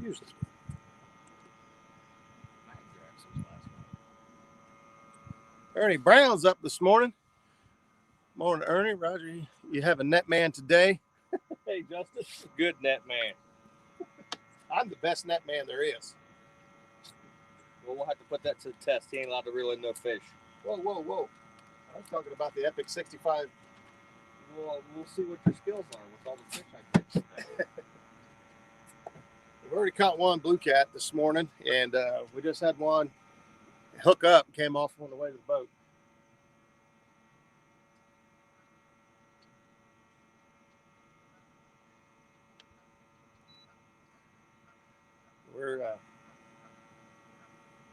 use it. Ernie Brown's up this morning. Morning, Ernie. Roger, you have a net man today. Hey, Justice. Good net man. I'm the best net man there is. Well, we'll have to put that to the test. He ain't allowed to reel in no fish. Whoa. I was talking about the Epic 65. Well, we'll see what your skills are with all the fish I catch today. We've already caught one blue cat this morning, and we just had one hook up, came off on the way to the boat. We're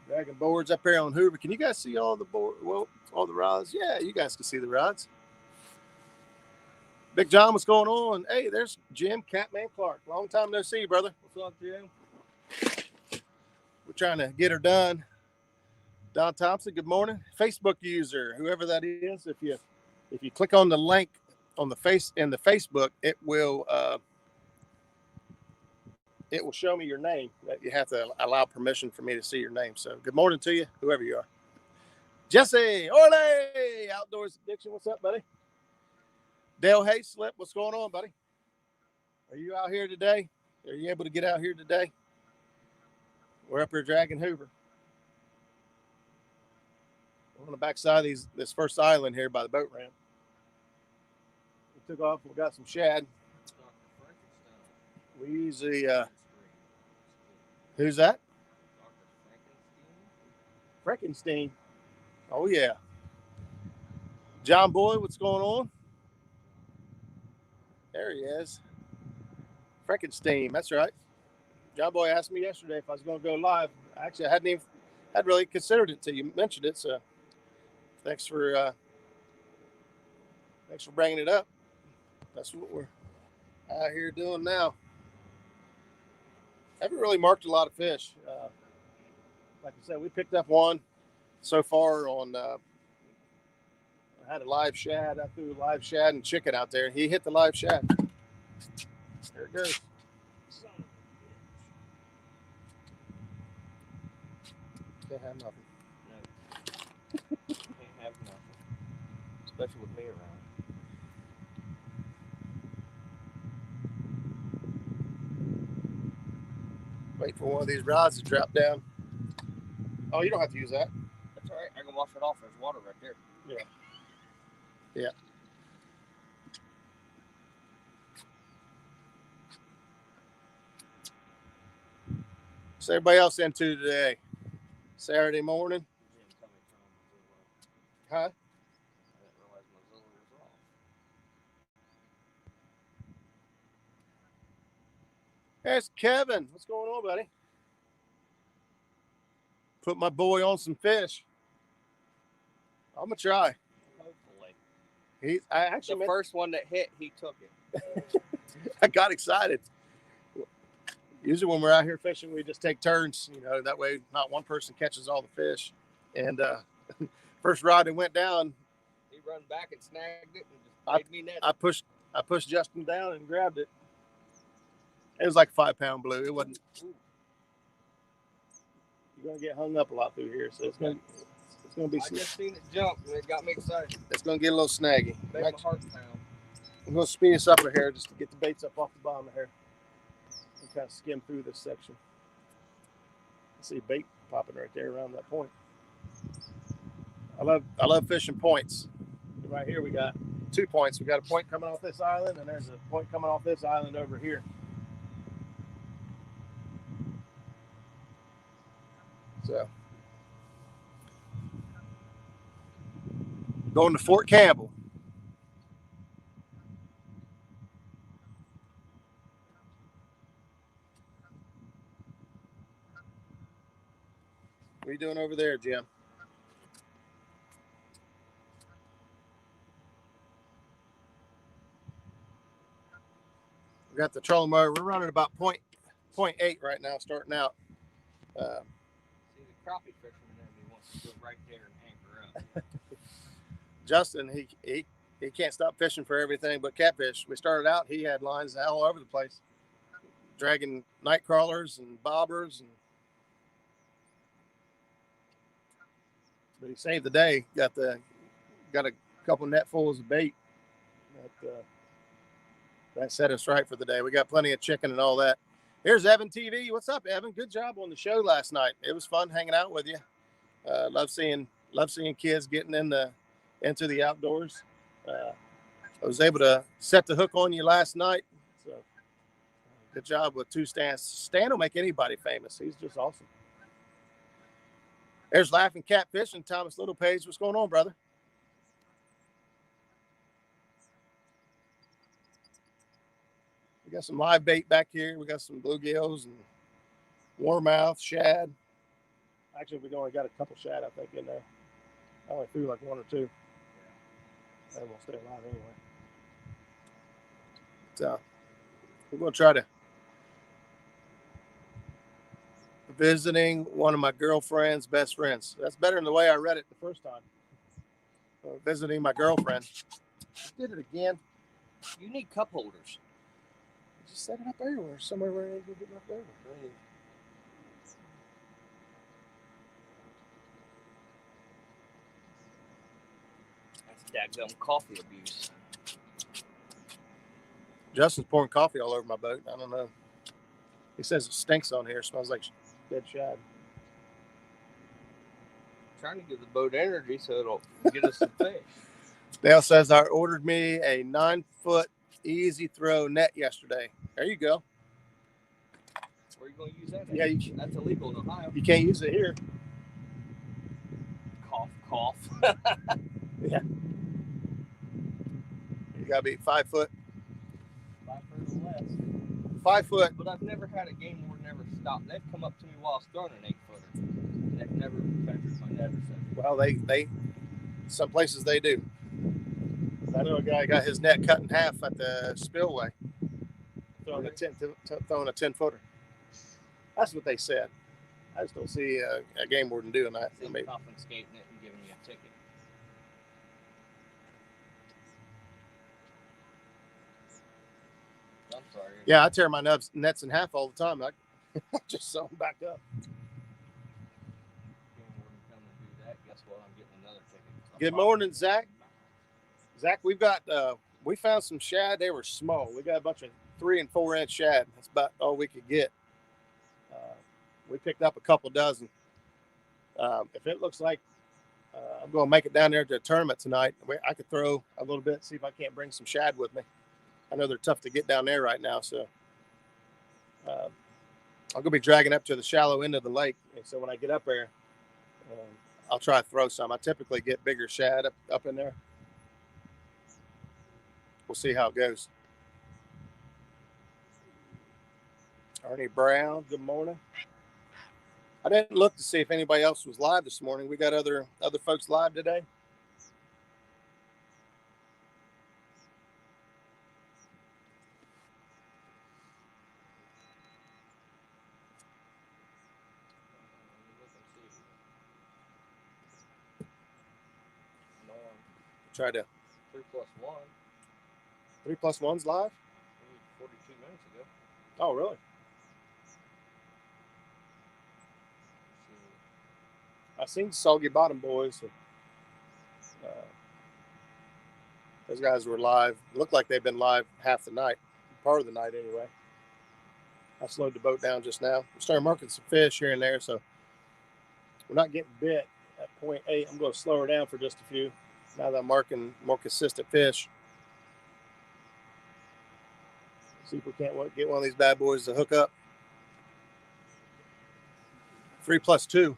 dragging boards up here on Hoover. Can you guys see all the all the rods? Yeah, you guys can see the rods. Big John, what's going on? Hey, there's Jim Catman Clark. Long time no see, brother. What's up, Jim? We're trying to get her done. Don Thompson, good morning. Facebook user, whoever that is, if you click on the link on the Facebook, it will show me your name. That you have to allow permission for me to see your name. So good morning to you, whoever you are. Jesse, Orle, Outdoors Addiction. What's up, buddy? Dale Hayslip, what's going on, buddy? Are you out here today? Are you able to get out here today? We're up here dragging Hoover. We're on the backside of this first island here by the boat ramp. We took off. We got some shad. We usually who's that? Frankenstein. Oh yeah. John Boy, what's going on? There he is. Frankenstein, that's right. John Boy asked me yesterday if I was going to go live. Actually, I hadn't really considered it until you mentioned it. So, thanks for bringing it up. That's what we're out here doing now. I haven't really marked a lot of fish. Like I said, we picked up one so far on. I had a live shad. I threw a live shad and chicken out there, and he hit the live shad. There it goes. Can't have nothing. No. Can't have nothing. Especially with me around. Wait for one of these rods to drop down. Oh, you don't have to use that. That's all right. I can wash it off. There's water right there. Yeah. Yeah. What's everybody else into today? Saturday morning? Huh? I didn't realize Mozilla was off. There's Kevin. What's going on, buddy? Put my boy on some fish. I'm gonna try. Hopefully. I actually the first one that hit, he took it. I got excited. Usually when we're out here fishing, we just take turns, that way not one person catches all the fish. And first rod that went down, he run back and snagged it and just made me net. I pushed Justin down and grabbed it. It was like a 5-pound blue. It wasn't. You're gonna get hung up a lot through here, so it's gonna be. I just seen it jump and it got me excited. It's gonna get a little snaggy. Made my heart pound. I'm gonna speed us up here just to get the baits up off the bottom of here. And kind of skim through this section. See bait popping right there around that point. I love fishing points. Right here we got 2 points. We got a point coming off this island, and there's a point coming off this island over here. So going to Fort Campbell. What are you doing over there, Jim? We got the trolling motor. We're running about 0.8 right now, starting out. See, the crappie fisherman in me wants to go right there and anchor up. Justin, he can't stop fishing for everything but catfish. We started out, he had lines all over the place. dragging night crawlers and bobbers, but he saved the day. Got a couple netfuls of bait that set us right for the day. We got plenty of chicken and all that. Here's Evan TV. What's up, Evan? Good job on the show last night. It was fun hanging out with you. Love seeing kids getting into the outdoors. I was able to set the hook on you last night. So good job with 2 Stan. Stan will make anybody famous. He's just awesome. There's Laughing Catfish and Thomas Littlepage. What's going on, brother? We got some live bait back here. We got some bluegills and warmouth, shad. Actually, we only got a couple shad, I think, in there. I only threw like 1 or 2. They won't stay alive anyway. So we're going to try to visiting one of my girlfriend's best friends. That's better than the way I read it the first time. Visiting my girlfriend. I did it again. You need cup holders. Just set it up everywhere, somewhere where it will get left over. That's dadgum coffee abuse. Justin's pouring coffee all over my boat. I don't know. He says it stinks on here. It smells like dead shad. Trying to give the boat energy so it'll get us some fish. Dale says I ordered me a 9-foot easy throw net yesterday. There you go. Where are you going to use that? Yeah, that's illegal in Ohio. You can't use it here. Cough, cough. Yeah. You got to be 5 foot. 5 foot or less. 5 foot. But I've never had a game warden ever stop. They've come up to me while I was throwing an 8-footer. They've never ventured my net or something. Well, they some places they do. I know a guy got his net cut in half at the spillway, throwing a 10-footer. That's what they said. I just don't see a game warden doing that. See, confiscating it and giving you a ticket. I'm sorry. Yeah, I tear my nets in half all the time. I just sew them back up. Game warden come and do that. Guess what? I'm getting another ticket. Good morning, Zach. Zach, we found some shad. They were small. We got a bunch of 3 and 4 inch shad. That's about all we could get. We picked up a couple dozen. If it looks like I'm going to make it down there to a tournament tonight, I could throw a little bit, see if I can't bring some shad with me. I know they're tough to get down there right now, so I'm going to be dragging up to the shallow end of the lake. And so when I get up there, I'll try to throw some. I typically get bigger shad up in there. We'll see how it goes. Ernie Brown, good morning. I didn't look to see if anybody else was live this morning. We got other folks live today. Try to 3 plus 1. 3 plus 1's live? 42 minutes ago. Oh, really? I've seen Soggy Bottom Boys. Those guys were live. Looked like they've been live half the night, part of the night anyway. I slowed the boat down just now. We started marking some fish here and there, so we're not getting bit at 0.8. I'm going to slow her down for just a few. Now that I'm marking more consistent fish. See if we can't get one of these bad boys to hook up. 3 plus 2.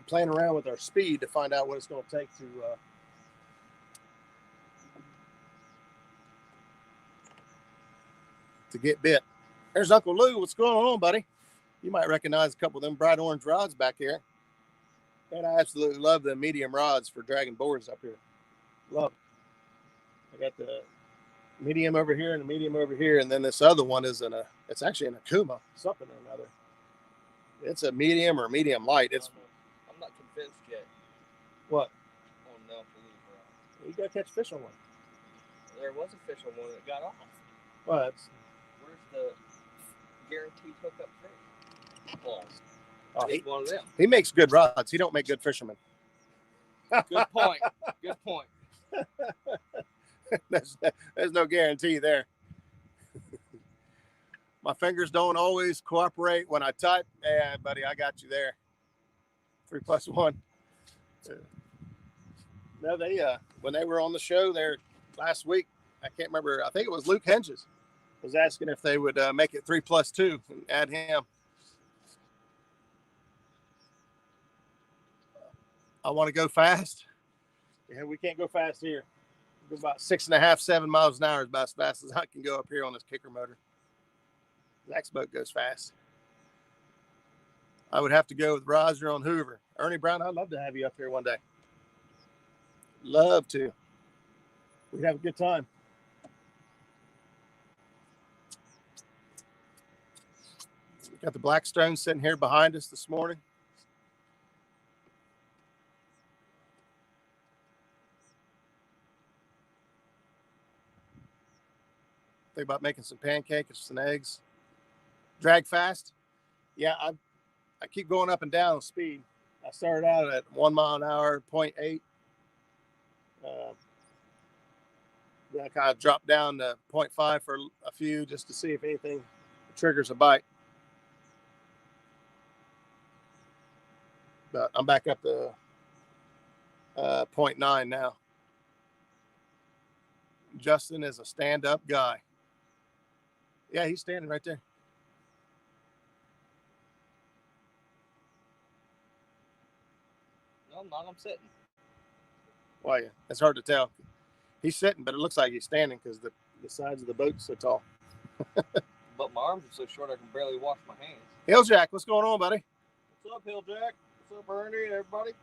Playing around with our speed to find out what it's going to take to get bit. There's Uncle Lou. What's going on, buddy? You might recognize a couple of them bright orange rods back here. And I absolutely love the medium rods for dragging boards up here. Love it. I got the medium over here and the medium over here, and then this other one is it's actually an Akuma, something or another. It's a medium or medium light. I'm not convinced yet. What? Oh no, Hoover. You gotta catch fish on one. There was a fish on one that got off. Well, where's the guaranteed hookup fish? Well, one of them. He makes good rods. He don't make good fishermen. Good point. Good point. There's no guarantee there. My fingers don't always cooperate when I type. Yeah, buddy, I got you there. 3 + 1. No, they when they were on the show there last week, I can't remember. I think it was Luke Henges was asking if they would make it 3 + 2 and add him. I want to go fast. Yeah, we can't go fast here. Go about 6.5, 7 miles an hour is about as fast as I can go up here on this kicker motor. Zach's boat goes fast. I would have to go with Roger on Hoover. Ernie Brown, I'd love to have you up here one day. Love to. We'd have a good time. Got the Blackstone sitting here behind us this morning. Think about making some pancakes, some eggs. Drag fast. Yeah, I keep going up and down on speed. I started out at 1 mile an hour, 0.8. Then I kind of dropped down to 0.5 for a few just to see if anything triggers a bite. But I'm back up to 0.9 now. Justin is a stand-up guy. Yeah, he's standing right there. No, I'm not. I'm sitting. Well, yeah, it's hard to tell. He's sitting, but it looks like he's standing because the sides of the boat's so tall. But my arms are so short I can barely wash my hands. Hilljack, what's going on, buddy? What's up, Hilljack? What's up, Ernie and everybody?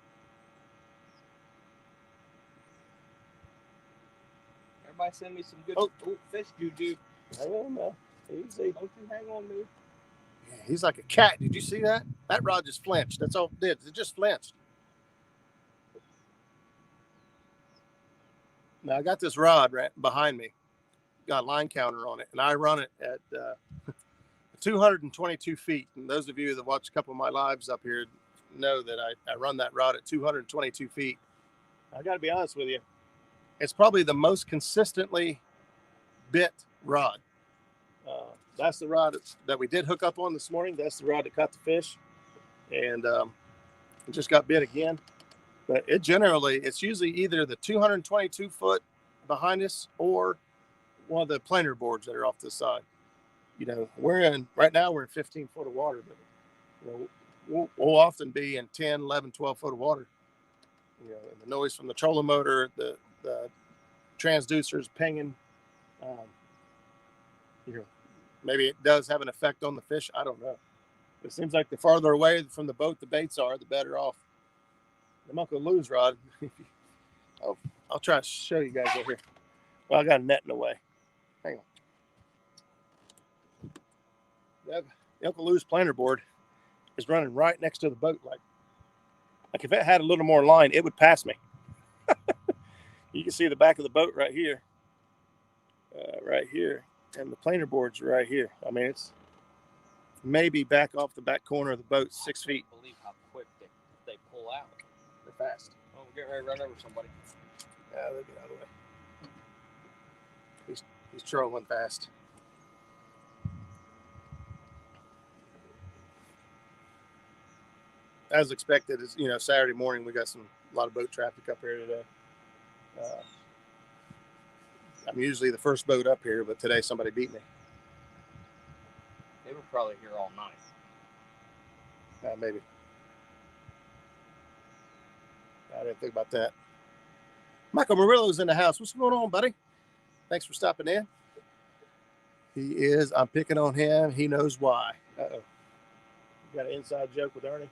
Everybody send me some good fish juju. Hang on, man. Easy. Don't you hang on me. Yeah, he's like a cat. Did you see that? That rod just flinched. That's all it did. It just flinched. Now, I got this rod right behind me. Got a line counter on it, and I run it at 222 feet. And those of you that watch a couple of my lives up here know that I run that rod at 222 feet. I got to be honest with you. It's probably the most consistently bit rod. That's the rod that we did hook up on this morning. That's the rod that caught the fish. And it just got bit again. But it's usually either the 222 foot behind us or one of the planer boards that are off to the side. You know, right now we're in 15 foot of water, but you know, we'll often be in 10, 11, 12 foot of water. You know, and the noise from the trolling motor, the transducers pinging, you know, maybe it does have an effect on the fish. I don't know. It seems like the farther away from the boat the baits are, the better off. I'm not going to lose rod. I'll try to show you guys over here. Well, I got a net in the way. Hang on. The Uncle Lou's planer board is running right next to the boat. Like if it had a little more line, it would pass me. You can see the back of the boat right here. Right here. And the planer board's right here. I mean, it's maybe back off the back corner of the boat, 6 feet. I can't believe how quick they pull out. They're fast. Oh, we're getting ready to run over somebody. Yeah, they'll get out of the way. He's trolling fast. As expected, is Saturday morning we got a lot of boat traffic up here today. I'm usually the first boat up here, but today somebody beat me. They were probably here all night. Maybe. I didn't think about that. Michael Murillo's in the house. What's going on, buddy? Thanks for stopping in. He is. I'm picking on him. He knows why. Uh-oh. You got an inside joke with Ernie?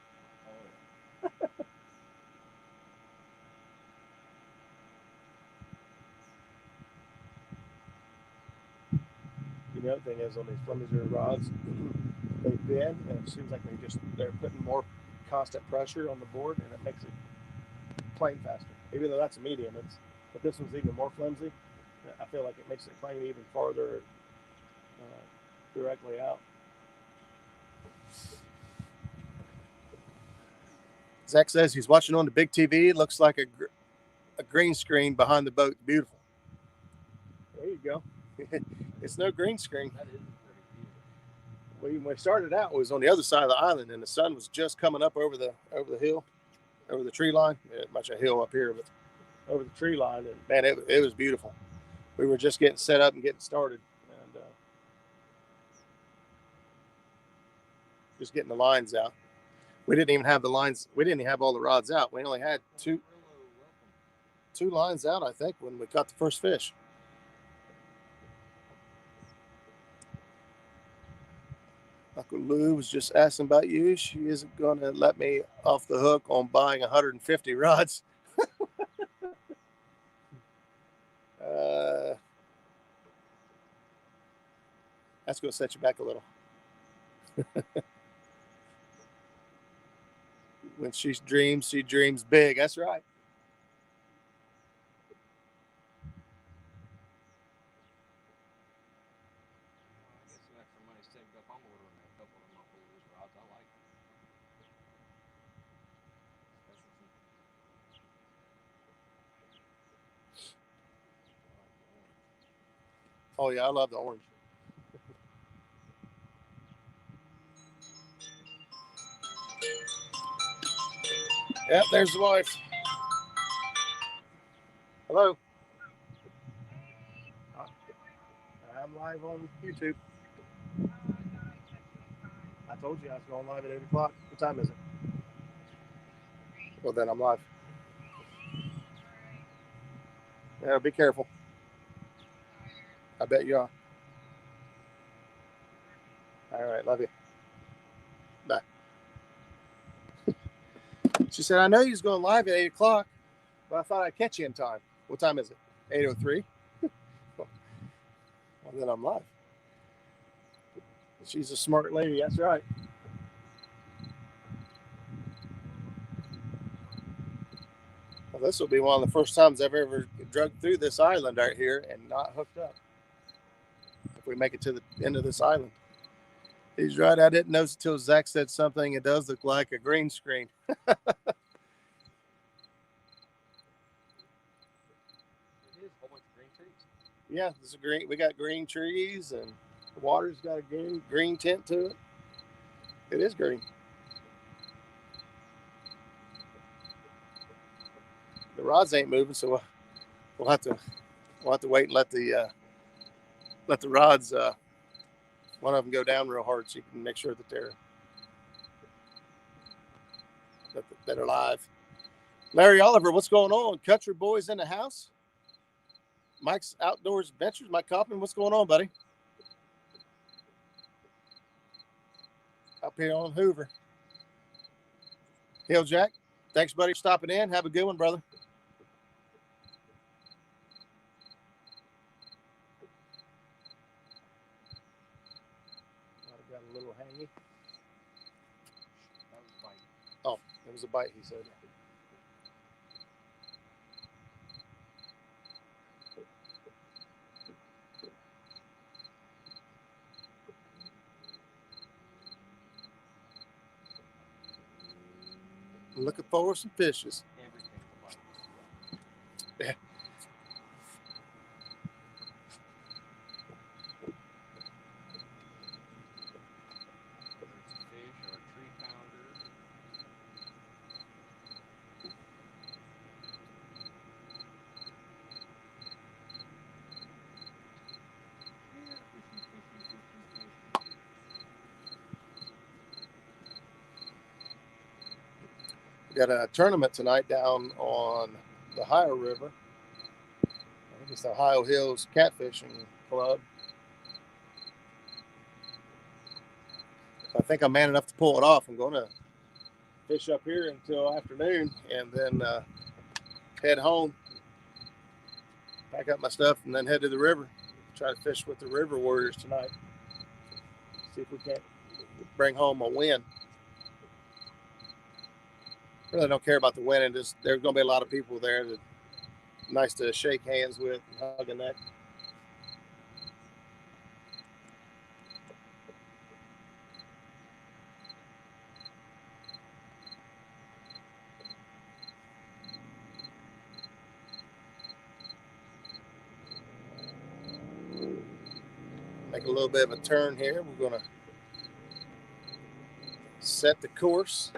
the other thing is on these flimsier rods, they bend, and it seems like they're putting more constant pressure on the board, and it makes it plane faster. Even though that's a medium, but this one's even more flimsy. I feel like it makes it plane even farther directly out. Zach says he's watching on the big TV. It looks like a green screen behind the boat. Beautiful. There you go. It's no green screen. That is When we started out, it was on the other side of the island, and the sun was just coming up over the hill, over the tree line. Much a hill up here, but over the tree line, and man, it was beautiful. We were just getting set up and getting started, and just getting the lines out. We didn't even have the lines. We didn't even have all the rods out. We only had two lines out, I think, when we caught the first fish. Uncle Lou was just asking about you. She isn't going to let me off the hook on buying 150 rods. That's going to set you back a little. When she dreams big. That's right. I get some extra money saved up. I'm ordering a couple of Uncle Lou's rods. I like them. Oh yeah, I love the orange. Yep, there's the wife. Hello. I'm live on YouTube. I told you I was going live at 8 o'clock. What time is it? Well, then I'm live. Yeah, be careful. I bet you are. All right, love you. Bye. She said, I know you was going live at 8 o'clock, but I thought I'd catch you in time. What time is it? 8:03? Well, then I'm live. She's a smart lady. That's right. Well, this will be one of the first times I've ever drug through this island right here and not hooked up. If we make it to the end of this island. He's right. I didn't notice until Zach said something. It does look like a green screen. It is a whole bunch of green trees. Yeah, this is green. We got green trees, and the water's got a green tint to it. It is green. The rods ain't moving, so we'll have to wait and let the rods. One of them go down real hard, so you can make sure that they're live. Larry Oliver, what's going on? Country boys in the house. Mike's Outdoors Adventures. Mike Coffin, what's going on, buddy? Up here on Hoover. Hill Jack, thanks, buddy, for stopping in. Have a good one, brother. I've got a little hangy. That was a bite. Oh, it was a bite, he said. I'm looking forward to some fishes. Everything's a bite. Yeah. Whether it's a fish or a tree pounder. We got a tournament tonight down on the Ohio River. I think it's the Ohio Hills Catfishing Club. I think I'm man enough to pull it off. I'm going to fish up here until afternoon and then head home, pack up my stuff, and then head to the river. try to fish with the River Warriors tonight. See if we can't bring home a win. Really don't care about the winning. Just there's going to be a lot of people there that nice to shake hands with, hug a neck. Make a little bit of a turn here. We're going to set the course.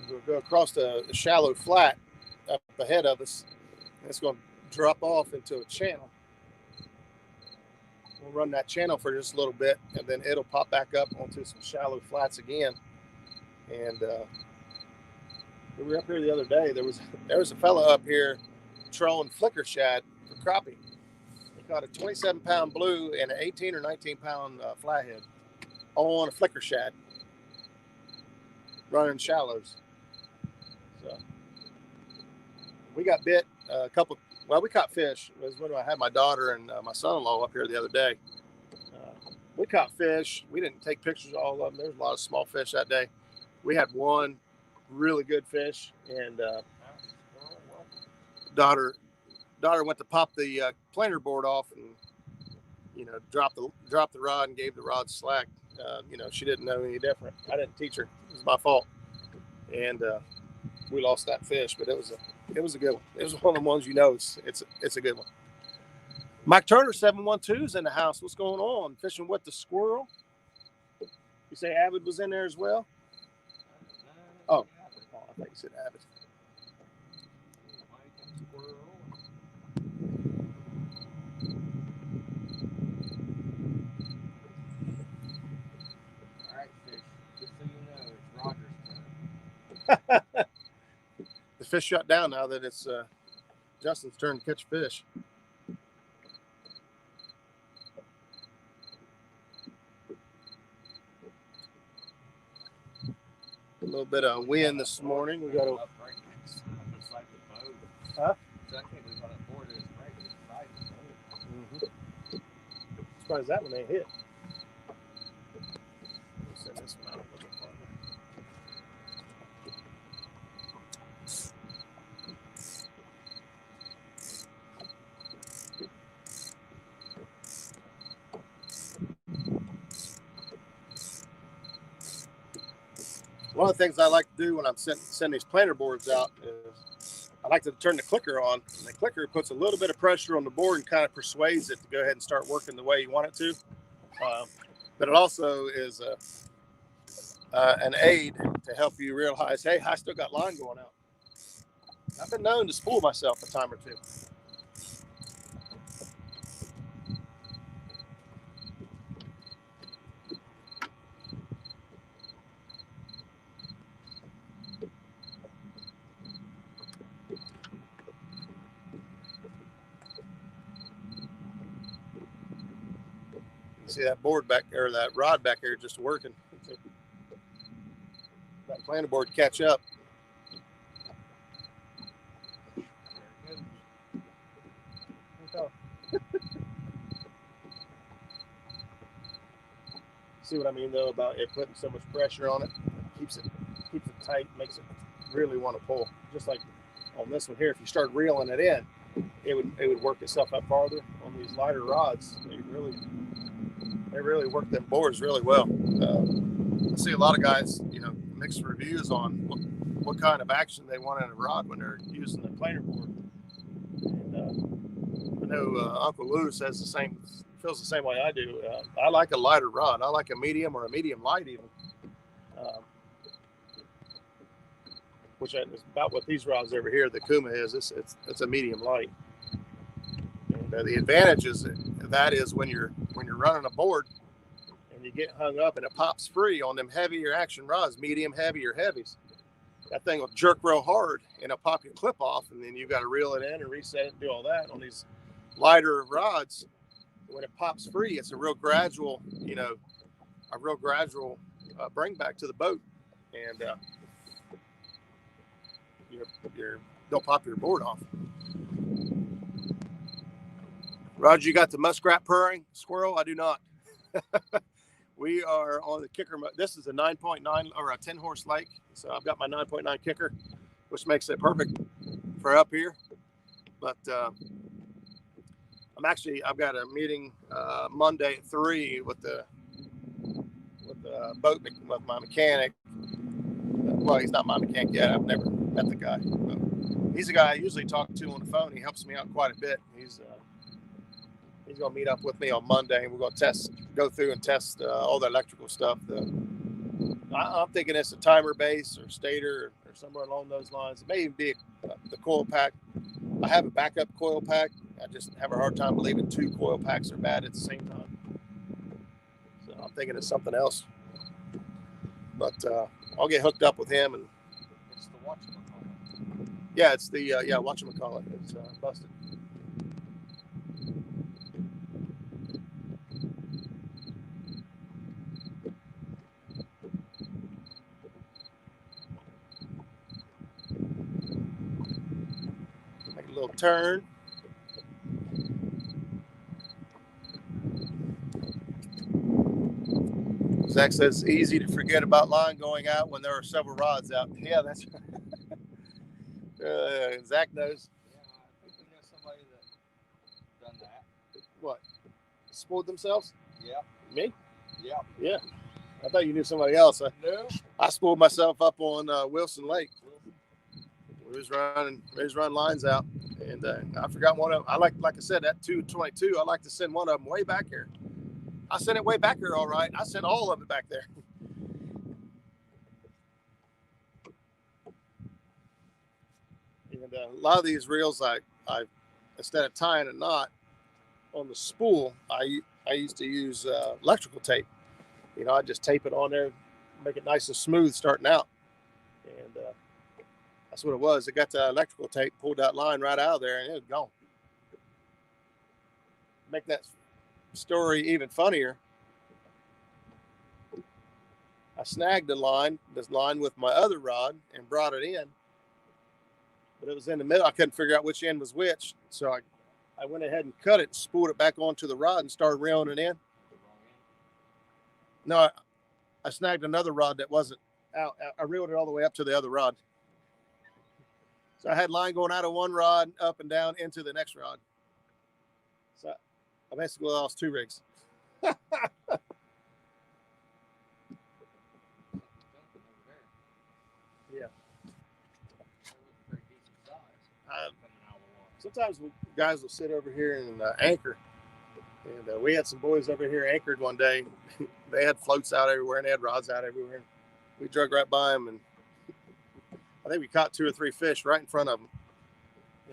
We'll go across the shallow flat up ahead of us. It's going to drop off into a channel. We'll run that channel for just a little bit, and then it'll pop back up onto some shallow flats again. And we were up here the other day. There was a fella up here trolling flicker shad for crappie. He caught a 27-pound blue and an 18 or 19-pound flathead on a flicker shad, running shallows. So we got bit a couple. Well, we caught fish. It was when I had my daughter and my son-in-law up here the other day. We caught fish. We didn't take pictures of all of them. There was a lot of small fish that day. We had one really good fish, and daughter went to pop the planer board off, and dropped the rod and gave the rod slack. She didn't know any different. I didn't teach her. It was my fault, and we lost that fish. But it was a good one. It was one of the ones it's a good one. Mike Turner 712 is in the house. What's going on? Fishing with the squirrel. You say Avid was in there as well? Oh, I think you said Avid. All right, fish. Just so you know, it's Roger's turn. The fish shut down now that it's Justin's turn to catch fish. A little bit of wind this morning. We got to. Huh? Surprised that one ain't hit. Send this one out a little farther. One of the things I like to do when I'm sending these planer boards out is I like to turn the clicker on. And the clicker puts a little bit of pressure on the board and kind of persuades it to go ahead and start working the way you want it to. But it also is an aid to help you realize, hey, I still got line going out. I've been known to spool myself a time or two. See that board back there, that rod back there just working. That planer board catch up. See what I mean though about it putting so much pressure on it? Keeps it tight, makes it really want to pull. Just like on this one here, if you start reeling it in, it would work itself up farther. On these lighter rods, they really work them boards really well. I see a lot of guys, mixed reviews on what kind of action they want in a rod when they're using the planer board. And I know Uncle Lou feels the same way I do. I like a lighter rod. I like a medium or a medium light even, which is about what these rods over here, the Kuma is. It's a medium light. And the advantage is that is when you're running a board and you get hung up and it pops free on them heavier action rods, medium, heavy, or heavies. That thing will jerk real hard and it'll pop your clip off, and then you got to reel it in and reset it and do all that. On these lighter rods, when it pops free, it's a real gradual, bring back to the boat, and don't pop your board off. Roger, you got the muskrat purring? Squirrel? I do not. We are on the kicker. This is a 9.9 or a 10 horse lake. So I've got my 9.9 kicker, which makes it perfect for up here. But I've got a meeting Monday at 3 with the boat with my mechanic. Well, he's not my mechanic yet. I've never met the guy. But he's a guy I usually talk to on the phone. He helps me out quite a bit. He's going to meet up with me on Monday, and we're going to go through and test all the electrical stuff. I'm thinking it's a timer base or stator or somewhere along those lines. It may even be the coil pack. I have a backup coil pack. I just have a hard time believing 2 coil packs are bad at the same time. So I'm thinking it's something else. But I'll get hooked up with him. And It's the whatchamacallit. Yeah, it's the whatchamacallit. It's busted. Make a little turn. Zach says it's easy to forget about line going out when there are several rods out. Yeah, that's right. Zach knows. Yeah, I think we know somebody that done that. What? Spoiled themselves? Yeah. Me? Yeah. Yeah. I thought you knew somebody else. No. I spoiled myself up on Wilson Lake. We was running lines out, and I forgot one of them. Like I said, that 222. I like to send one of them way back here. I sent it way back here, all right. I sent all of it back there. And a lot of these reels, I instead of tying a knot on the spool, I used to use electrical tape. You know, I just tape it on there, make it nice and smooth starting out. And that's what it was. It got the electrical tape, pulled that line right out of there, and it was gone. Make that story even funnier, I snagged this line with my other rod and brought it in, but it was in the middle. I couldn't figure out which end was which, so I went ahead and cut it, spooled it back onto the rod, and started reeling it in. No, I snagged another rod that wasn't out. I reeled it all the way up to the other rod. So I had line going out of one rod, up and down into the next rod. So I basically lost 2 rigs. Yeah. Sometimes guys will sit over here and anchor. And we had some boys over here anchored one day. They had floats out everywhere and they had rods out everywhere. We drug right by them, and I think we caught 2 or 3 fish right in front of them.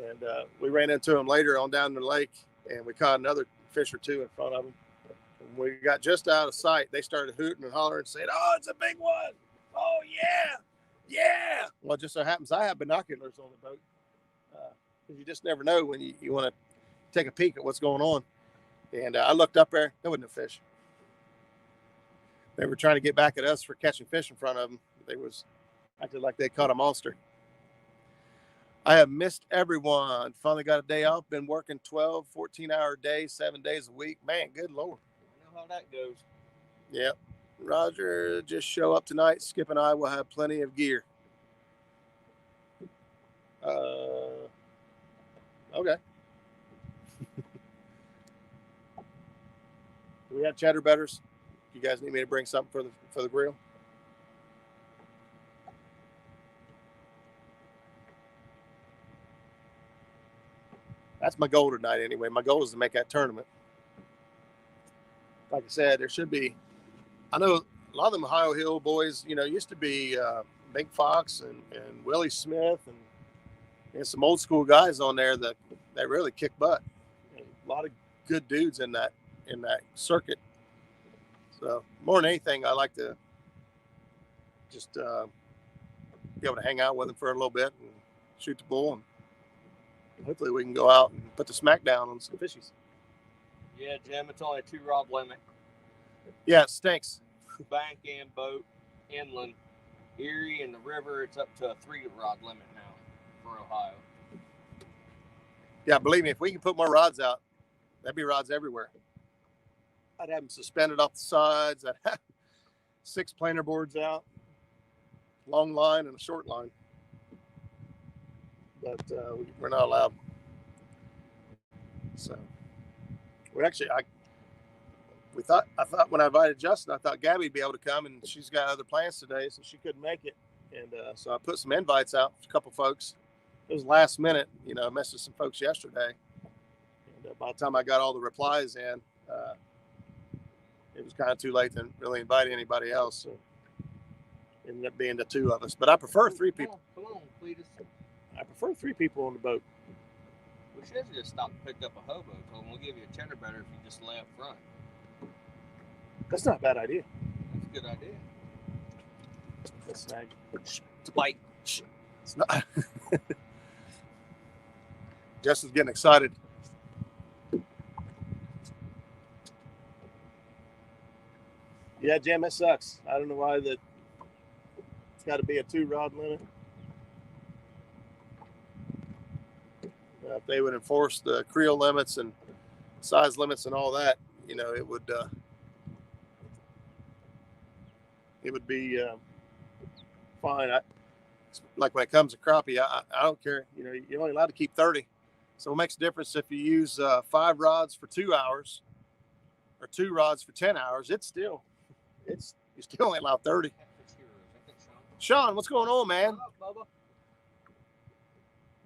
And we ran into them later on down the lake, and we caught another fish or 2 in front of them. When we got just out of sight, they started hooting and hollering and saying, "Oh, it's a big one! Oh, yeah! Yeah!" Well, it just so happens I have binoculars on the boat, because you just never know when you want to take a peek at what's going on. And I looked up there wasn't a fish. They were trying to get back at us for catching fish in front of them. They was acted like they caught a monster. I have missed everyone. Finally got a day off. Been working 12, 14-hour days, 7 days a week. Man, good Lord. I know how that goes. Yep. Roger, just show up tonight. Skip and I will have plenty of gear. Okay. Do we have cheddar butters? You guys need me to bring something for the grill? That's my goal tonight anyway. My goal is to make that tournament. Like I said, there should be, I know a lot of them Ohio Hill boys, used to be Big Fox and Willie Smith and some old school guys on there that really kick butt. And a lot of good dudes in that circuit. So more than anything, I like to just be able to hang out with them for a little bit and shoot the bull, and hopefully we can go out and put the smack down on some fishies. Yeah, Jim, it's only a 2 rod limit. Yeah, it stinks. Bank and boat, inland, Erie, and the river, it's up to a 3 rod limit now for Ohio. Yeah, believe me, if we can put more rods out, There'd be rods everywhere. I'd have them suspended off the sides. I'd have 6 planer boards out, long line and a short line. But we're not allowed. So we actually, I thought when I invited Justin, I thought Gabby'd be able to come, and she's got other plans today, so she couldn't make it. And so I put some invites out for a couple folks. It was last minute, you know, I messaged some folks yesterday. And by the time I got all the replies in, it was kind of too late to really invite anybody else. So it ended up being the 2 of us. But I prefer 3 people. Come on, Cletus. I prefer 3 people on the boat. We should have just stopped and picked up a hobo. Told him we'll give you a cheddar better if you just lay up front. That's not a bad idea. That's a good idea. Let's snag. It's a bite. It's not. Justin's getting excited. Yeah, Jim, that sucks. I don't know why that it's got to be a 2 rod limit. If they would enforce the creel limits and size limits and all that, you know, it would be fine. Like when it comes to crappie, I don't care. You know, you're only allowed to keep 30. So it makes a difference if you use 5 rods for 2 hours or 2 rods for 10 hours. You still only allow 30. Sean, what's going on, man?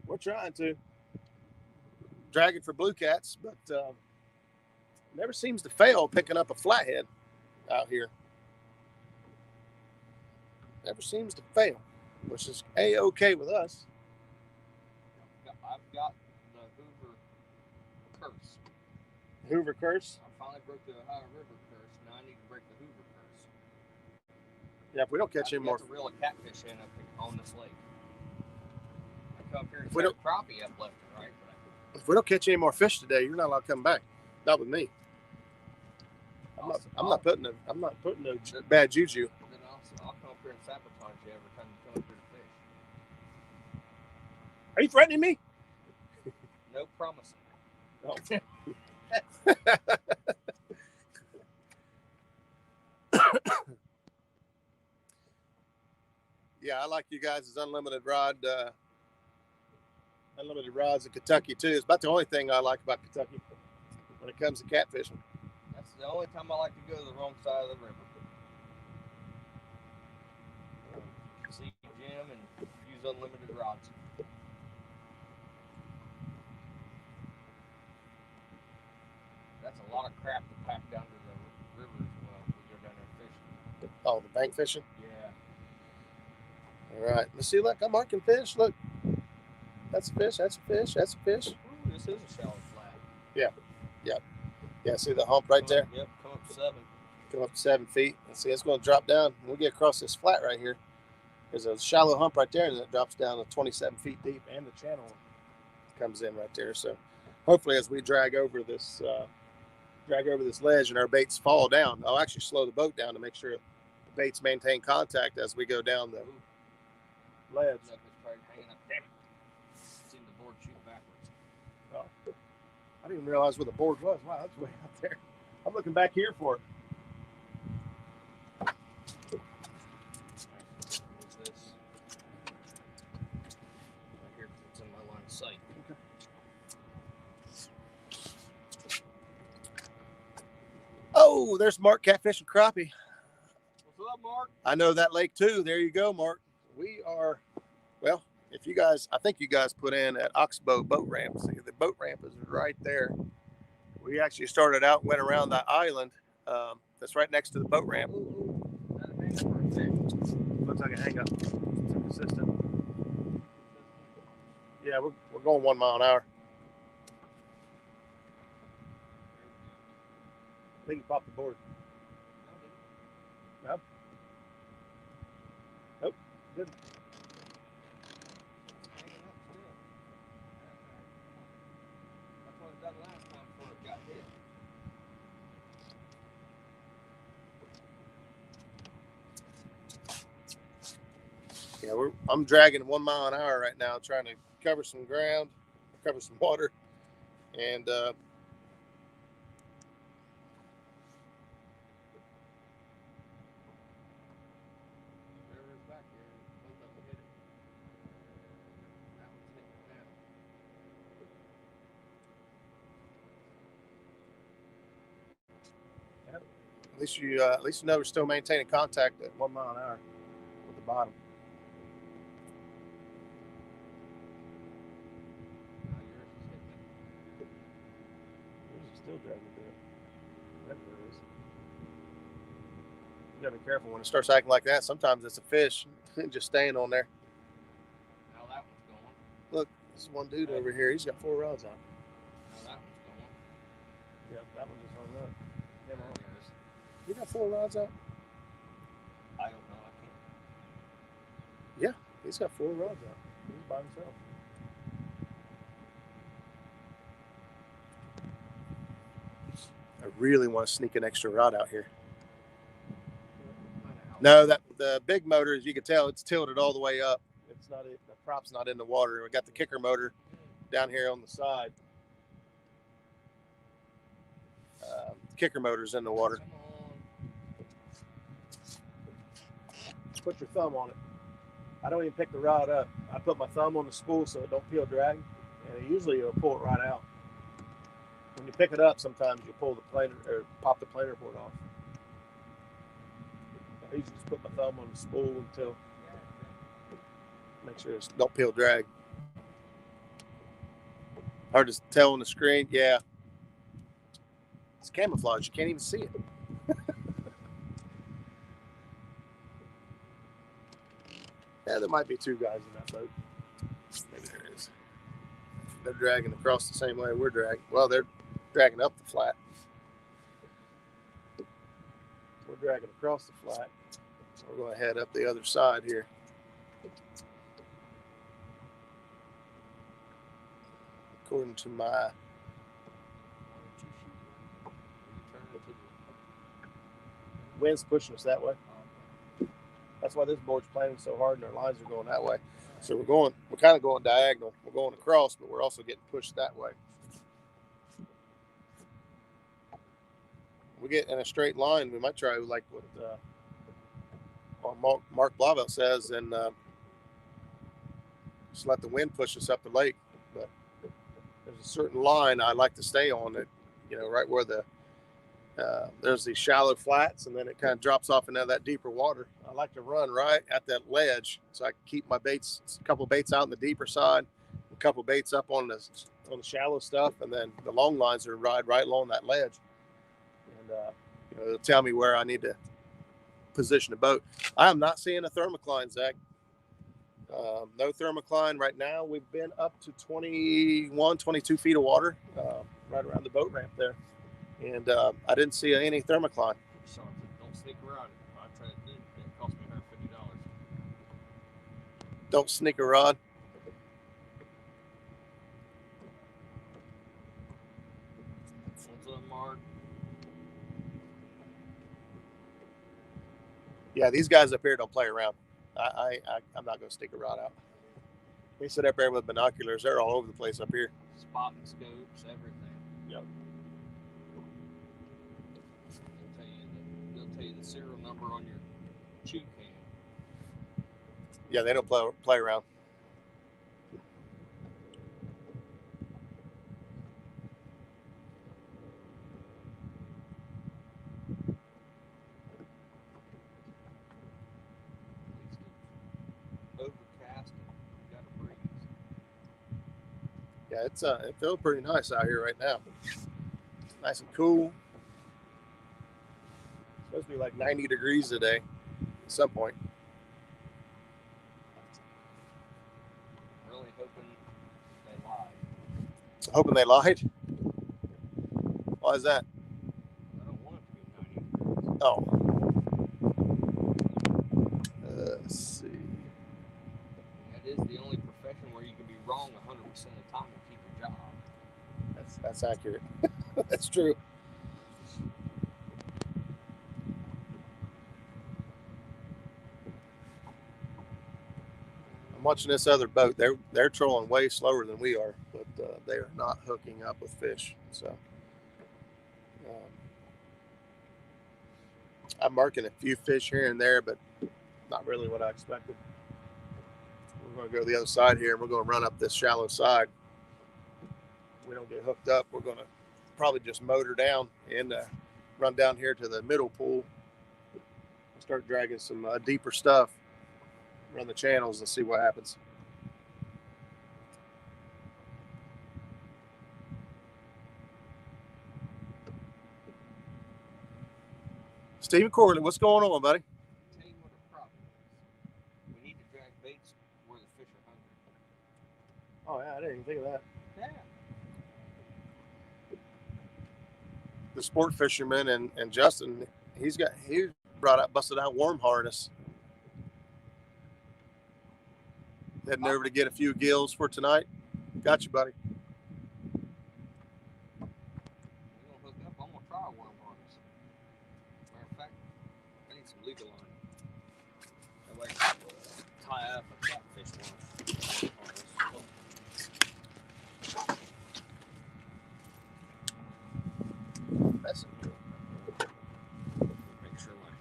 We're trying to drag it for blue cats, but never seems to fail picking up a flathead out here. Never seems to fail, which is A-okay with us. I've got the Hoover curse. Hoover curse? I finally broke the Ohio River curse. Now I need to break the Hoover curse. Yeah, if we don't catch any more. I have to reel a catfish in up on this lake. I come up here and catch crappie up left and right. If we don't catch any more fish today, you're not allowed to come back. Not with me. I'm not putting no bad juju. Then I'll come up here and sabotage you every time you come up here to fish. Are you threatening me? No promising. Oh. Yeah, I like you guys' unlimited rods in Kentucky too. It's about the only thing I like about Kentucky when it comes to catfishing. That's the only time I like to go to the wrong side of the river. See Jim and use unlimited rods. That's a lot of crap to pack down to the river as well. We go down there fishing. Oh, the bank fishing? Yeah. All right. Let's see. Look, I'm marking fish. Look. That's a fish. That's a fish. That's a fish. Ooh, this is a shallow flat. Yeah. Yep. Yeah. See the hump right there? Yep. Come up to 7. Come up to 7 feet. And see, it's going to drop down. When we get across this flat right here, there's a shallow hump right there, and it drops down to 27 feet deep, and the channel comes in right there. So hopefully, as we drag over this ledge and our baits fall down, I'll actually slow the boat down to make sure the baits maintain contact as we go down the ledge. Look, it's probably hanging up. Damn it. Seen the board shoot backwards. Oh, I didn't even realize where the board was. Wow, that's way out there. I'm looking back here for it. What's this? Right here, it's in my line of sight. Okay. Oh, there's Mark catfishing crappie. What's up, Mark? I know that lake too. There you go, Mark. We are, well, if you guys, I think you guys put in at Oxbow boat ramp. See, the boat ramp is right there. We actually started out and went around that island that's right next to the boat ramp. Looks like a hang up. It's consistent. Yeah, we're going 1 mile an hour. I think you popped the board. No? Nope. Didn't. That's what it done last time before it got hit. Yeah, I'm dragging 1 mile an hour right now, trying to cover some ground, cover some water, and At least you know we're still maintaining contact at 1 mile an hour with the bottom. Yours is still dragging through it. There it is. You gotta be careful when it starts acting like that. Sometimes it's a fish just staying on there. Now that one's going. Look, this one dude over here. He's got 4 rods out. Now that one's going. Yeah, that one just hung up. There it goes. You got 4 rods out? I don't know. I can't. Yeah, he's got 4 rods out. He's by himself. I really want to sneak an extra rod out here. No, that the big motor, as you can tell, it's tilted all the way up. It's not the prop's not in the water. We got the kicker motor down here on the side. Kicker motor's in the water. Put your thumb on it. I don't even pick the rod up. I put my thumb on the spool so it don't feel drag, and usually it'll pull it right out. When you pick it up, sometimes you pull the planer or pop the planer board off. I usually just put my thumb on the spool until make sure it don't peel drag. Hard to tell on the screen. Yeah, it's camouflage. You can't even see it. Yeah, there might be 2 guys in that boat. Maybe there is. They're dragging across the same way we're dragging. Well, they're dragging up the flat. We're dragging across the flat. We're going to head up the other side here. According to my wind's pushing us that way. That's why this board's planning so hard and our lines are going that way. So we're kind of going diagonal. We're going across, but we're also getting pushed that way. We get in a straight line. We might try like what Mark Blauvelt says, and just let the wind push us up the lake. But there's a certain line I like to stay on that, right where there's these shallow flats, and then it kind of drops off into that deeper water. I like to run right at that ledge so I can keep my baits, a couple of baits out on the deeper side, a couple of baits up on the shallow stuff, and then the long lines are ride right along that ledge. And it'll tell me where I need to position the boat. I am not seeing a thermocline, Zach. No thermocline right now. We've been up to 21, 22 feet of water right around the boat ramp there. And I didn't see any thermocline. Don't sneak around. I tried to do it. It cost me $150. Don't sneak a rod. One's unmarked. Yeah, these guys up here don't play around. I'm not going to stick a rod out. We sit up there with binoculars. They're all over the place up here. Spotting scopes, everything. Yep. They'll tell you the serial number on your chew can. Yeah, they don't play around. Overcast and got a breeze. Yeah, it feels pretty nice out here right now. Nice and cool. It's supposed to be like 90 degrees today at some point. Really hoping they lied. Hoping they lied. Why is that? I don't want it to be 90 degrees. Oh. Let's see. That is the only profession where you can be wrong 100% of the time and keep your job. That's accurate. That's true. I'm watching this other boat. They're trolling way slower than we are, but they are not hooking up with fish. So I'm marking a few fish here and there, but not really what I expected. We're going to go to the other side here, and we're going to run up this shallow side. If we don't get hooked up, we're going to probably just motor down into run down here to the middle pool, start dragging some deeper stuff, run the channels and see what happens. Stephen Corley, what's going on, buddy? I'll tell you what the problem is. We need to drag baits where the fish are hungry. Oh, yeah, I didn't even think of that. Yeah. The sport fisherman and Justin, he busted out worm harness. Heading over to get a few gills for tonight. Got you, buddy. We're gonna hook up. I'm gonna try a worm harness. Matter of fact, I need some legal line. That way I can tie up a catfish worm harness. That's it. Make sure like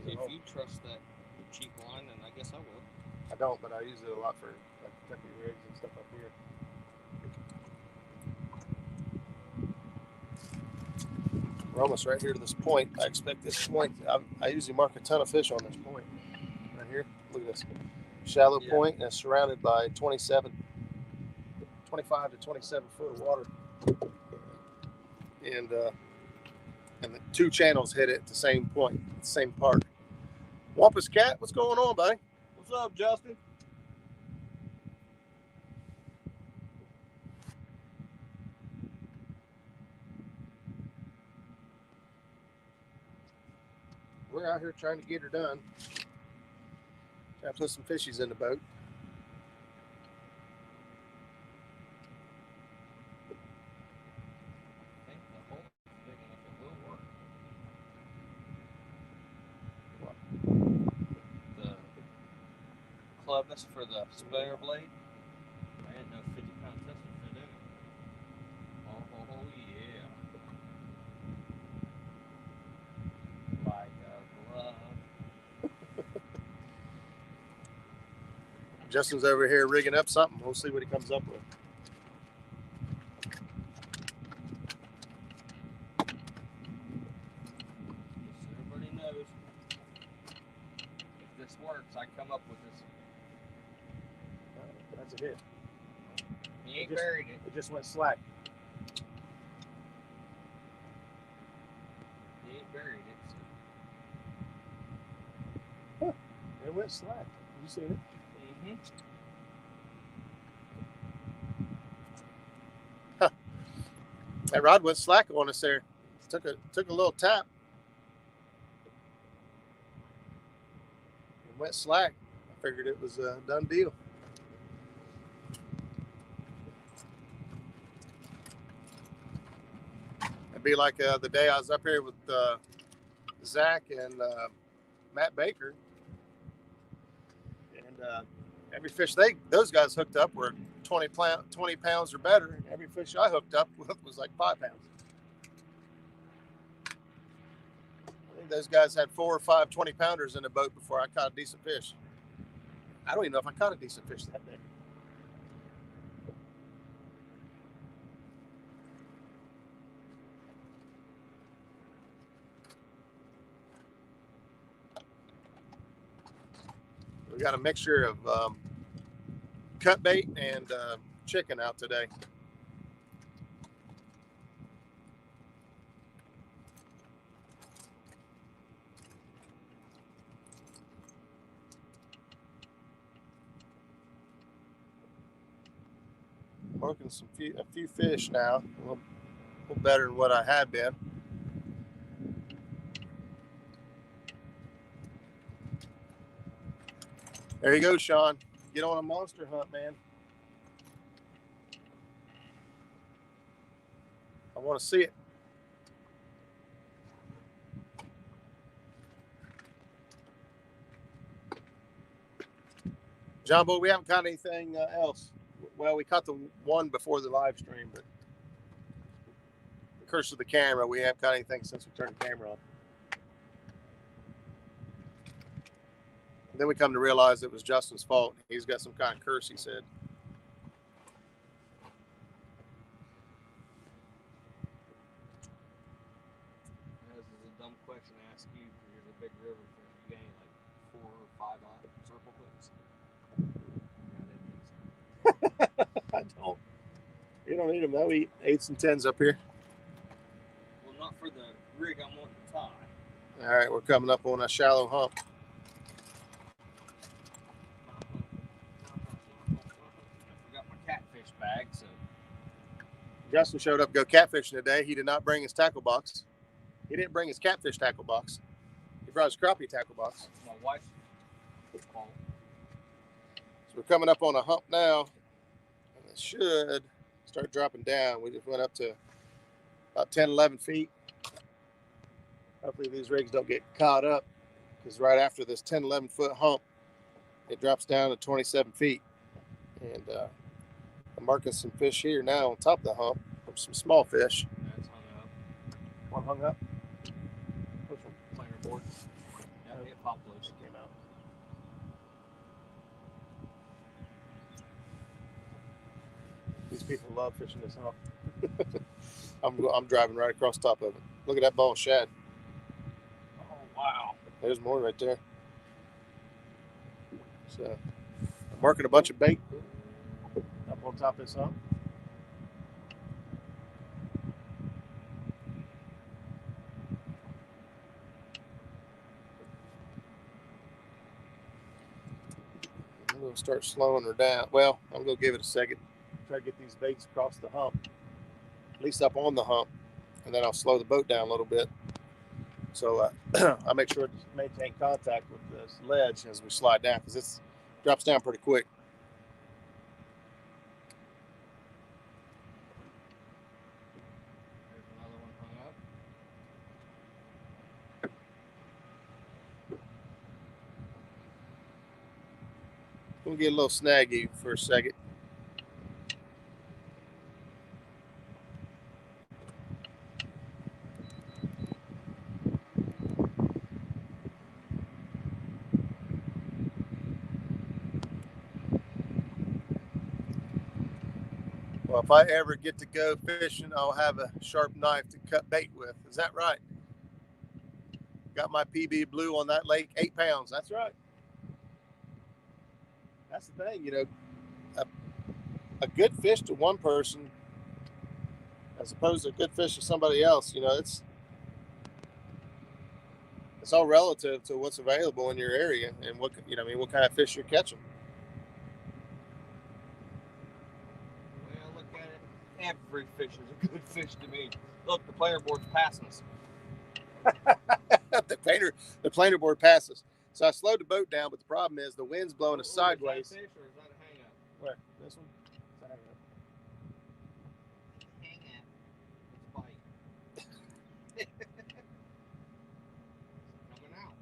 if you trust that cheap line, then I guess I will. I don't, but I use it a lot for like Kentucky rigs and stuff up here. We're almost right here to this point. I expect this point. I usually mark a ton of fish on this point. Right here. Look at this. Shallow point, and it's surrounded by 25 to 27 foot of water. And the two channels hit it at the same point, the same part. Wampus Cat, what's going on, buddy? What's up, Justin? We're out here trying to get her done. Trying to put some fishies in the boat. I think the hole is big enough it will work. What? The clubness for the spinner blade. I didn't know 50-pound test would fit in it. Oh yeah. Like a glove. Justin's over here rigging up something. We'll see what he comes up with. Just so everybody knows, if this works, I come up with this. That's a hit. He ain't buried it. It just went slack. He ain't buried it. So. Huh. It went slack. You see it? Mm-hmm. Huh. That rod went slack on us there. Took a little tap. It went slack. I figured it was a done deal. It'd be like the day I was up here with Zach and Matt Baker, and every fish those guys hooked up were 20 pounds or better, and every fish I hooked up with was like 5 pounds. I think those guys had 4 or 5 20-pounders in the boat before I caught a decent fish. I don't even know if I caught a decent fish that day. We got a mixture of cut bait and chicken out today. Working a few fish now, a little better than what I had been. There you go, Sean. Get on a monster hunt, man. want to see it. John Boy, we haven't caught anything else. Well, we caught the one before the live stream, but the curse of the camera, we haven't caught anything since we turned the camera on. And then we come to realize it was Justin's fault. He's got some kind of curse, he said. This is a dumb question to ask you because you're a big river fish. You gain like 4 or 5 circle hooks. I don't. You don't need them though. We eat 8s and 10s up here. Well, not for the rig I'm wanting to tie. All right, we're coming up on a shallow hump. I forgot my catfish bag, so. Justin showed up to go catfishing today. He did not bring his tackle box. He didn't bring his catfish tackle box. He brought his crappie tackle box. My wife's fault. So we're coming up on a hump now. And it should start dropping down. We just went up to about 10, 11 feet. Hopefully these rigs don't get caught up, because right after this 10, 11 foot hump, it drops down to 27 feet. And I'm marking some fish here now on top of the hump, some small fish. That's hung up. One hung up. Which one? Planer board. Yeah, it popped loose. Came out. These people love fishing this hump. I'm driving right across top of it. Look at that ball of shad. Oh, wow. There's more right there. So I'm marking a bunch of bait up on top of this hump. I'm going to start slowing her down. Well, I'm going to give it a second. Try to get these baits across the hump, at least up on the hump, and then I'll slow the boat down a little bit. So I make sure to maintain contact with this ledge as we slide down, because it drops down pretty quick. There's another one hung up. We'll get a little snaggy for a second. Well, if I ever get to go fishing, I'll have a sharp knife to cut bait with. Is that right? Got my PB blue on that lake, 8 pounds. That's right. That's the thing, you know, a good fish to one person as opposed to a good fish to somebody else, you know, it's all relative to what's available in your area and what, you know, I mean, what kind of fish you're catching. Well, look at it. Every fish is a good fish to me. Look, the planer board's passing us. the planer board passes. So I slowed the boat down, but the problem is the wind's blowing us sideways. Is that a fish or is that a hang up? Where? This one? It's a hang up. Hang up. It's bite. Coming out.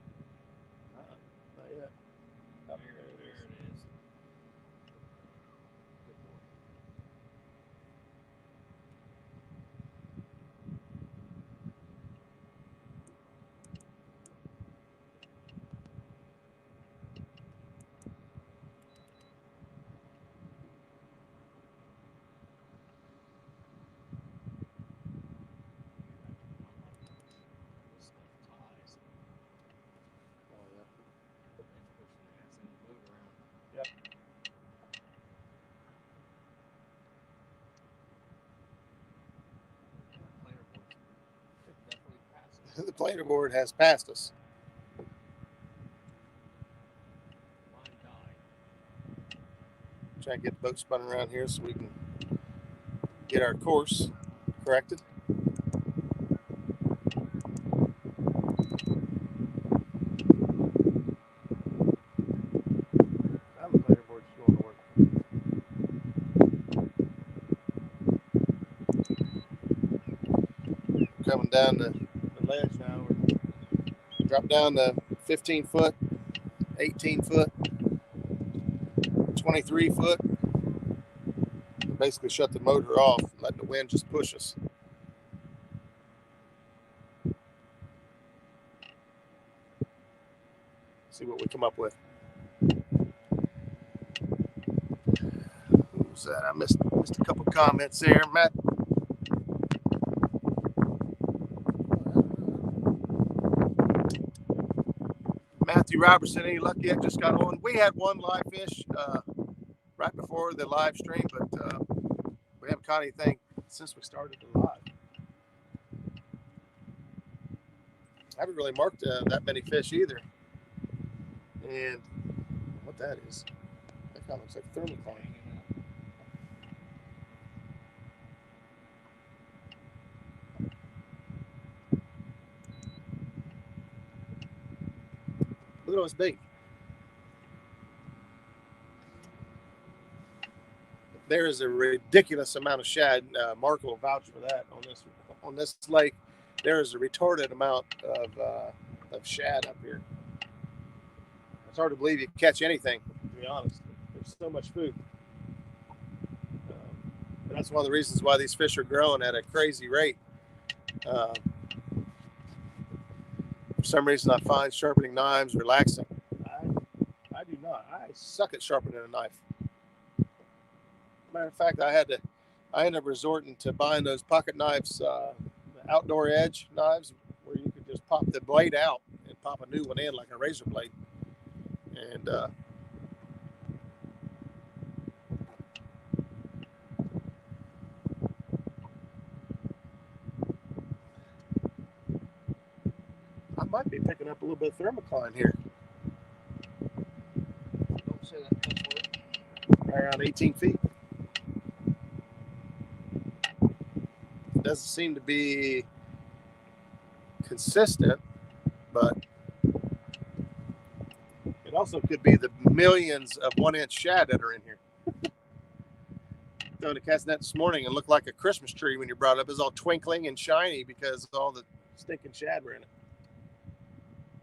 Not yet. Oh, There it is. Good boy. This stuff ties. Oh, yeah. It's pushing the ass in the boat around. Yep. Planer board. It definitely passes. The planer board has passed us. Mine died. Try and get the boat spun around here so we can get our course corrected. Now the planer board's going to work. coming down the ledge now. We're dropped down to 15 foot, 18 foot, 23 foot. We basically shut the motor off and let the wind just push us. See what we come up with. What was that? I missed a couple comments there, Matt. Matthew Robertson, any luck yet? Just got on. We had one live fish right before the live stream, but we haven't caught anything since we started the live. I haven't really marked that many fish either. And what that is, that kind of looks like thermocline. Look at all this bait. There is a ridiculous amount of shad. Mark will vouch for that on this lake. There is a retarded amount of shad up here. It's hard to believe you catch anything, to be honest. There's so much food. But that's one of the reasons why these fish are growing at a crazy rate. For some reason, I find sharpening knives relaxing. I do not. I suck at sharpening a knife. Matter of fact, I ended up resorting to buying those pocket knives, outdoor edge knives, where you could just pop the blade out and pop a new one in like a razor blade. And I might be picking up a little bit of thermocline here. Don't say that cuss word. Right around 18 feet. It doesn't seem to be consistent, but it also could be the millions of 1-inch shad that are in here. Throwing a cast net this morning and looked like a Christmas tree when you brought it up. It was all twinkling and shiny because all the stinking shad were in it.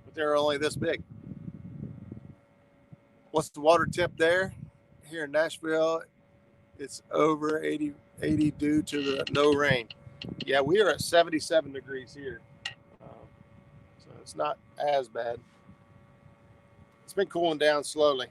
But they're only this big. What's the water temp there? Here in Nashville, it's over 80 due to the no rain. Yeah, we are at 77 degrees here. So it's not as bad. It's been cooling down slowly.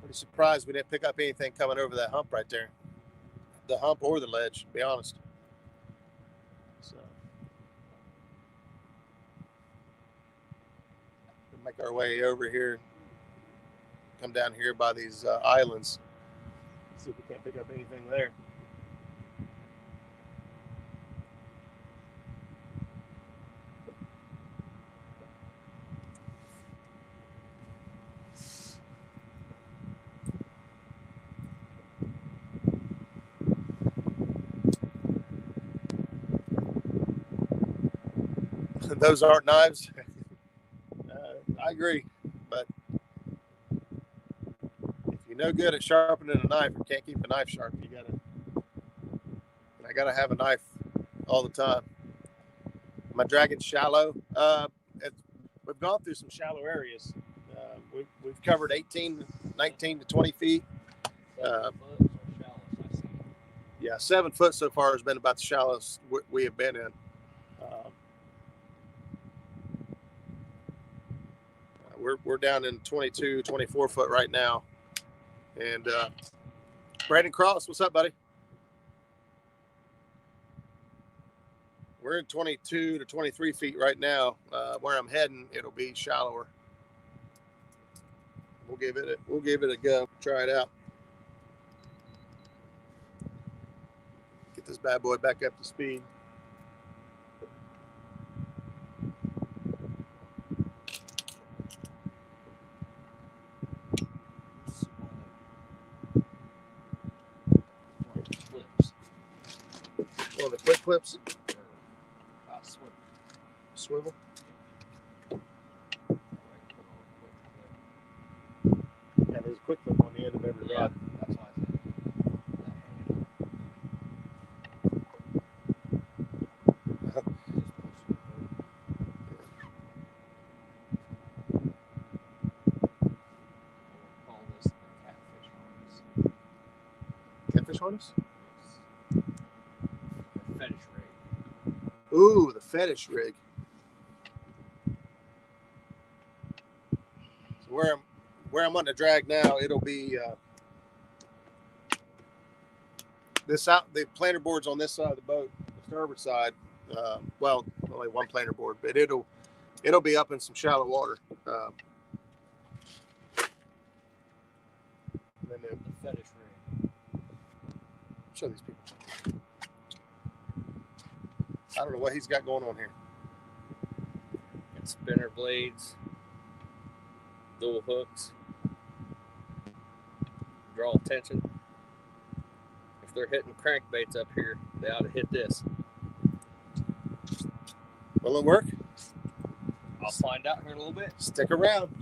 Pretty surprised we didn't pick up anything coming over that hump right there. The hump or the ledge, to be honest. So we'll make our way over here. Come down here by these islands. See if we can't pick up anything there. Those aren't knives. I agree, but if you're no good at sharpening a knife, you can't keep a knife sharp. I gotta have a knife all the time. Am I dragging shallow? We've gone through some shallow areas. We've covered 18, 19 to 20 feet. 7 foot or shallowest I see. Yeah, 7 foot so far has been about the shallowest we have been in. We're down in 22, 24 foot right now. And Brandon Cross, what's up, buddy? We're in 22 to 23 feet right now. Where I'm heading, it'll be shallower. We'll give it a go. Try it out. Get this bad boy back up to speed. One of the quick clips. Swivel. quick hook on the end of every Yeah, rod. that's why I said that. We'll call this the catfish harness. Catfish harness? Yes. The fetish rig. Ooh, the fetish rig. So where I'm on the drag now, it'll be the planter board's on this side of the boat, the starboard side. Well, only one planter board, but it'll be up in some shallow water. And then The fetish rig. show these people. I don't know what he's got going on here. Got spinner blades, dual hooks, draw attention. If they're hitting crankbaits up here, they ought to hit this. Will it work? I'll find out here in a little bit. Stick around.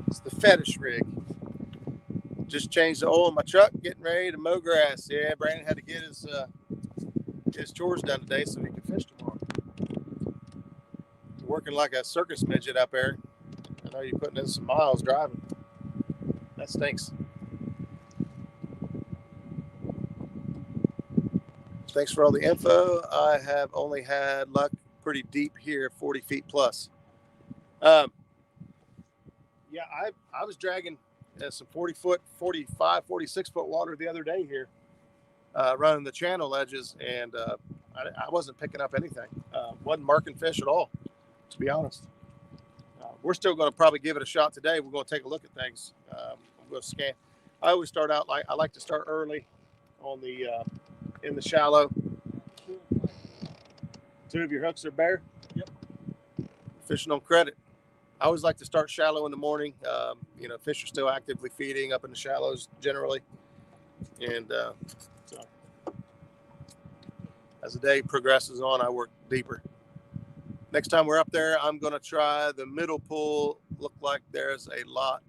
It's the fetish rig. Just changed the oil in my truck, getting ready to mow grass. Yeah, Brandon had to get his chores done today so he could fish tomorrow. Working like a circus midget up there. I know you're putting in some miles driving. That stinks. Thanks for all the info. I have only had luck pretty deep here, 40 feet plus. Yeah, I was dragging some 40 foot, 45, 46 foot water the other day here, running the channel edges, and I wasn't picking up anything. Wasn't marking fish at all, to be honest. We're still going to probably give it a shot today. We're going to take a look at things. I'm going to scan. I always start out I like to start early on the in the shallow. Two of your hooks are bare. Yep. Fishing on credit. I always like to start shallow in the morning. Fish are still actively feeding up in the shallows generally, and so as the day progresses on, I work deeper. Next time we're up there, I'm going to try the middle pool. Look like there's a lot.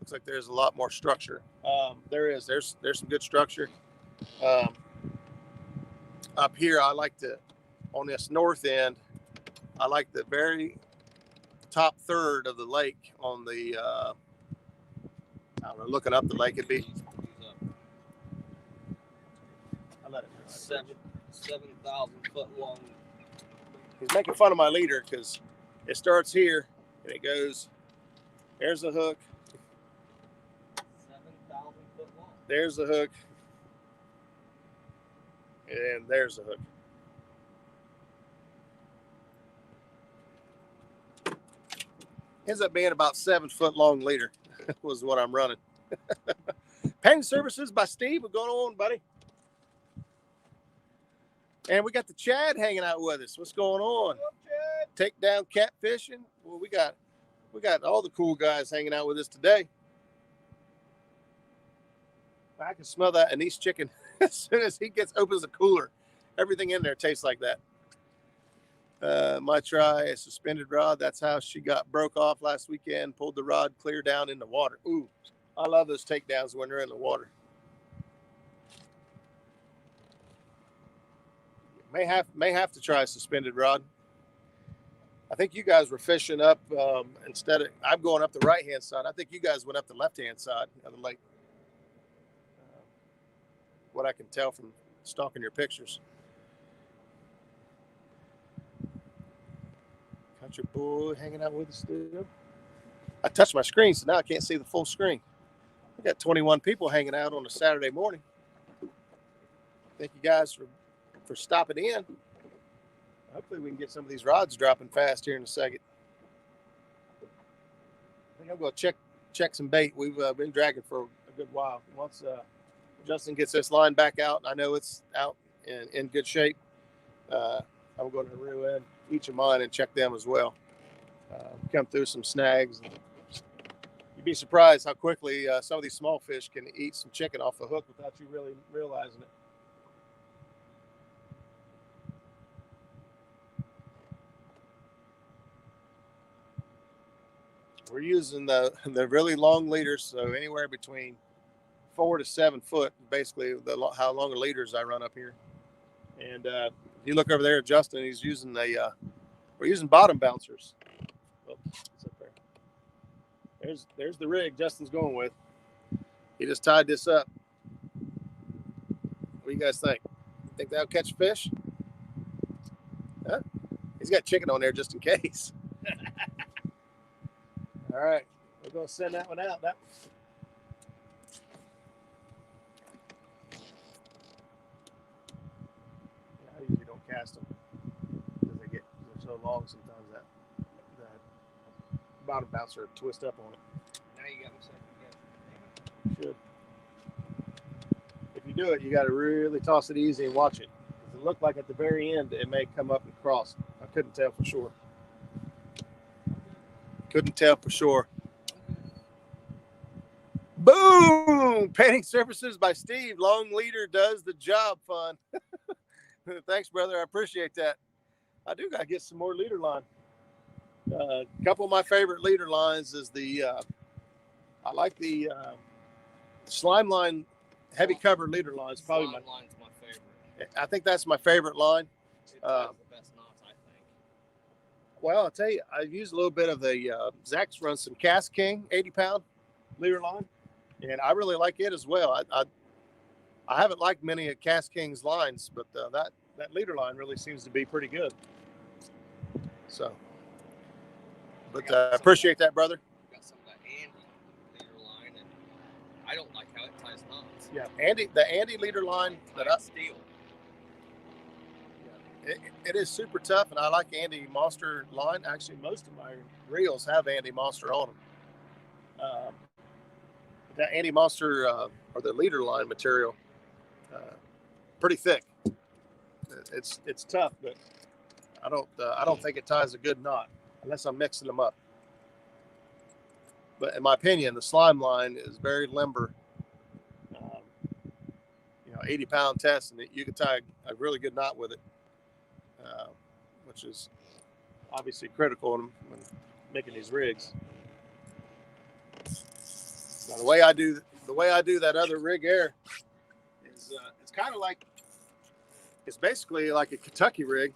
Looks like there's a lot more structure. There's some good structure. Up here, I like to, on this north end, I like the very top third of the lake on the, I don't know, looking up the lake, it'd be. I let it 7,000 foot long. He's making fun of my leader because it starts here and it goes, there's the hook. 7,000 foot long. There's the hook. And there's the hook. Ends up being about 7 foot long leader was what I'm running. Painting services by Steve. What's going on, buddy? And we got the Chad hanging out with us. What's going on? Take down catfishing. Well, we got all the cool guys hanging out with us today. I can smell that anise chicken as soon as he opens the cooler. Everything in there tastes like that. My try a suspended rod. That's how she got broke off last weekend. Pulled the rod clear down in the water. Ooh, I love those takedowns when they're in the water. May have to try a suspended rod. I think you guys were fishing up instead of I'm going up the right hand side. I think you guys went up the left hand side of the lake. What I can tell from stalking your pictures. Country boy hanging out with us still. I touched my screen, so now I can't see the full screen. We got 21 people hanging out on a Saturday morning. Thank you guys for stopping in. Hopefully we can get some of these rods dropping fast here in a second. I think I'm going to check some bait. We've been dragging for a good while. Once Justin gets this line back out, I know it's out in good shape. I'm going to reel in each of mine and check them as well. Come through some snags. You'd be surprised how quickly some of these small fish can eat some chicken off the hook without you really realizing it. We're using the really long leaders, so anywhere between 4 to 7 foot, basically how long the leaders I run up here. And if you look over there at Justin, he's using we're using bottom bouncers. Oh, it's up there. There's the rig Justin's going with. He just tied this up. What do you guys think? Think that'll catch fish? Huh? He's got chicken on there just in case. All right, we're gonna send that one out. I usually don't cast them because they're so long sometimes that bottom bouncer twist up on it. Now you got me second guessing. Should. If you do it, you got to really toss it easy and watch it. Because it looked like at the very end it may come up and cross. I couldn't tell for sure. Couldn't tell for sure. Boom! Painting surfaces by Steve. Long leader does the job. Fun. Thanks, brother. I appreciate that. I do got to get some more leader line. A couple of my favorite leader lines is I like the slime line heavy cover leader line. It's probably Slime line's my favorite. I think that's my favorite line. It has the best knots, I think. Well, I'll tell you, I've used a little bit of the Zach's runs some Cast King 80-pound leader line, and I really like it as well. I haven't liked many of Cast King's lines, but that leader line really seems to be pretty good. So, but I appreciate that, brother. Got some of that Andy leader line, and I don't like how it ties knots. Yeah, the Andy leader line steel. It is super tough, and I like Andy Monster line. Actually, most of my reels have Andy Monster on them. That Andy Monster or the leader line material, pretty thick. It's tough, but I don't think it ties a good knot unless I'm mixing them up. But in my opinion, the slime line is very limber. 80-pound test, and you can tie a really good knot with it, which is obviously critical when making these rigs. Now, the way I do that other rig air is it's kind of like, it's basically like a Kentucky rig.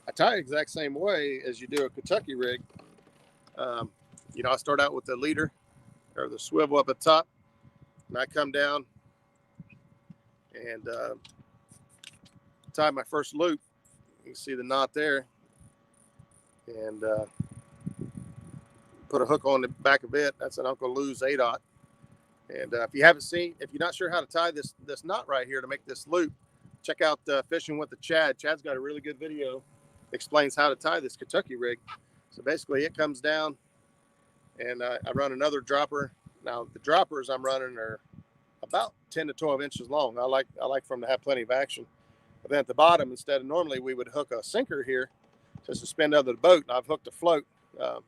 I tie it exact same way as you do a Kentucky rig. I start out with the leader or the swivel up at top, and I come down and tie my first loop. You can see the knot there, and put a hook on the back of it. That's an Uncle Lou's 8/0. And if you're not sure how to tie this knot right here to make this loop, check out Fishing with the Chad. Chad's got a really good video that explains how to tie this Kentucky rig. So basically it comes down, and I run another dropper. Now the droppers I'm running are about 10 to 12 inches long. I like for them to have plenty of action. But then at the bottom, instead of normally we would hook a sinker here to suspend under the boat, and I've hooked a float.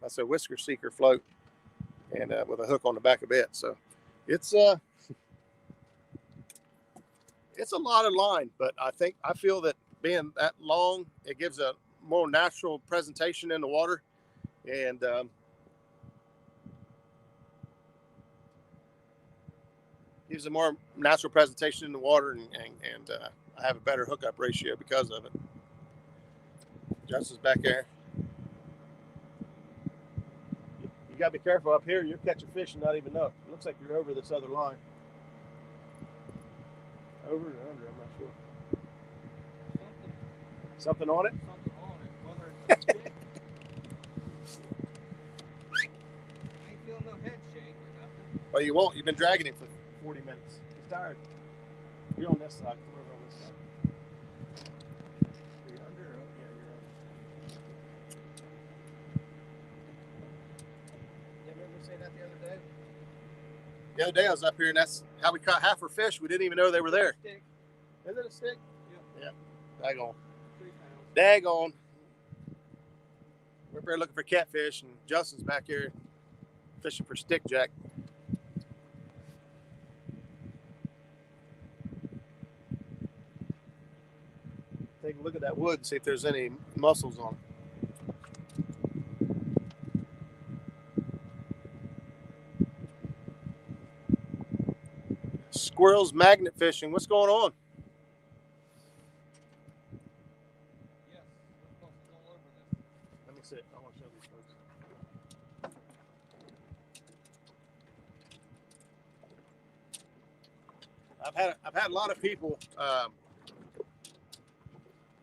That's a whisker seeker float, and with a hook on the back of it. So it's a lot of line, but I feel that being that long, it gives a more natural presentation in the water, and gives a more natural presentation in the water, and I have a better hookup ratio because of it. Justin's back there. You got to be careful up here. You're catching fish and not even know. It looks like you're over this other line. Over or under, I'm not sure. Something on it? Something on it. Whether it's big. I ain't feeling no head shake or nothing. Well, you won't. You've been dragging him for 40 minutes. He's tired. You're on this side. Come over on this side. Are you under? Oh, yeah, you're under. You remember saying that the other day? The other day I was up here, and that's how we caught half our fish. We didn't even know they were there. Stick. Is it a stick? Yeah. Daggone. 3 pounds. Daggone. We're up here looking for catfish, and Justin's back here fishing for stickjack. Take a look at that wood and see if there's any mussels on it. Squirrels magnet fishing. What's going on? Yes, mussels all over this. Let me sit. I want to show these folks. I've had a lot of people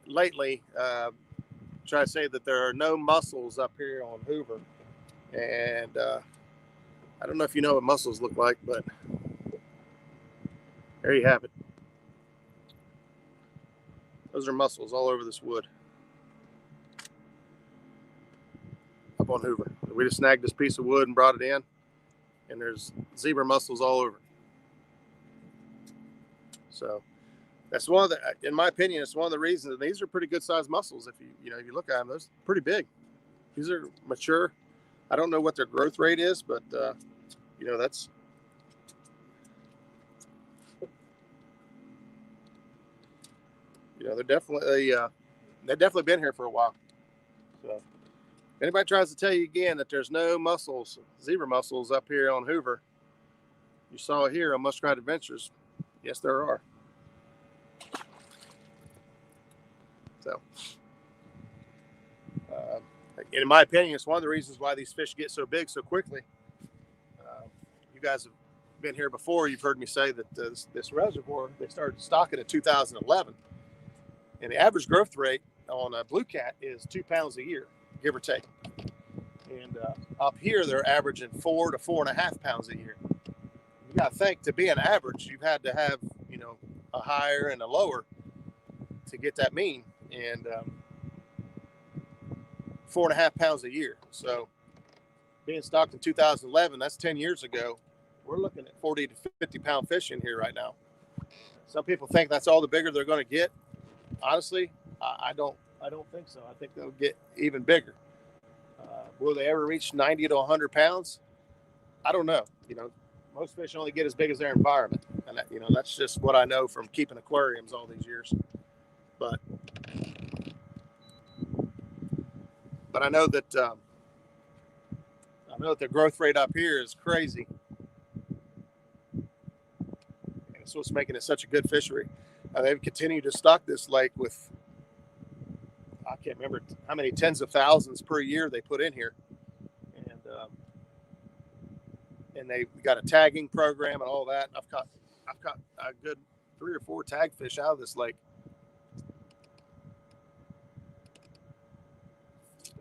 lately try to say that there are no mussels up here on Hoover, and I don't know if you know what mussels look like, but there you have it. Those are mussels all over this wood up on Hoover. We just snagged this piece of wood and brought it in, and there's zebra mussels all over. So that's one of the, in my opinion, it's one of the reasons. And these are pretty good sized mussels. If you look at them, those are pretty big. These are mature. I don't know what their growth rate is, but that's. They've definitely been here for a while. So if anybody tries to tell you again that there's no mussels, zebra mussels up here on Hoover, you saw it here on Muskrat Adventures. Yes, there are. So, in my opinion, it's one of the reasons why these fish get so big so quickly. You guys have been here before. You've heard me say that this reservoir, they started stocking in 2011. And the average growth rate on a blue cat is 2 pounds a year, give or take. And up here, they're averaging 4 to 4.5 pounds a year. You got to think, to be an average, you've had to have, a higher and a lower to get that mean. And 4.5 pounds a year. So being stocked in 2011, that's 10 years ago. We're looking at 40 to 50 pound fish in here right now. Some people think that's all the bigger they're going to get. Honestly, I don't think so. I think they'll get even bigger. Will they ever reach 90 to 100 pounds? I don't know. Most fish only get as big as their environment, and that's just what I know from keeping aquariums all these years. But I know that the growth rate up here is crazy, and it's what's making it such a good fishery. They've continued to stock this lake with, I can't remember how many tens of thousands per year they put in here, and they've got a tagging program and all that. I've caught a good 3 or 4 tag fish out of this lake.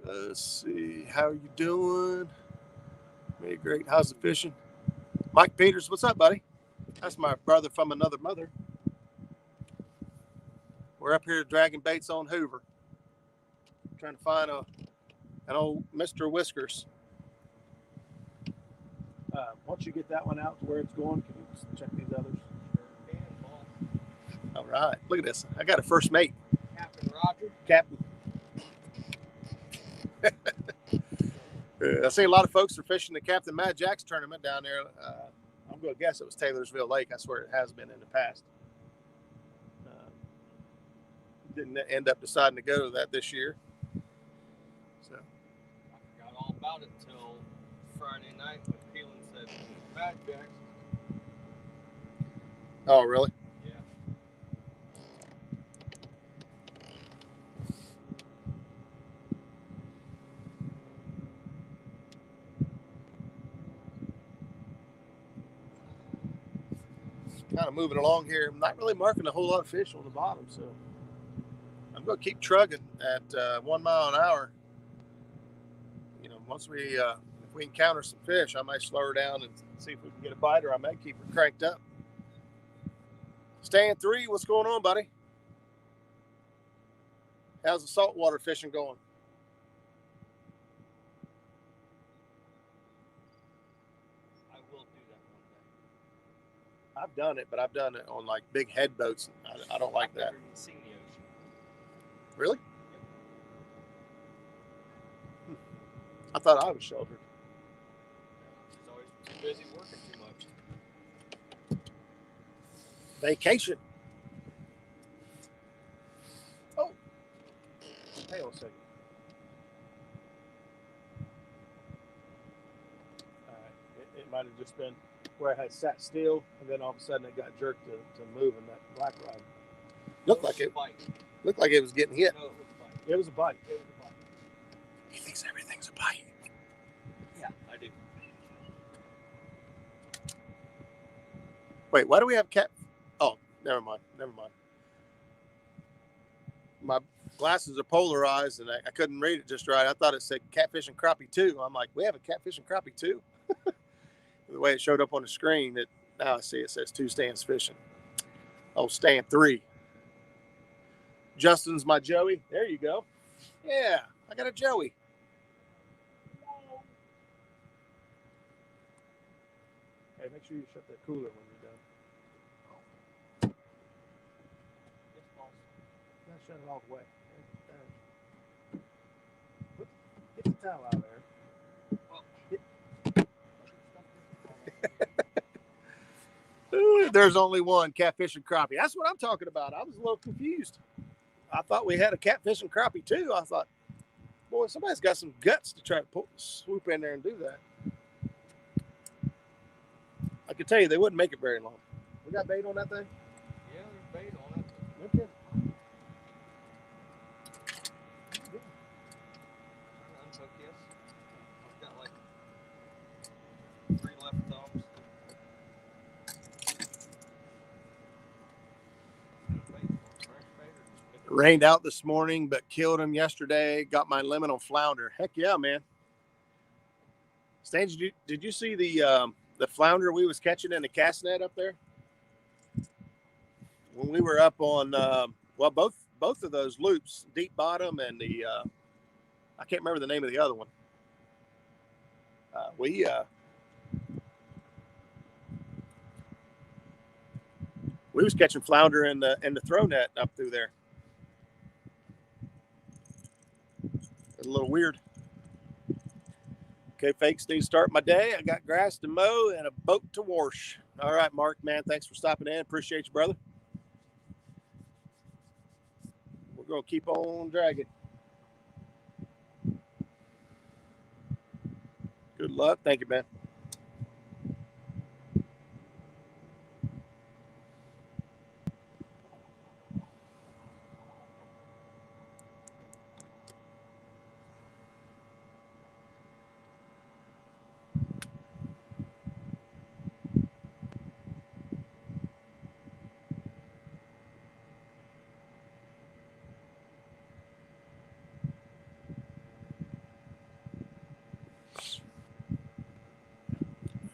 Let's see, how are you doing? Very great. How's the fishing? Mike Peters, what's up, buddy? That's my brother from another mother. We're up here dragging baits on Hoover, trying to find an old Mr. Whiskers. Once you get that one out to where it's going, can you check these others? All right, look at this. I got a first mate. Captain Roger. Captain. I see a lot of folks are fishing the Captain Mad Jack's tournament down there. I'm going to guess it was Taylorsville Lake. I swear it has been in the past. Didn't end up deciding to go to that this year. So I forgot all about it till Friday night when Keelan said Mad Jack's. Oh, really? Yeah. Kind of moving along here. I'm not really marking a whole lot of fish on the bottom, so I'm going to keep trugging at 1 mile an hour. Once if we encounter some fish, I might slow her down and see if we can get a bite, or I may keep her cranked up. Stan 3, what's going on, buddy? How's the saltwater fishing going? I will do that one day. I've done it, but I've done it on like big head boats. I don't like that. I've never even seen the ocean. Really? I thought I was sheltered. She's always too busy working too much. Vacation. Oh, hang on a second. All right, it might have just been where it had sat still, and then all of a sudden it got jerked to move in that black rod. Looked like it was getting hit. No, It was a bite. He thinks everything's a bite. Yeah, I do. Wait, why do we have cat? Oh, never mind. My glasses are polarized, and I couldn't read it just right. I thought it said catfish and crappie 2. I'm like, we have a catfish and crappie 2? The way it showed up on the screen, now I see it says 2 stands fishing. Oh, stand 3. Justin's my Joey. There you go. Yeah, I got a Joey. Hey, make sure you shut that cooler when you're done. Not shut it all the way. Get the towel out of there. There's only one, catfish and crappie. That's what I'm talking about. I was a little confused. I thought we had a catfish and crappie too. I thought, boy, somebody's got some guts to try to swoop in there and do that. I can tell you they wouldn't make it very long. We got bait on that thing? Yeah, there's bait on it. Okay. Unhook this. I've got like 3 left thumbs. It rained out this morning, but killed him yesterday. Got my limit on flounder. Heck yeah, man. Stan, did you see the flounder we was catching in the cast net up there? When we were up on, both of those loops, Deep Bottom and the, I can't remember the name of the other one. We was catching flounder in the throw net up through there. A little weird. Okay, fakes need to start my day. I got grass to mow and a boat to wash. All right, Mark, man, thanks for stopping in. Appreciate you, brother. We're going to keep on dragging. Good luck. Thank you, man.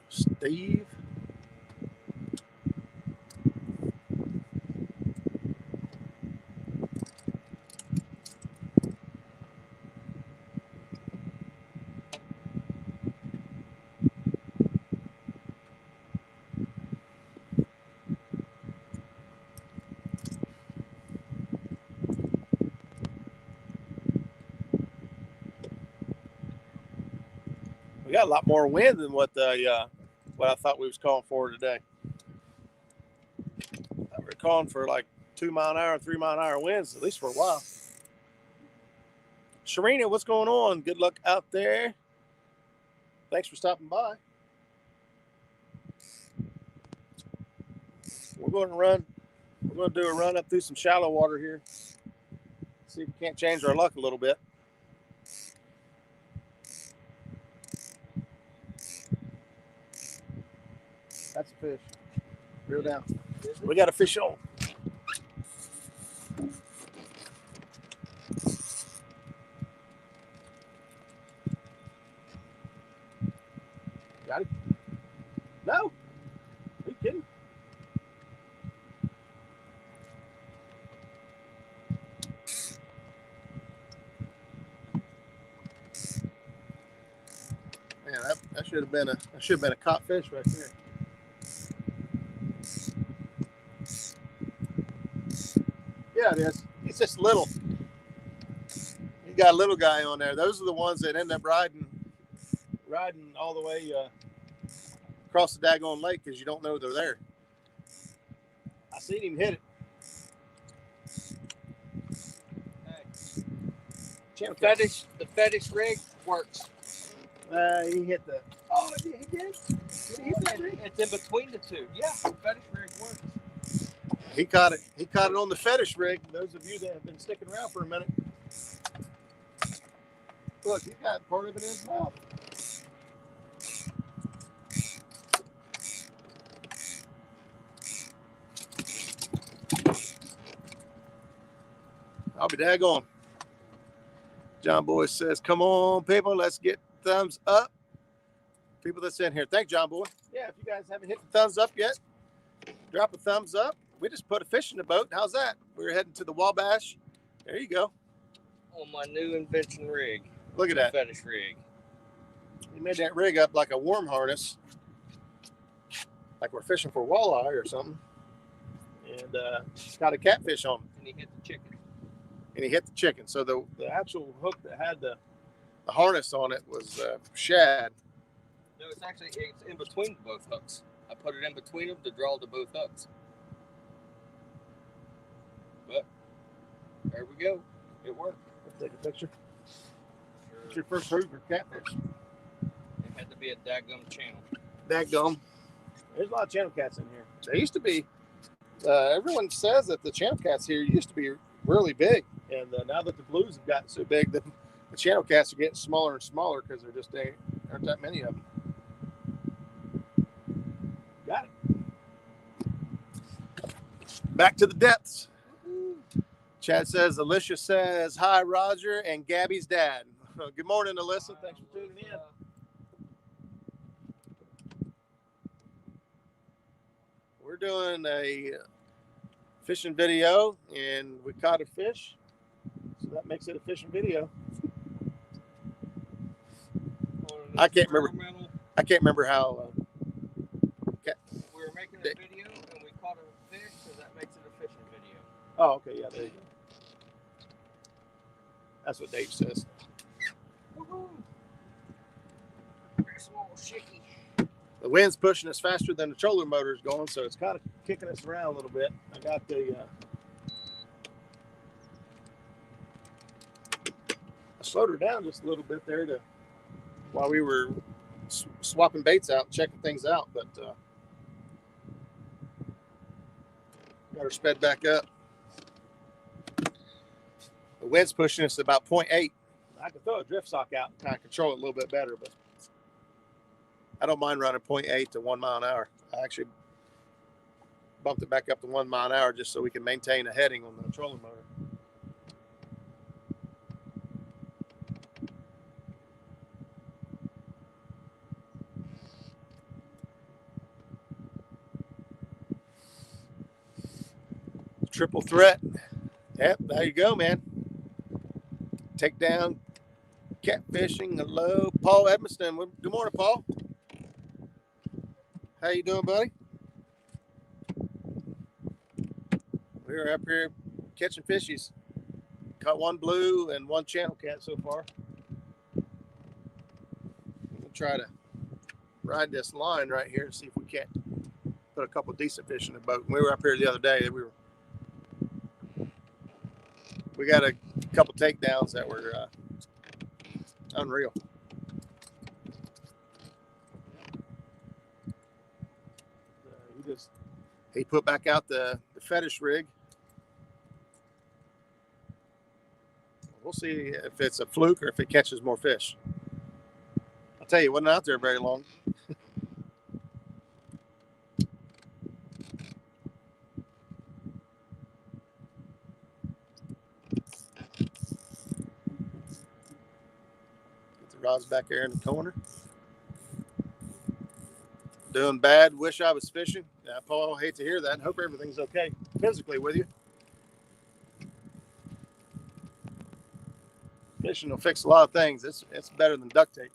Steve. We got a lot more wind than what I thought we was calling for today. We're calling for like 2 mile an hour, 3 mile an hour winds, at least for a while. Sharina, what's going on? Good luck out there. Thanks for stopping by. We're going to do a run up through some shallow water here. See if we can't change our luck a little bit. That's a fish. Reel down. We got a fish on. Got it? No? Are you kidding? Man, that should have been a caught fish right there. Yeah, it is. It's just little. You got a little guy on there. Those are the ones that end up riding all the way across the daggone lake because you don't know they're there. I seen him hit it. Hey, the fetish rig works. He hit the. Oh, he did. Did he hit that rig? It's in between the two. Yeah, fetish rig works. He caught it. He caught it on the fetish rig. Those of you that have been sticking around for a minute. Look, he got part of it in his mouth. I'll be daggone. John Boy says, come on, people, let's get thumbs up. People that's in here. Thank John Boy. Yeah, if you guys haven't hit the thumbs up yet, drop a thumbs up. We just put a fish in the boat. How's that? We're heading to the Wabash. There you go. On my new invention rig. Look at that. Fetish rig. He made that rig up like a worm harness. Like we're fishing for walleye or something. And it's got a catfish on it. And he hit the chicken. And he hit the chicken. So the actual hook that had the harness on it was shad. No, it's in between both hooks. I put it in between them to draw to both hooks. But there we go. It worked. Let's take a picture. It's your first Hoover catfish. It had to be a daggum channel. Daggum. There's a lot of channel cats in here. There used to be. Everyone says that the channel cats here used to be really big, and now that the blues have gotten so big, the channel cats are getting smaller and smaller because there just aren't that many of them. Got it. Back to the depths. Chad says, Alicia says, hi, Roger, and Gabby's dad. Good morning, Alyssa. Thanks for tuning in. We're doing a fishing video, and we caught a fish, so that makes it a fishing video. I can't remember how. We were making a video, and we caught a fish, so that makes it a fishing video. Oh, okay, yeah, there you go. That's what Dave says. Woohoo! Small shicky. The wind's pushing us faster than the trolling motor is going, so it's kind of kicking us around a little bit. I got the I slowed her down just a little bit there while we were swapping baits out, checking things out, but got her sped back up. The wind's pushing us about 0.8. I could throw a drift sock out and kind of control it a little bit better, but I don't mind running 0.8 to 1 mile an hour. I actually bumped it back up to 1 mile an hour just so we can maintain a heading on the trolling motor. Triple threat. Yep, there you go, man. Take down catfishing. Hello, Paul Edmiston. Good morning, Paul. How you doing, buddy? We're up here catching fishies. Caught one blue and one channel cat so far. We'll try to ride this line right here and see if we can't put a couple decent fish in the boat. We were up here the other day. We got a couple takedowns that were unreal. He put back out the fetish rig. We'll see if it's a fluke or if it catches more fish. I'll tell you, it wasn't out there very long. Get the rods back there in the corner. Doing bad. Wish I was fishing. Yeah, Paul, hate to hear that. Hope everything's okay physically with you. Fishing will fix a lot of things. It's better than duct tape.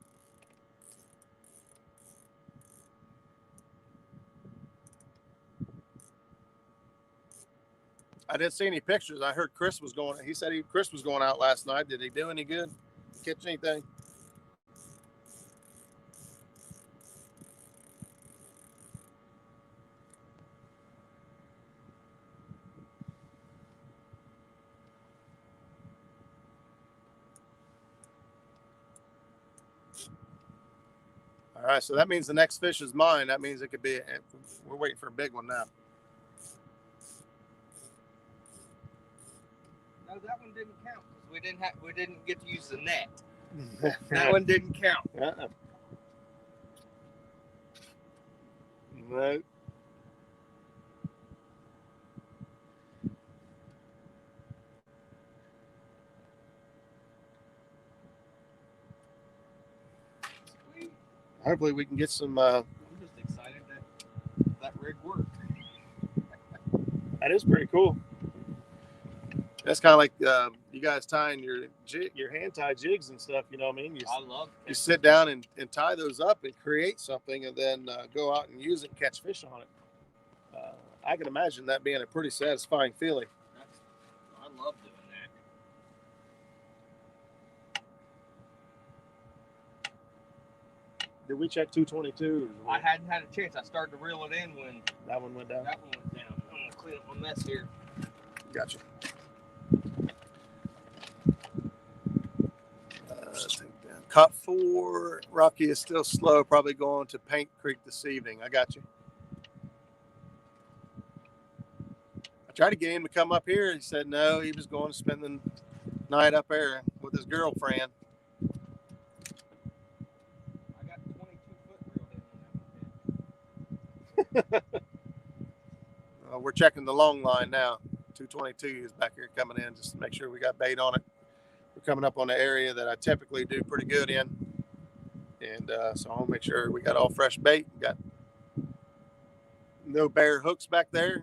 I didn't see any pictures. I heard Chris was going. He said Chris was going out last night. Did he do any good? Catch anything? All right, so that means the next fish is mine. That means it could be. We're waiting for a big one now. No, that one didn't count because we didn't get to use the net. That one didn't count. No. Sweet. Hopefully we can get some. I'm just excited that rig worked. That is pretty cool. That's kind of like you guys tying your hand tie jigs and stuff. You know what I mean? I love you sit down and tie those up and create something, and then go out and use it and catch fish on it. I can imagine that being a pretty satisfying feeling. I love doing that. Did we check 222? I hadn't had a chance. I started to reel it in when that one went down. I'm gonna clean up my mess here. Gotcha. Cut 4. Rocky is still slow. Probably going to Paint Creek this evening. I got you. I tried to get him to come up here. He said no. He was going to spend the night up there with his girlfriend. I got 22 foot reeled in. We're checking the long line now. 222 is back here coming in just to make sure we got bait on it. We're coming up on the area that I typically do pretty good in. And so I'll make sure we got all fresh bait. We got no bare hooks back there.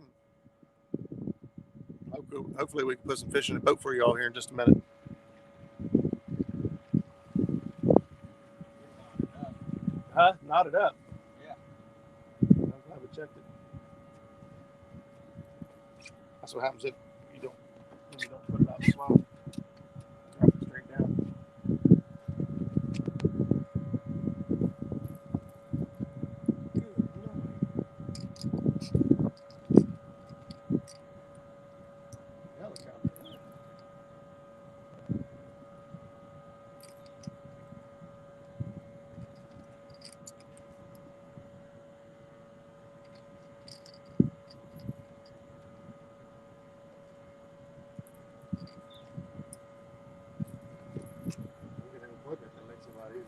Hopefully we can put some fish in the boat for you all here in just a minute. Huh? Knotted up. Yeah. I'm glad we checked it. That's what happens if you don't put it out the swamp. Drop it straight down. That makes it a lot easier.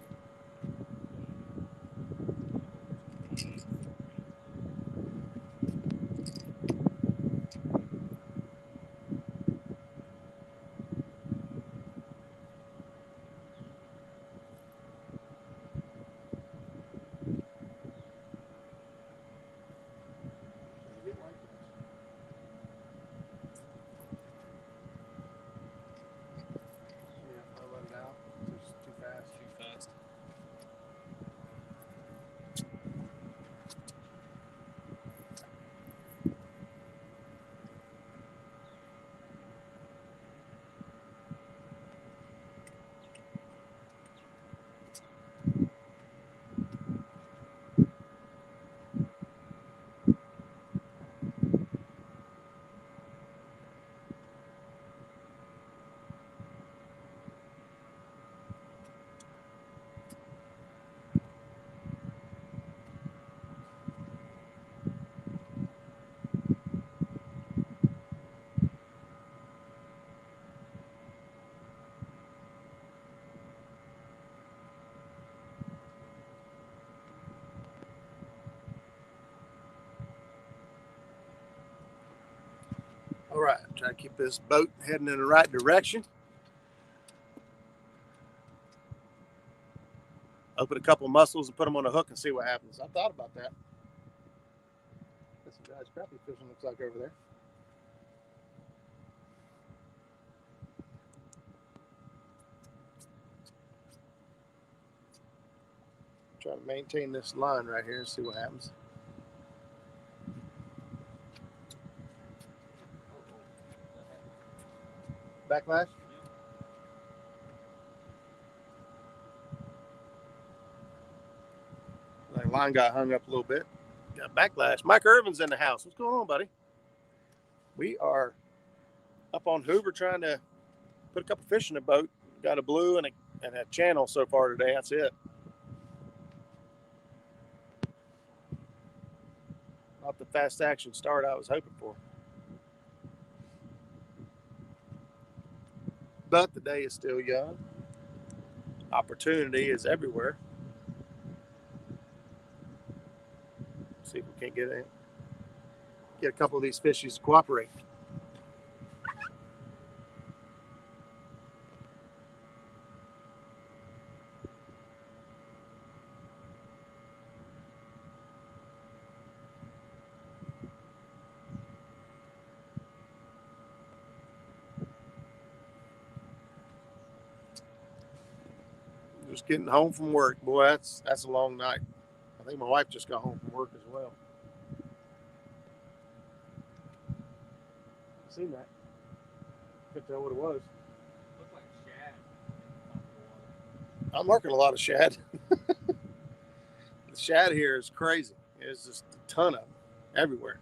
All right, try to keep this boat heading in the right direction. Open a couple mussels and put them on a hook and see what happens. I thought about that. Got some guys crappie fishing, looks like, over there. Try to maintain this line right here and see what happens. Backlash? The line got hung up a little bit. Got backlash. Mike Irvin's in the house. What's going on, buddy? We are up on Hoover trying to put a couple fish in the boat. Got a blue and a channel so far today. That's it. not the fast action start I was hoping for. But the day is still young. Opportunity is everywhere. See if we can't get a couple of these fishies to cooperate. Just getting home from work, boy. That's a long night. I think my wife just got home from work as well. Seen that? Couldn't tell what it was. Looked like shad. I'm working a lot of shad. The shad here is crazy. There's just a ton of them everywhere.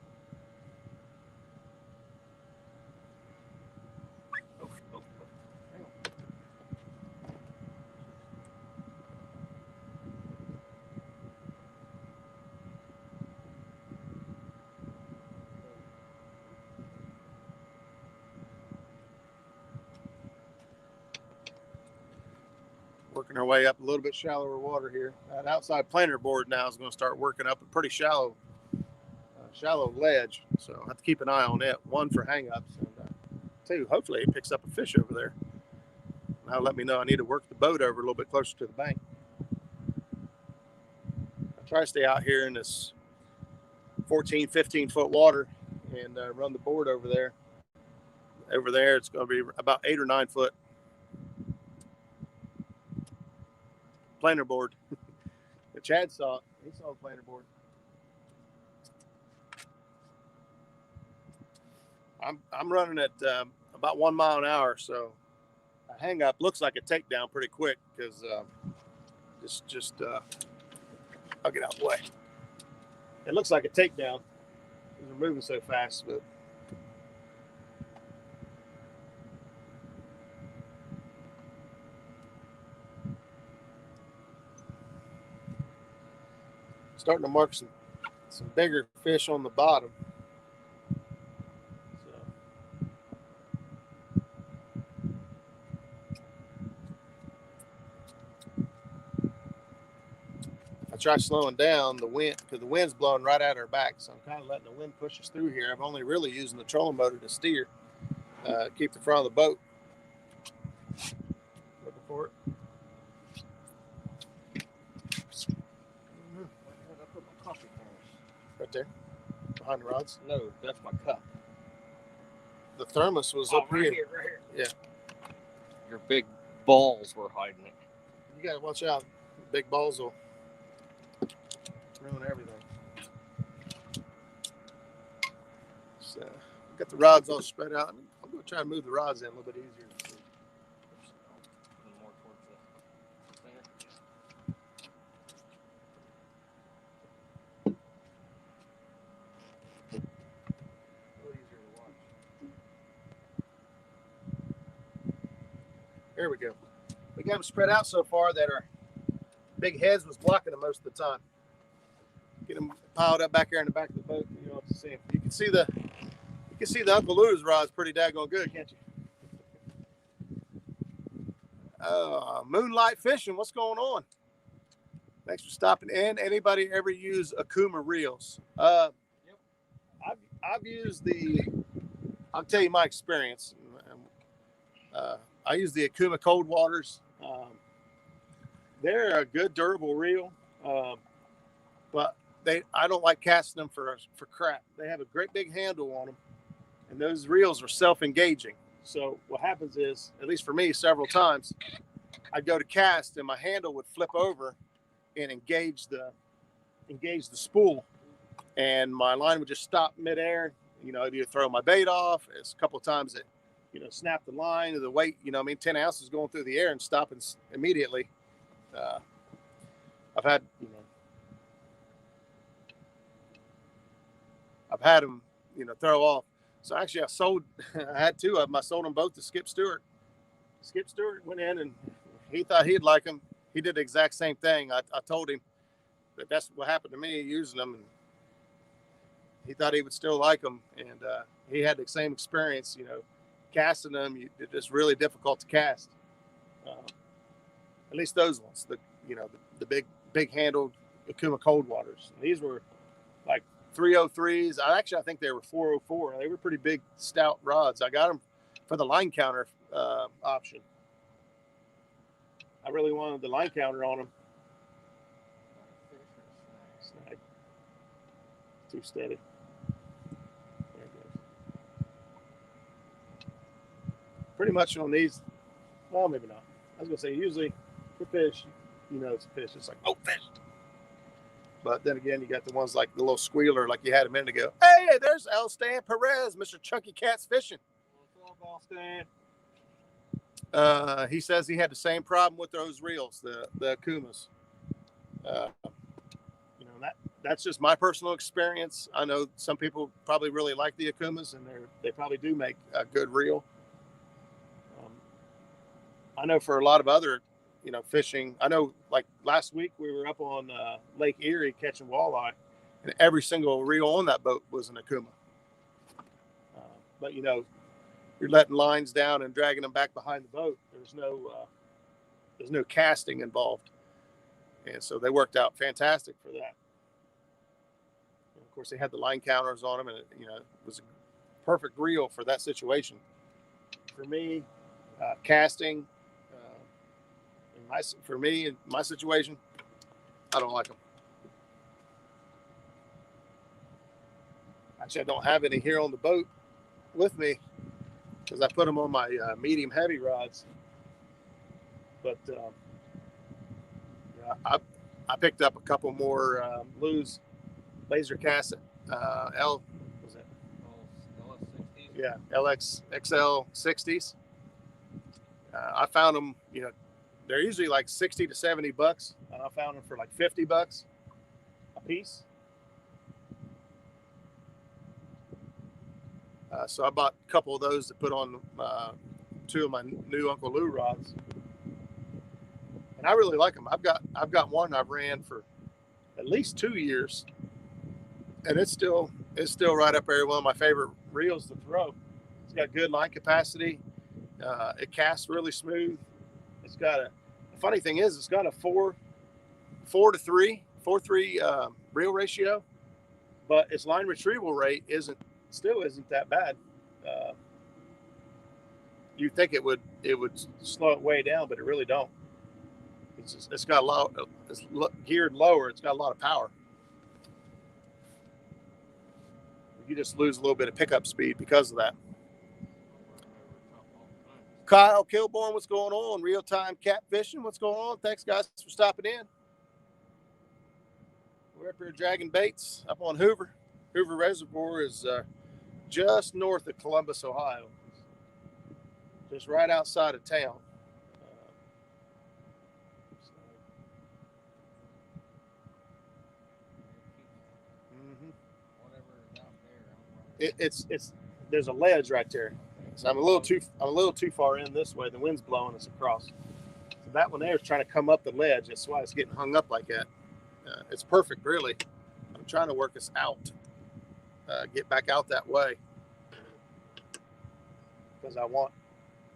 Working our way up a little bit shallower water here. That outside planer board now is going to start working up a pretty shallow ledge, so I have to keep an eye on it. One, for hang-ups, and two, hopefully it picks up a fish over there. That'll let me know I need to work the boat over a little bit closer to the bank. I try to stay out here in this 14, 15 foot water and run the board over there. Over there, it's going to be about 8 or 9 foot planer board. Chad saw it. He saw the planer board. I'm running at about 1 mile an hour, so a hang up looks like a takedown pretty quick because I'll get out of the way. It looks like a takedown because we're moving so fast, but starting to mark some bigger fish on the bottom. I try slowing down the wind because the wind's blowing right at our back, so I'm kind of letting the wind push us through here. I'm only really using the trolling motor to steer, keep the front of the boat. Looking for it. I put my coffee thermos Right there, behind the rods. No, that's my cup. The thermos was up right here. Right here. Yeah. Your big balls were hiding it. You gotta watch out. Big balls will ruin everything. So, got the rods all spread out. I'm going to try to move the rods in a little bit easier to see. More towards the center. A little easier to watch. There we go. We got them spread out so far that our big heads was blocking them most of the time. Get them piled up back there in the back of the boat. You don't have to see them. You can see the Uncle Lou's rods pretty daggone good, can't you? Moonlight fishing. What's going on? Thanks for stopping in. Anybody ever use Akuma reels? Yep. I've used I'll tell you my experience. I use the Akuma Cold Waters. They're a good durable reel, but I don't like casting them for crap. They have a great big handle on them, and those reels are self-engaging. So what happens is, at least for me, several times, I'd go to cast and my handle would flip over and engage the spool, and my line would just stop midair. I'd either throw my bait off. It's a couple of times it, snap the line, or the weight, 10 ounces going through the air and stopping immediately. I've had them, throw off. So actually I had two of them. I sold them both to Skip Stewart. Skip Stewart went in and he thought he'd like them. He did the exact same thing. I told him that's what happened to me using them. And he thought he would still like them, and he had the same experience. Casting them, it's just really difficult to cast. At least those ones, the big handled Okuma cold waters. And these were like 303s. I think they were 404. They were pretty big, stout rods. I got them for the line counter option. I really wanted the line counter on them. Snag. Too steady. There it goes. Pretty much on these. Well, maybe not. I was gonna say usually for fish, it's a fish. It's like, oh, fish. But then again, you got the ones like the little squealer, like you had a minute ago. Hey, there's El Stan Perez, Mr. Chunky Cat's Fishing. What's up, El Stan? He says he had the same problem with those reels, the Akumas. That's just my personal experience. I know some people probably really like the Akumas, and they probably do make a good reel. I know for a lot of other, fishing. I know like last week we were up on Lake Erie catching walleye, and every single reel on that boat was an Akuma. But you're letting lines down and dragging them back behind the boat. There's no casting involved, and so they worked out fantastic for that. And of course, they had the line counters on them, and it was a perfect reel for that situation. For me, casting. For me, in my situation, I don't like them. Actually, I don't have any here on the boat with me because I put them on my medium heavy rods. But I picked up a couple more Lew's laser cast LX60s. Yeah, LX XL 60s. I found them, they're usually like 60 to 70 bucks. And I found them for like 50 bucks a piece. So I bought a couple of those to put on two of my new Uncle Lou rods. And I really like them. I've got one I've ran for at least 2 years. And it's still right up there. One of my favorite reels to throw. It's got good line capacity. It casts really smooth. It's got the funny thing is it's got a 4:3 reel ratio, but its line retrieval rate isn't that bad. You think it would slow it way down, but it really don't. It's got a lot. It's geared lower. It's got a lot of power. You just lose a little bit of pickup speed because of that. Kyle Kilborn, what's going on? Real time catfishing, what's going on? Thanks, guys, for stopping in. We're up here dragging baits up on Hoover. Hoover Reservoir is just north of Columbus, Ohio, just right outside of town. It's there's a ledge right there. So I'm a little too far in this way. The wind's blowing us across. So that one there is trying to come up the ledge. That's why it's getting hung up like that. It's perfect, really. I'm trying to work us out, get back out that way, because I want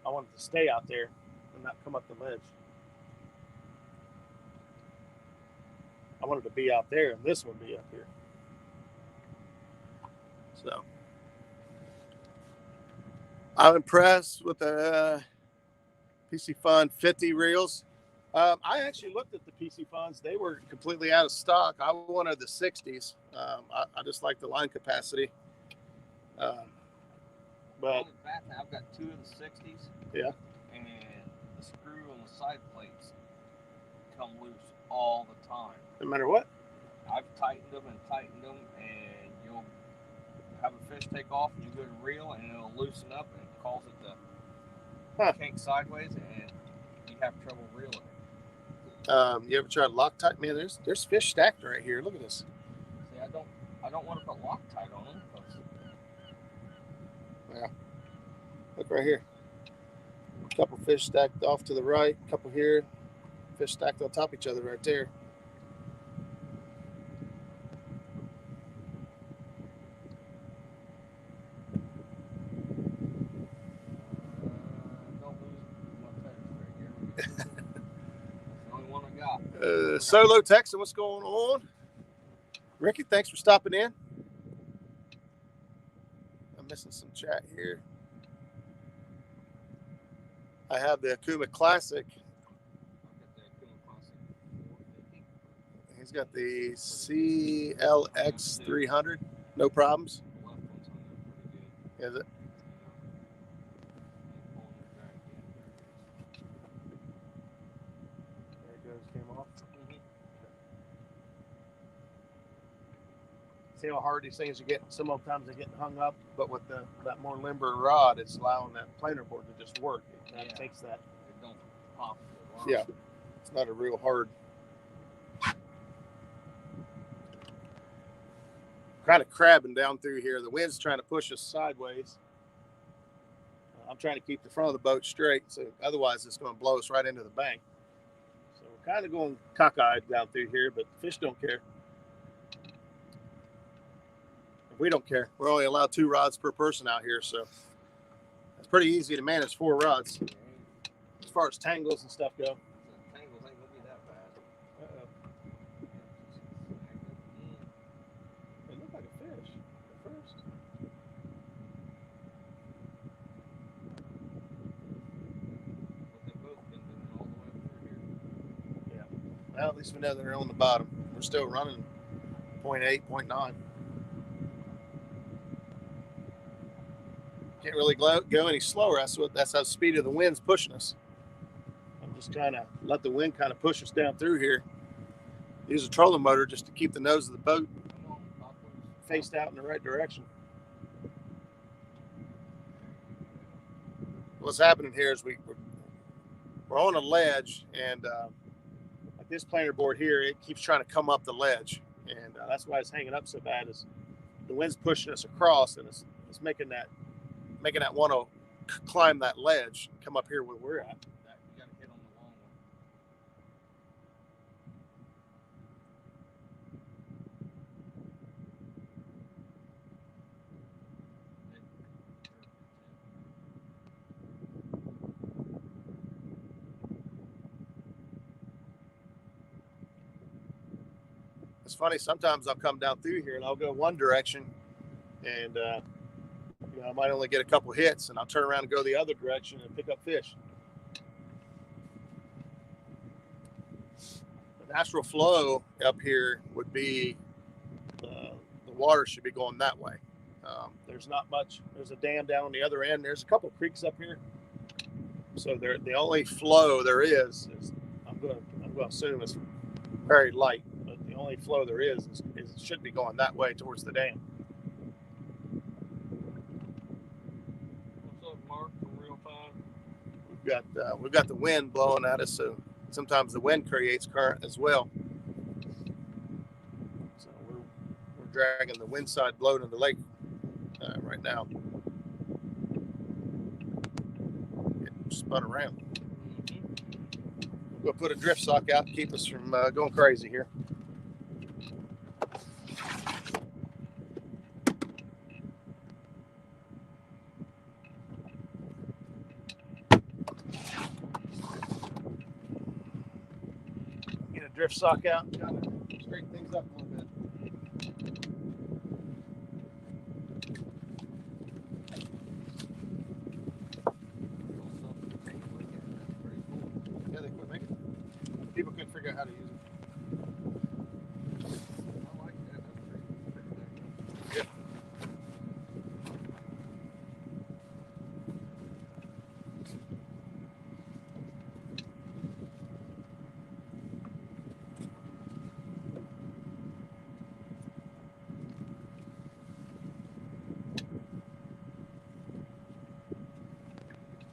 it to stay out there and not come up the ledge. I want it to be out there, and this one be up here. So I'm impressed with the PC Fun 50 reels. I actually looked at the PC Funs. They were completely out of stock. I wanted the 60s. I just like the line capacity. But I've got two of the 60s. Yeah. And the screw on the side plates come loose all the time. No matter what? I've tightened them, and you'll have a fish take off, and you go to reel, and it'll loosen up, and it calls it the kink sideways, and you have trouble reeling. You ever tried Loctite? Man, there's fish stacked right here. Look at this. See, I don't want to put Loctite on them. Yeah. Look right here. A couple fish stacked off to the right, a couple here. Fish stacked on top of each other right there. That's the only one I got. Solo Texan, what's going on? Ricky, thanks for stopping in. I'm missing some chat here. I have the Akuma Classic. He's got the CLX 300. No problems. Is it? There it goes. Came off. See how hard these things are getting? Sometimes they're getting hung up, but with that more limber rod, it's allowing that planer board to just work. It kind of takes that. It don't pop. Yeah, it's not a real hard. Kind of crabbing down through here. The wind's trying to push us sideways. I'm trying to keep the front of the boat straight, so otherwise it's going to blow us right into the bank. So we're kind of going cockeyed down through here, but the fish don't care. We don't care. We're only allowed 2 rods per person out here, so it's pretty easy to manage 4 rods. As far as tangles and stuff go. Tangles ain't gonna be that bad. It looked like a fish at first. But they've both been doing all the way through here. Yeah. Well, at least we know they're on the bottom. We're still running 0.8, 0.9. Can't really go any slower. That's how the speed of the wind's pushing us. I'm just trying to let the wind kind of push us down through here. Use a trolling motor just to keep the nose of the boat faced out in the right direction. What's happening here is we're on a ledge, and like this planer board here, it keeps trying to come up the ledge, and that's why it's hanging up so bad. Is the wind's pushing us across, and it's making that want to climb that ledge, come up here where we're at. You gotta hit on the long one. It's funny, sometimes I'll come down through here and I'll go one direction, and I might only get a couple hits, and I'll turn around and go the other direction and pick up fish. The natural flow up here would be the water should be going that way. There's not much. There's a dam down on the other end. There's a couple creeks up here, so the only flow there is I'm going to assume it's very light, but the only flow there is it should be going that way towards the dam. We've got the wind blowing at us, so sometimes the wind creates current as well. So we're dragging the wind side blow to the lake right now. It spun around. We'll put a drift sock out to keep us from going crazy here. Drift sock out and kind of straighten things up a little bit. Yeah, they quit making it. People couldn't figure out how to use it. I like that. That's pretty. Yeah.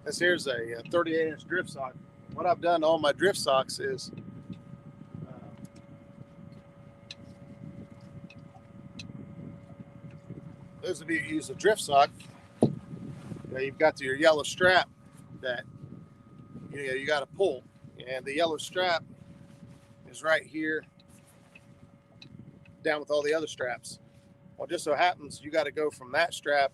This here's a 38-inch drift sock. What I've done to all my drift socks is those of you who use a drift sock, you've got your yellow strap that you got to pull, and the yellow strap is right here down with all the other straps. Well, just so happens you got to go from that strap.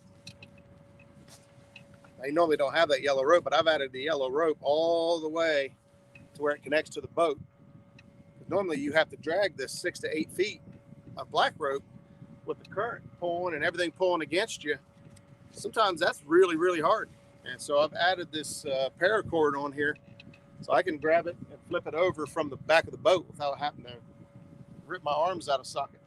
Now, you normally don't have that yellow rope, but I've added the yellow rope all the way to where it connects to the boat. Normally you have to drag this 6 to 8 feet of black rope with the current pulling and everything pulling against you. Sometimes that's really, really hard. And so I've added this paracord on here so I can grab it and flip it over from the back of the boat without having to rip my arms out of socket.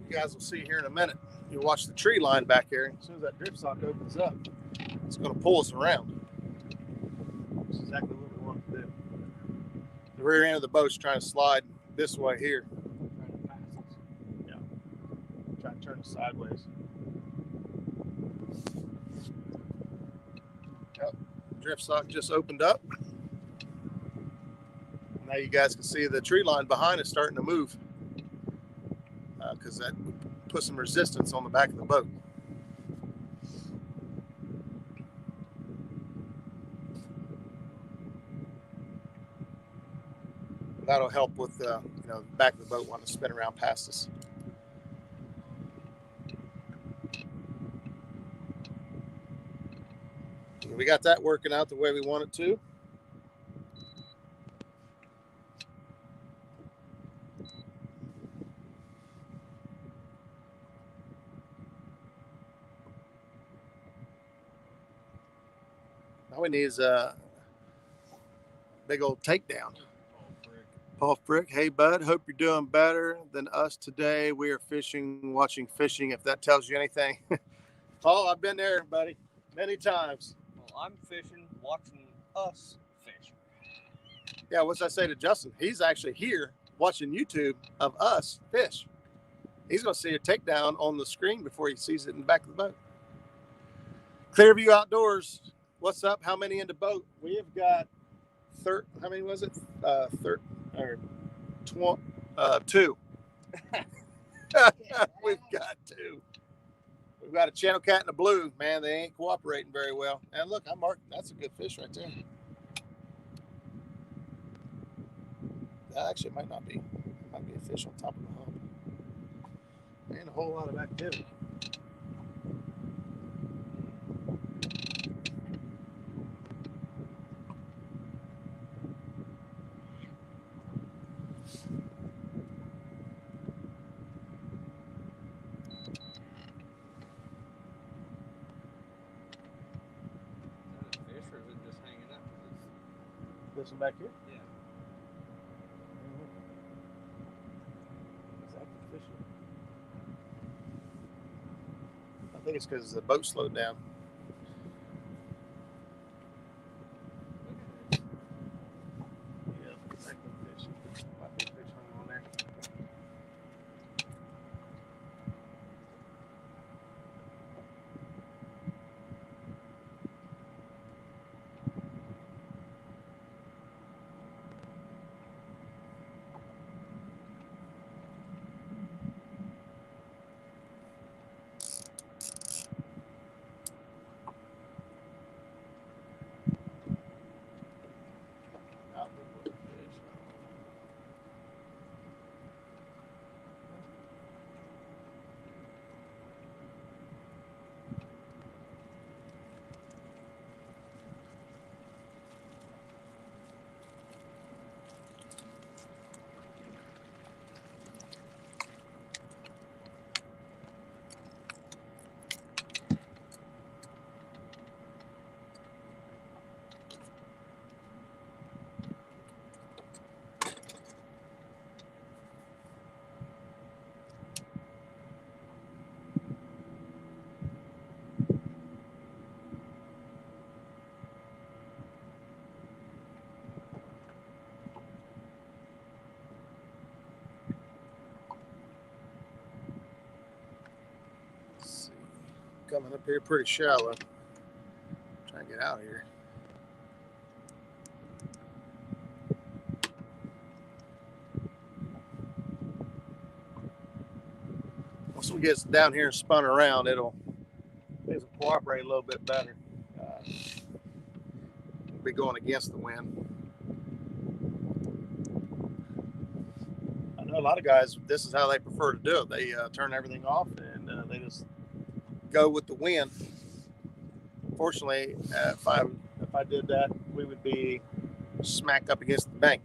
You guys will see here in a minute. You'll watch the tree line back here. As soon as that drip sock opens up, it's going to pull us around. That's exactly what we want to do. The rear end of the boat's trying to slide this way here. Trying to pass us. Yeah. Trying to turn it sideways. Yep. Drift sock just opened up. Now you guys can see the tree line behind us starting to move because that put some resistance on the back of the boat. That'll help with the back of the boat wanting to spin around past us. We got that working out the way we want it to. All we need is a big old takedown. Paul Frick, hey bud, hope you're doing better than us today. We are fishing, watching fishing, if that tells you anything. Paul, I've been there, buddy, many times. Well, I'm fishing, watching us fish. Yeah, what's I say to Justin? He's actually here watching YouTube of us fish. He's going to see a takedown on the screen before he sees it in the back of the boat. Clearview Outdoors, what's up? How many in the boat? We have got how many was it? 2. We've got 2. We've got a channel cat and a blue. Man, they ain't cooperating very well. And look, I marked. That's a good fish right there. That actually might not be. It might be a fish on top of the hump. And a whole lot of activity. This one back here? Yeah. It's active fishing. I think it's because the boat slowed down. Yeah, it's active fishing. Might be a fish hung on there. Coming up here pretty shallow. Trying to get out of here. once we get down here and spun around, it'll cooperate a little bit better. We'll be going against the wind. I know a lot of guys, this is how they prefer to do it. They turn everything off and they just go with the wind. Fortunately, if I did that, we would be smack up against the bank.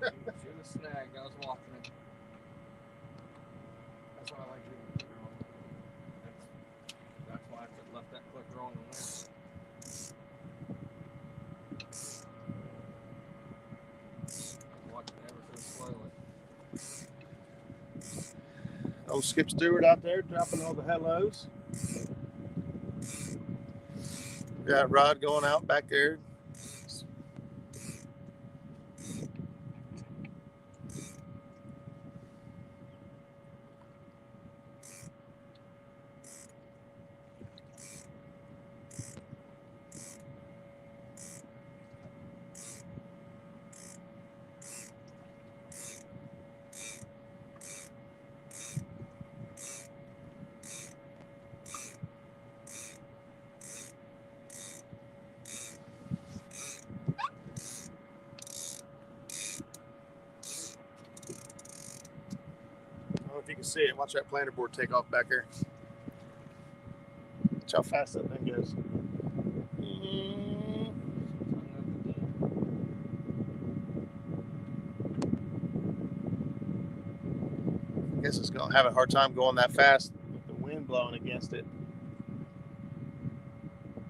Should have snagged. I was watching it. That's why I like leaving the clicker on. That's why I left that clicker on the list. Watching ever so slowly. Old Skip Stewart out there dropping all the hellos. Got Rod going out back there. I don't know if you can see it. Watch that planter board take off back there. Watch how fast that thing goes. I guess it's going to have a hard time going that fast with the wind blowing against it.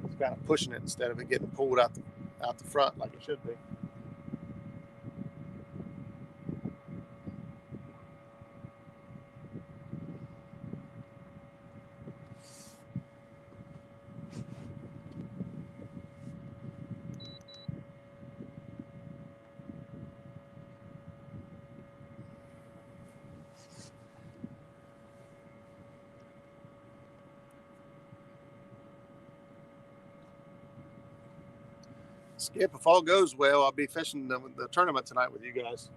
It's kind of pushing it instead of it getting pulled out the front like it should be. Skip, if all goes well, I'll be fishing the tournament tonight with you guys.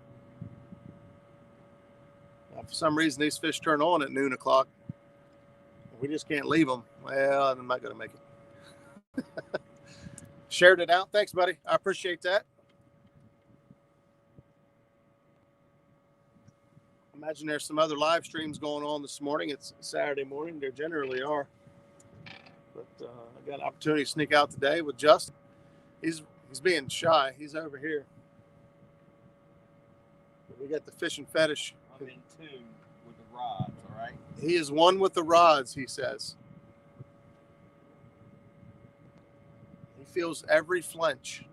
For some reason, these fish turn on at noon o'clock. We just can't leave them. Well, I'm not going to make it. Shared it out. Thanks, buddy. I appreciate that. Imagine there's some other live streams going on this morning. It's Saturday morning. There generally are. But I got an opportunity to sneak out today with Justin. He's being shy. He's over here. We got the Fishing Fetish. I'm in two with the rods, all right? He is one with the rods, he says. He feels every flinch.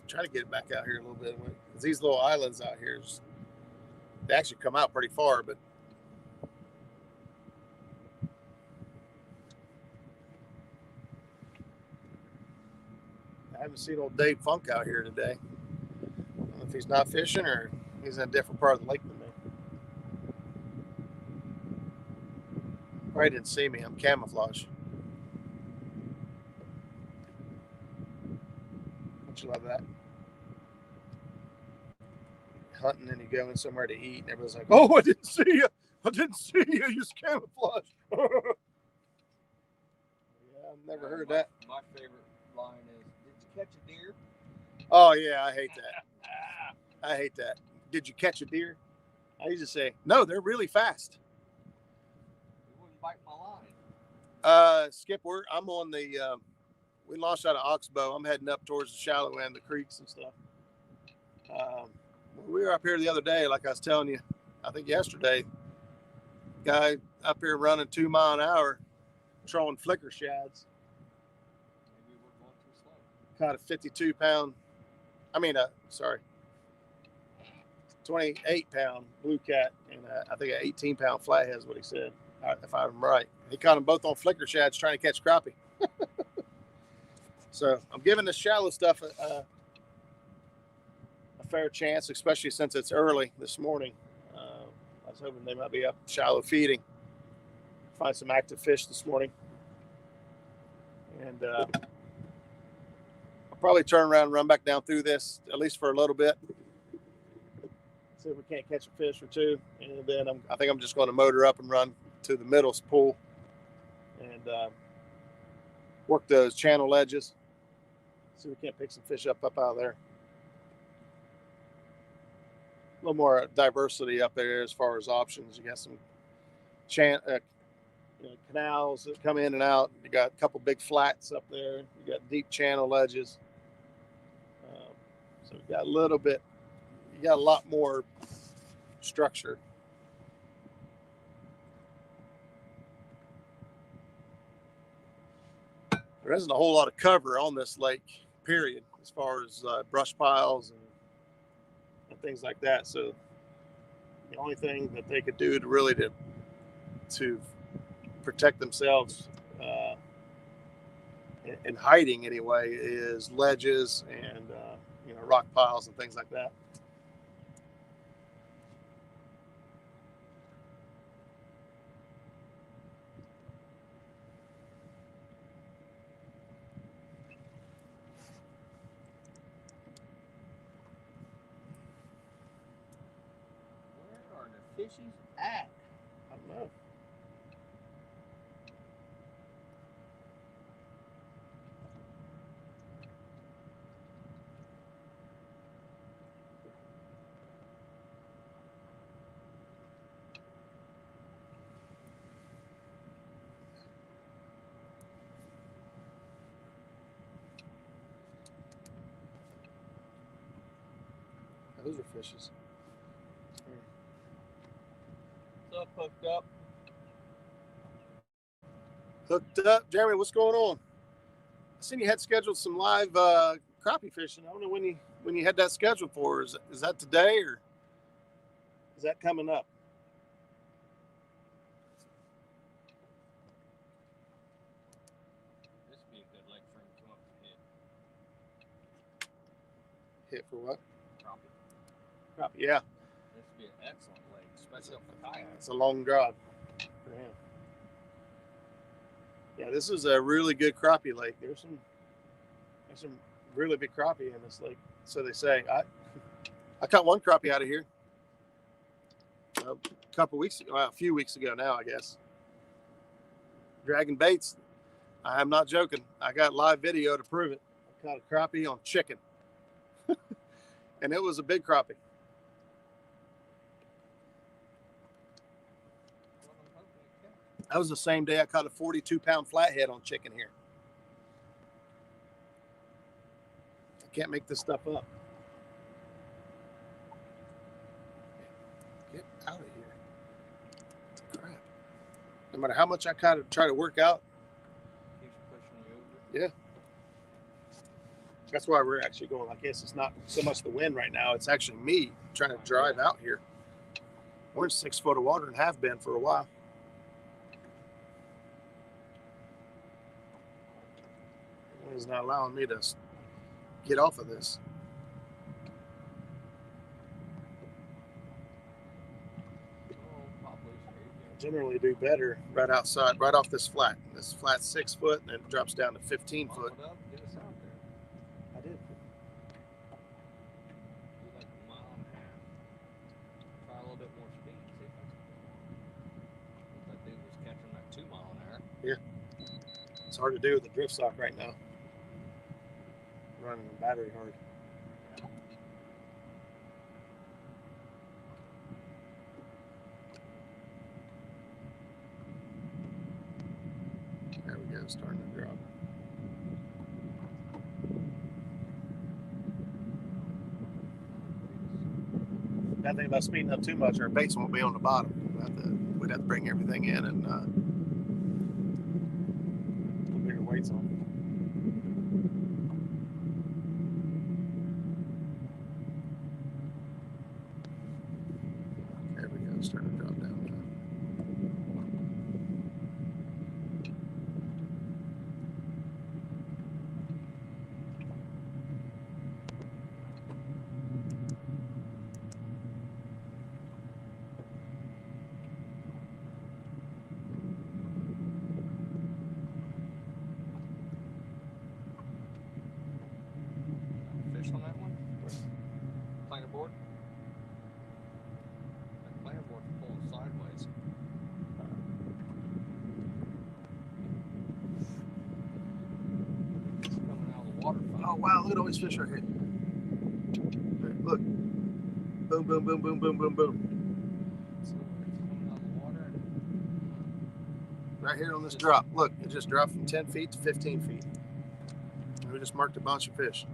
Try to get it back out here a little bit. Because these little islands out here, they actually come out pretty far, but I haven't seen old Dave Funk out here today. I don't know if he's not fishing or he's in a different part of the lake than me. Probably didn't see me. I'm camouflage. Don't you love that? Hunting and you go in somewhere to eat and everybody's like, oh, I didn't see you. I didn't see you. You're camouflage. Yeah, I've never heard that. My favorite line is, did you catch a deer? Oh, yeah, I hate that. I hate that. Did you catch a deer? I used to say, no, they're really fast. You wouldn't bite my line. Skip, I'm on the, we launched out of Oxbow. I'm heading up towards the shallow end, the creeks and stuff. We were up here the other day, like I was telling you, I think yesterday, guy up here running 2 mile an hour, trolling flicker shads. Maybe we're going too slow. Caught a 52 pound, 28 pound blue cat, and I think an 18 pound flathead is what he said, if I'm right. He caught them both on flicker shads trying to catch crappie. So I'm giving this shallow stuff a fair chance, especially since it's early this morning. I was hoping they might be up shallow feeding. Find some active fish this morning. And I'll probably turn around and run back down through this, at least for a little bit. See if we can't catch a fish or two. And then I think I'm just going to motor up and run to the middle pool and work those channel ledges. See if we can't pick some fish up out of there. A little more diversity up there as far as options. You got some canals that come in and out. You got a couple big flats up there. You got deep channel ledges. So you got a little bit. You got a lot more structure. There isn't a whole lot of cover on this lake, period, as far as brush piles and things like that. So the only thing that they could do to protect themselves in hiding anyway is ledges and rock piles and things like that. Where are the fishies at? I don't know. Those are fishes. What's up, hooked up? Hooked up. Jeremy, what's going on? I seen you had scheduled some live crappie fishing. I don't know when you had that scheduled for. Is that today or is that coming up? This would be a good lake for him to come up and hit. Hit for what? Crappie. Crappie, yeah. This would be an excellent lake, especially for kayak. It's a long drive for him. Yeah, this is a really good crappie lake. There's some really big crappie in this lake. So they say. I caught one crappie out of here a few weeks ago now, I guess. Dragging baits. I'm not joking. I got live video to prove it. I caught a crappie on chicken. And it was a big crappie. That was the same day I caught a 42 pound flathead on chicken here. I can't make this stuff up. Get out of here. Crap. No matter how much I try to work out. Keeps pushing you over. Yeah. That's why we're actually going like this. It's not so much the wind right now. It's actually me trying to drive out here. We're in 6 foot of water and have been for a while. The wind's not allowing me to get off of this. Generally do better right outside, right off this flat. This flat's 6 foot and it drops down to 15 foot. Up, get us out there. I did. Do like a mile and a half. Try a little bit more speed. See if that's looks like dude was catching that 2 mile an hour. Yeah. It's hard to do with the drift sock right now. Running the battery hard. There we go, starting to drop. Bad thing about speeding up too much, our baits won't be on the bottom. We'd have to bring everything in and put bigger weights on. There we go. Starting to drop down now. Fish on that one? Planer board? That planer board's pulling sideways. It's coming out of the water. Oh wow, look at all these fish right here. Look. Boom, boom, boom, boom, boom, boom, boom. So it's coming out of the water. Right here on this drop. Look, it just dropped from 10 feet to 15 feet. And we just marked a bunch of fish.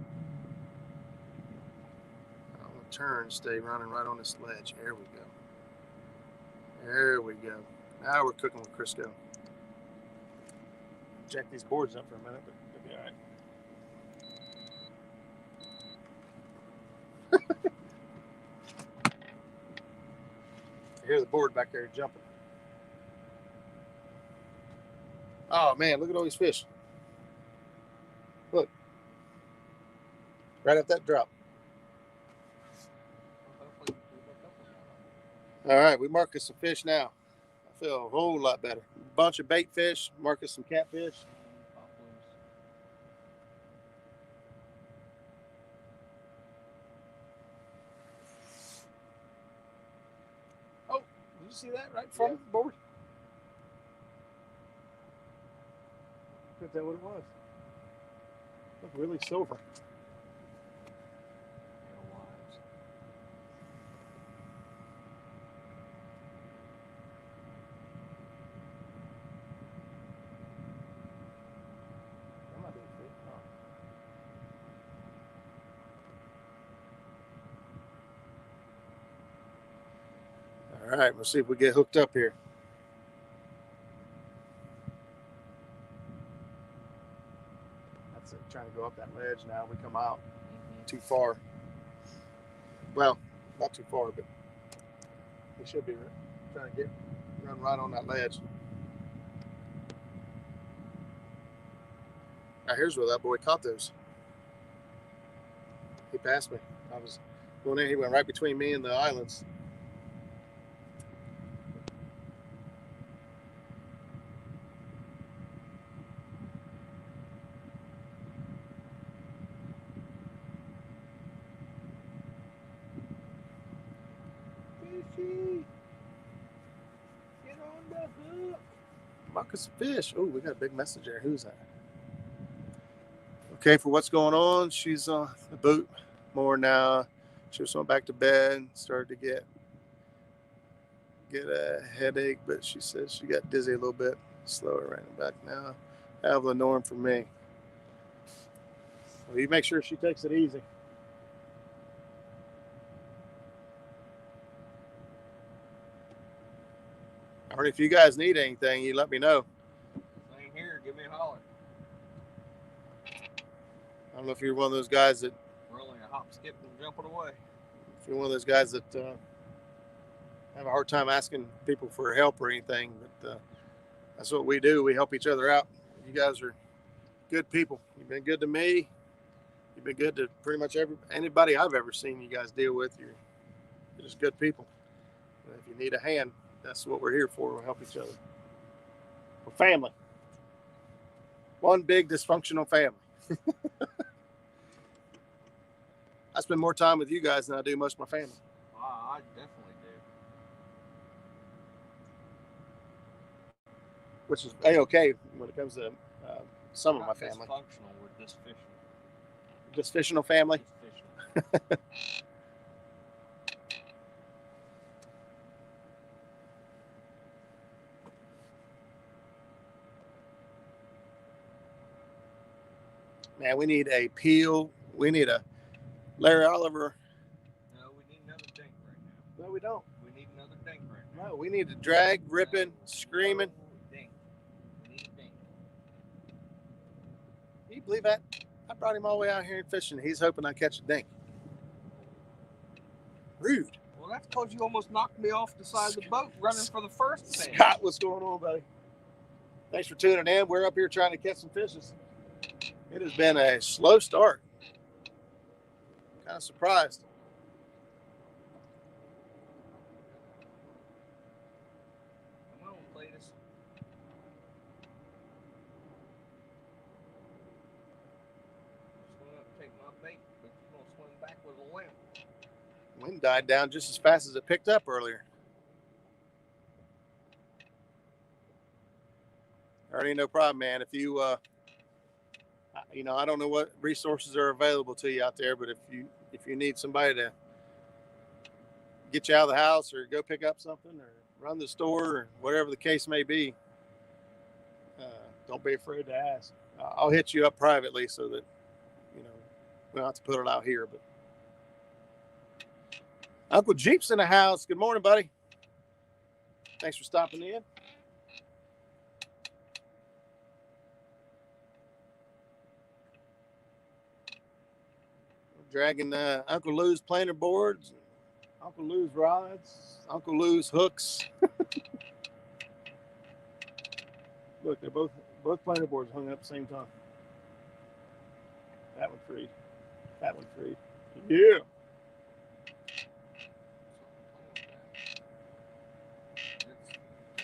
I'm going to turn, stay running right on this ledge. There we go. There we go. Now we're cooking with Crisco. Jack these boards up for a minute, but it'll be all right. I hear the board back there jumping. Oh man, look at all these fish. Look. Right up that drop. All right, we mark us some fish now. I feel a whole lot better. Bunch of bait fish, mark us some catfish. Oh, did you see that right from the board? Is that what it was? Look, really silver. That might be a fish. Oh. All right, we'll see if we get hooked up here. That's it, trying to go up that ledge now. We come out too far. Well, not too far, but we should be trying to run right on that ledge. Now here's where that boy caught those. He passed me. I was going in, he went right between me and the islands. Fishy! Get on the hook! Mark us a fish. Oh, we got a big message there. Who's that? Okay, for what's going on, she's on the boat more now. She was going back to bed, started to get a headache, but she says she got dizzy a little bit. Slower right back now. Out of the norm for me. Well, you make sure she takes it easy. Or if you guys need anything, you let me know. Same here, give me a holler. I don't know if you're one of those guys that... We're only a hop, skip, and jumping away. If you're one of those guys that have a hard time asking people for help or anything, but that's what we do. We help each other out. You guys are good people. You've been good to me. You've been good to pretty much anybody I've ever seen you guys deal with. You're just good people. And if you need a hand, that's what we're here for. We'll help each other. We're family. One big dysfunctional family. I spend more time with you guys than I do most of my family. I definitely do. Which is A-okay when it comes to some of my family. Dysfunctional, we're dysfunctional. Dysfunctional family? Dysfunctional. Man, we need a peel. We need a Larry Oliver. No, we need another dink right now. we don't. We need another dink right now. No, we need to drag, ripping, screaming. Dink. We need a dink. Can you believe that? I brought him all the way out here fishing. He's hoping I catch a dink. Rude. Well, that's because you almost knocked me off the side of the boat running for the first fish. Scott, what's going on, buddy? Thanks for tuning in. We're up here trying to catch some fishes. It has been a slow start. Kind of surprised. Come on, Cletus. Swim up, take my bait, but you're going to swim back with a limp. Wind died down just as fast as it picked up earlier. Already no problem, man. If you, I don't know what resources are available to you out there, but if you need somebody to get you out of the house or go pick up something or run the store or whatever the case may be, don't be afraid to ask. I'll hit you up privately so that, we don't have to put it out here, but Uncle Jeep's in the house. Good morning, buddy. Thanks for stopping in. We're dragging Uncle Lou's planer boards, Uncle Lou's rods, Uncle Lou's hooks. Look, they're both planer boards hung up at the same time. That one freed. That one freed. Yeah.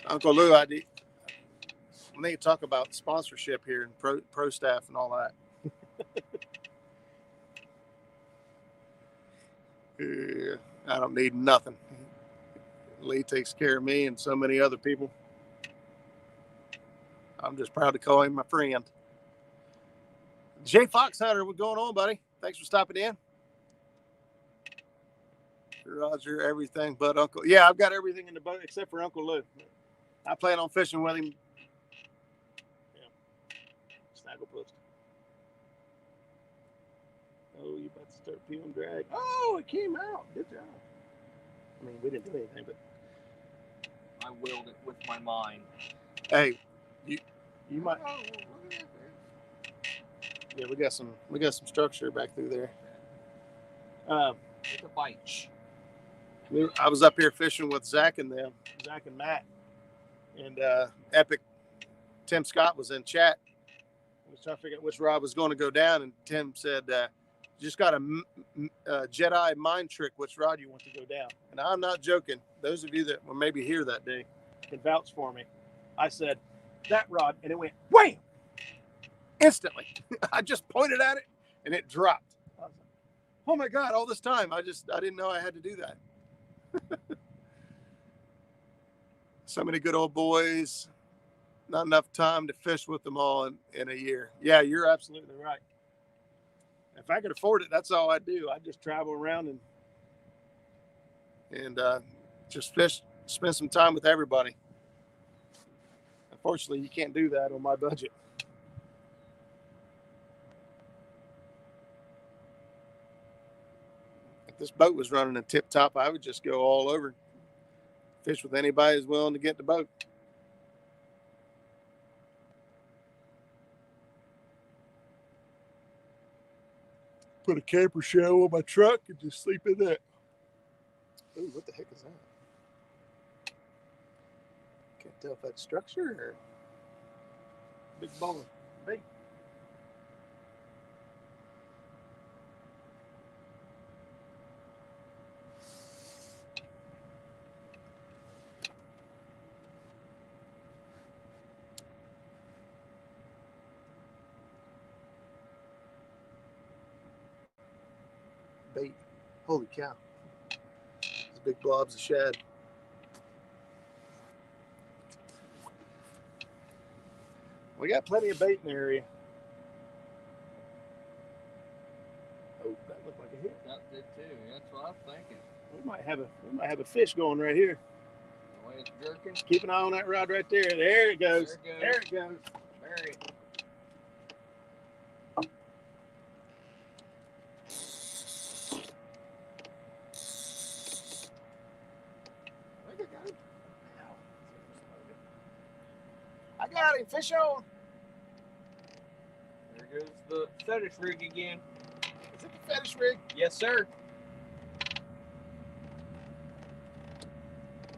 Uncle Lou, we need to talk about sponsorship here and pro staff and all that. Yeah, I don't need nothing. Lee takes care of me and so many other people. I'm just proud to call him my friend. Jay Fox Hunter, what's going on, buddy? Thanks for stopping in. Roger, everything but Uncle. Yeah, I've got everything in the boat except for Uncle Lou. I plan on fishing with him. Yeah. Snaggle post. Oh, you about to start peeling drag. Oh, it came out. Good job. I mean, we didn't do anything, but I willed it with my mind. hey, you might. Yeah, we got some structure back through there. It's a bite. I was up here fishing with Zach and Matt, and Epic Tim Scott was in chat. I was trying to figure out which rod was going to go down, and Tim said, "You just got a Jedi mind trick. Which rod you want to go down?" And I'm not joking. Those of you that were maybe here that day can vouch for me. I said that rod, and it went wham! Instantly. I just pointed at it, and it dropped. I was like, oh my God! All this time, I didn't know I had to do that. So many good old boys, not enough time to fish with them all in a year. Yeah, you're absolutely right. If I could afford it, that's all I do. I just travel around and just fish, spend some time with everybody. Unfortunately, you can't do that on my budget. If this boat was running a tip top, I would just go all over. Fish with anybody who's willing to get the boat. Put a camper shell on my truck and just sleep in that. Ooh, what the heck is that? Can't tell if that's structure or big ball of bait. Bait. Holy cow. These big blobs of shad. We got plenty of bait in the area. Oh, that looked like a hit. That did too. That's what I'm thinking. We might have a fish going right here. The way it's jerking. Keep an eye on that rod right there. There it goes. There it goes. Bury it. got him. Fish on. There goes the fetish rig again. Is it the fetish rig? Yes, sir.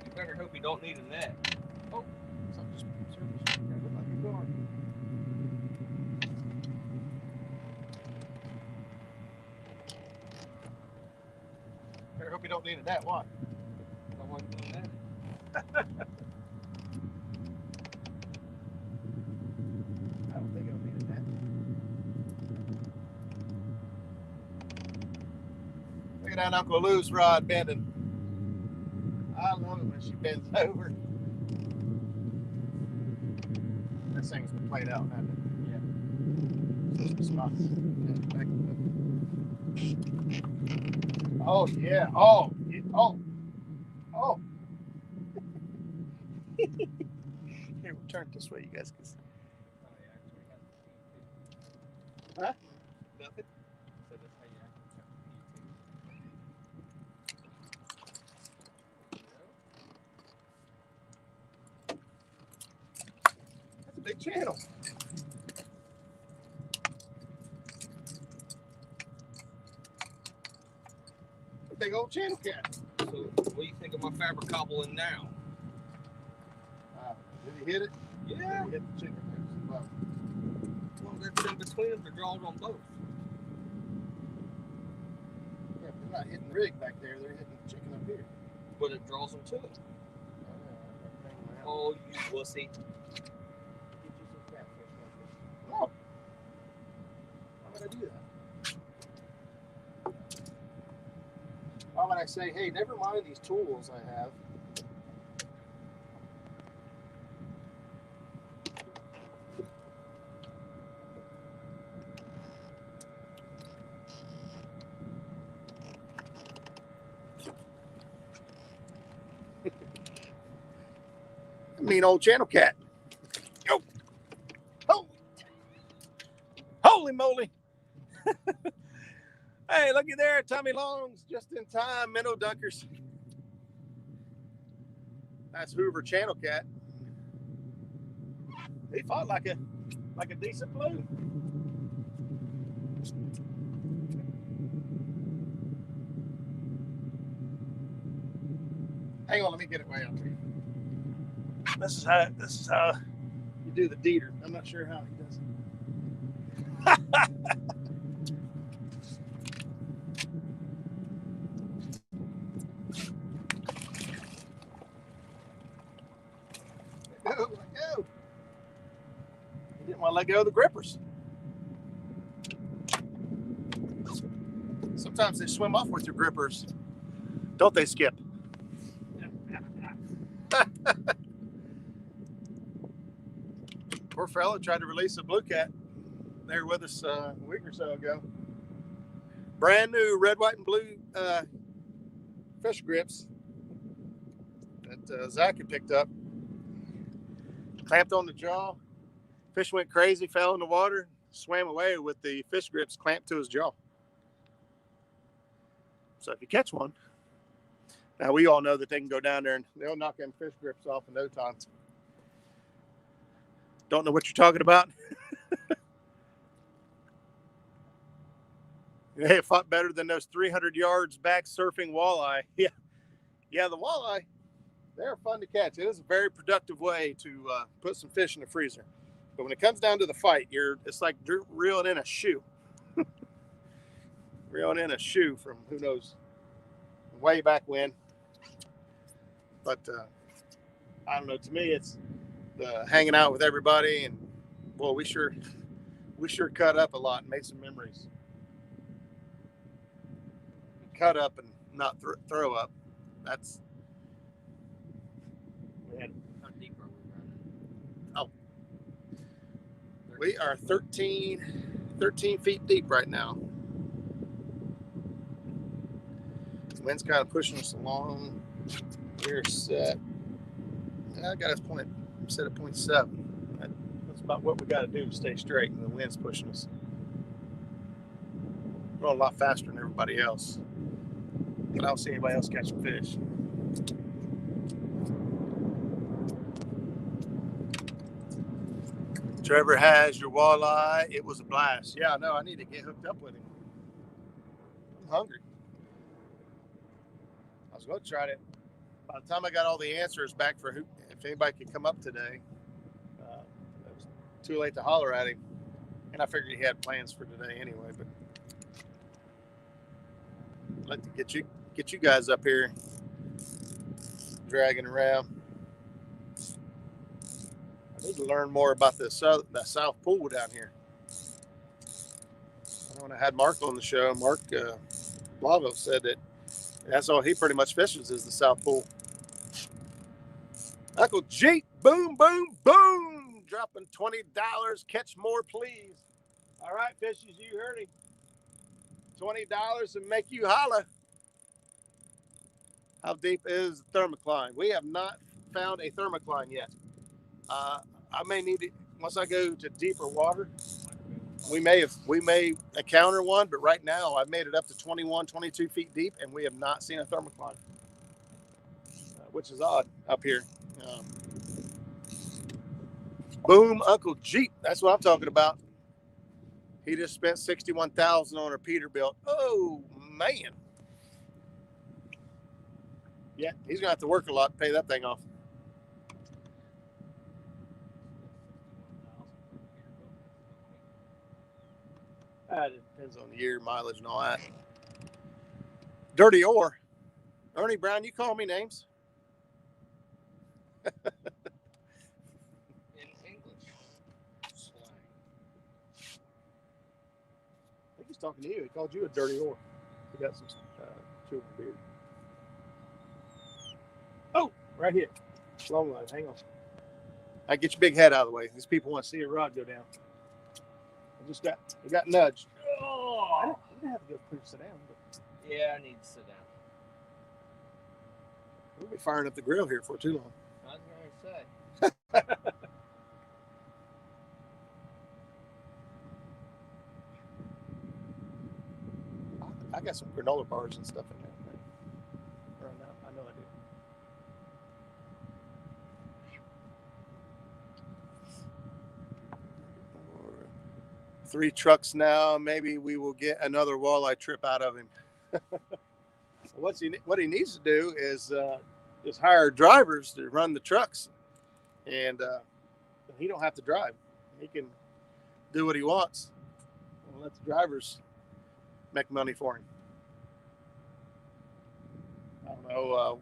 You better hope you don't need a net. Oh, something just surfaced. Look like a gar. Better hope you don't need a net. Why? I wasn't doing that. I don't think it'll need a net. Look at that Uncle Lou's rod bending. I love it when she bends over. This thing's been played out, hasn't it? Yeah. Some spots. Oh yeah. Oh. Yeah. Oh. Oh. Here, we'll turn it this way, you guys can see. Huh? Nothing. So that's how you That's a big channel. A big old channel cat. So, what do you think of my fabric cobbling now? Did he hit it? Yeah. Did he hit the chicken? Well, that's in between them. They're draws on both. Yeah, but they're not hitting the rig back there. They're hitting the chicken up here. But it draws them to it. Oh, you wussy. Get you some catfish. No. Why would I do that? Why would I say, hey, never mind these tools I have? Mean old channel cat. Yo. Oh. Holy moly. Hey, looky there, Tommy Long's just in time, minnow dunkers. That's Hoover channel cat. He fought like a decent blue. Hang on, let me get it way up here. This is how you do the deeder. I'm not sure how he does it. Let go. He didn't want to let go of the grippers. Sometimes they swim off with your grippers, don't they, Skip? Poor fella tried to release a blue cat. They were with us a week or so ago. Brand new red, white, and blue fish grips that Zach had picked up. Clamped on the jaw. Fish went crazy, fell in the water, swam away with the fish grips clamped to his jaw. So if you catch one, now we all know that they can go down there and they'll knock them fish grips off in no time. Don't know what you're talking about? They fought better than those 300 yards back surfing walleye. Yeah, the walleye, they're fun to catch. It is a very productive way to put some fish in the freezer. But when it comes down to the fight, it's like reeling in a shoe. Reeling in a shoe from who knows way back when. But I don't know. To me, it's the hanging out with everybody, and boy, we sure cut up a lot and made some memories. Cut up and not throw up. That's. How deep are we running? Oh, we are 13 feet deep right now. The wind's kind of pushing us along. We're set. I got us set at 0.7. That's about what we got to do to stay straight, and the wind's pushing us. We're going a lot faster than everybody else. But I don't see anybody else catching fish. Trevor has your walleye. It was a blast. Yeah, no, I need to get hooked up with him. I'm hungry. I was going to try to. By the time I got all the answers back for who, if anybody could come up today, it was too late to holler at him. And I figured he had plans for today anyway. But I'd like to get you guys up here dragging around. I need to learn more about the South Pool down here. I know when I had Mark on the show, Mark Blavo said that that's all he pretty much fishes is the South Pool. Uncle Jeep, boom, boom, boom, dropping $20. Catch more, please. All right, fishes, you heard him. $20 and make you holla. How deep is the thermocline? We have not found a thermocline yet. I may need it once I go to deeper water. We may encounter one, but right now I've made it up to 21, 22 feet deep, and we have not seen a thermocline, which is odd up here. Boom, Uncle Jeep. That's what I'm talking about. He just spent $61,000 on a Peterbilt. Oh man. Yeah, he's gonna have to work a lot to pay that thing off. It depends on the year, mileage, and all that. Dirty ore. Ernie Brown, you call me names. In English slang. I think he's talking to you. He called you a dirty ore. He got some chewing beard. Oh, right here. Long line. Hang on. I get your big head out of the way. These people want to see a rod go down. I got nudged. Oh, I didn't have to go pretty sit down. But Yeah, I need to sit down. We'll be firing up the grill here for too long. I was going to say. I got some granola bars and stuff in there. Right now, I know I do. 3 trucks now. Maybe we will get another walleye trip out of him. What he needs to do is hire drivers to run the trucks, and he don't have to drive. He can do what he wants and let the drivers make money for him. I don't know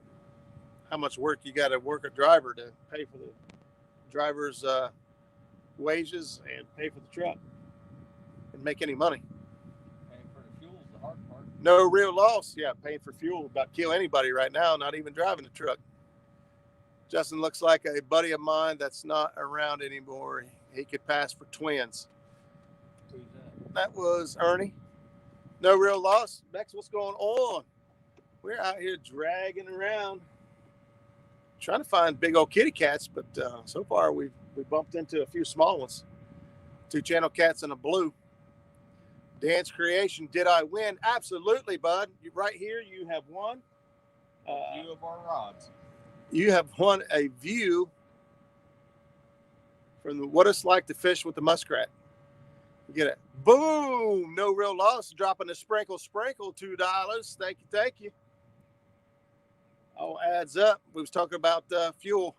how much work you got to work a driver to pay for the driver's wages and pay for the truck and make any money. Paying for the fuel is the hard part. No real loss. Yeah, paying for fuel about kill anybody right now, not even driving the truck. Justin looks like a buddy of mine that's not around anymore. He could pass for twins. Who's that? That was Ernie. No real loss. Bex, what's going on? We're out here dragging around, trying to find big old kitty cats, but so far we bumped into a few small ones. 2 channel cats and a blue. Dan's creation, did I win? Absolutely, bud. Right here, you have won. View of our rods. You have won a view from what it's like to fish with the muskrat. You get it. Boom! No real loss. Dropping a sprinkle, $2. Thank you. All adds up. We was talking about fuel.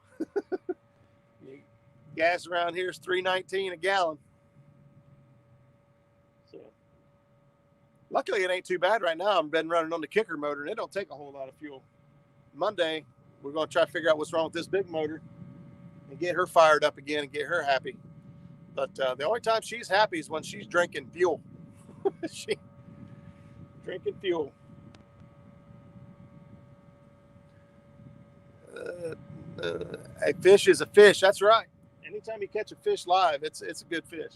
Gas around here is $3.19 a gallon. So, luckily, it ain't too bad right now. I've been running on the kicker motor, and it don't take a whole lot of fuel. Monday, we're going to try to figure out what's wrong with this big motor and get her fired up again and get her happy. But the only time she's happy is when she's drinking fuel. She drinking fuel. A fish is a fish. That's right. Anytime you catch a fish live, it's a good fish.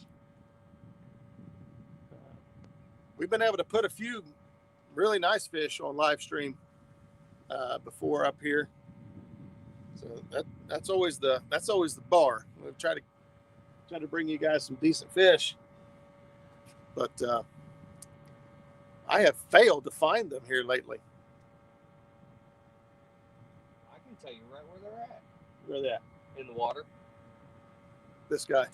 We've been able to put a few really nice fish on live stream before up here. So that's always the bar. We'll try to bring you guys some decent fish, but I have failed to find them here lately. I can tell you right where they're at. Where they at? In the water. This guy.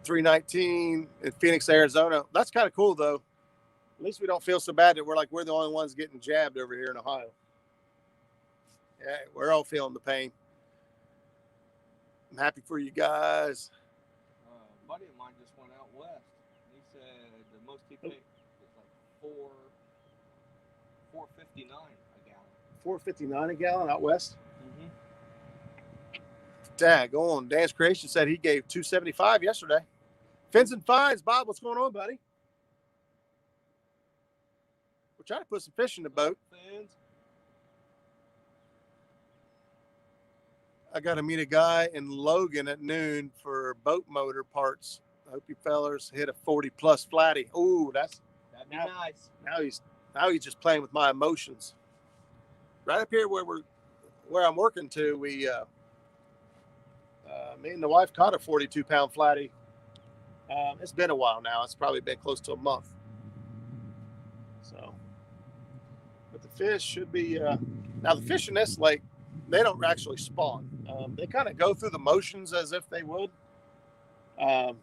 319 in Phoenix, Arizona. That's kind of cool, though. At least we don't feel so bad that we're the only ones getting jabbed over here in Ohio. Yeah, we're all feeling the pain. I'm happy for you guys. A buddy of mine just went out west. He said the most he paid was like $4.59 a gallon. $4.59 a gallon out west. Mm-hmm. Daggone. Dan's Creation said he gave $2.75 yesterday. Fins and Fines, Bob, what's going on, buddy? We're trying to put some fish in the boat. Fins. I got to meet a guy in Logan at noon for boat motor parts. I hope you fellers hit a 40-plus flatty. Ooh, that'd be nice. Now he's just playing with my emotions. Right up here where I'm working to, we me and the wife caught a 42-pound flatty. It's been a while now. It's probably been close to a month. So, but the fish should be now the fish in this lake, they don't actually spawn. They kind of go through the motions as if they would. And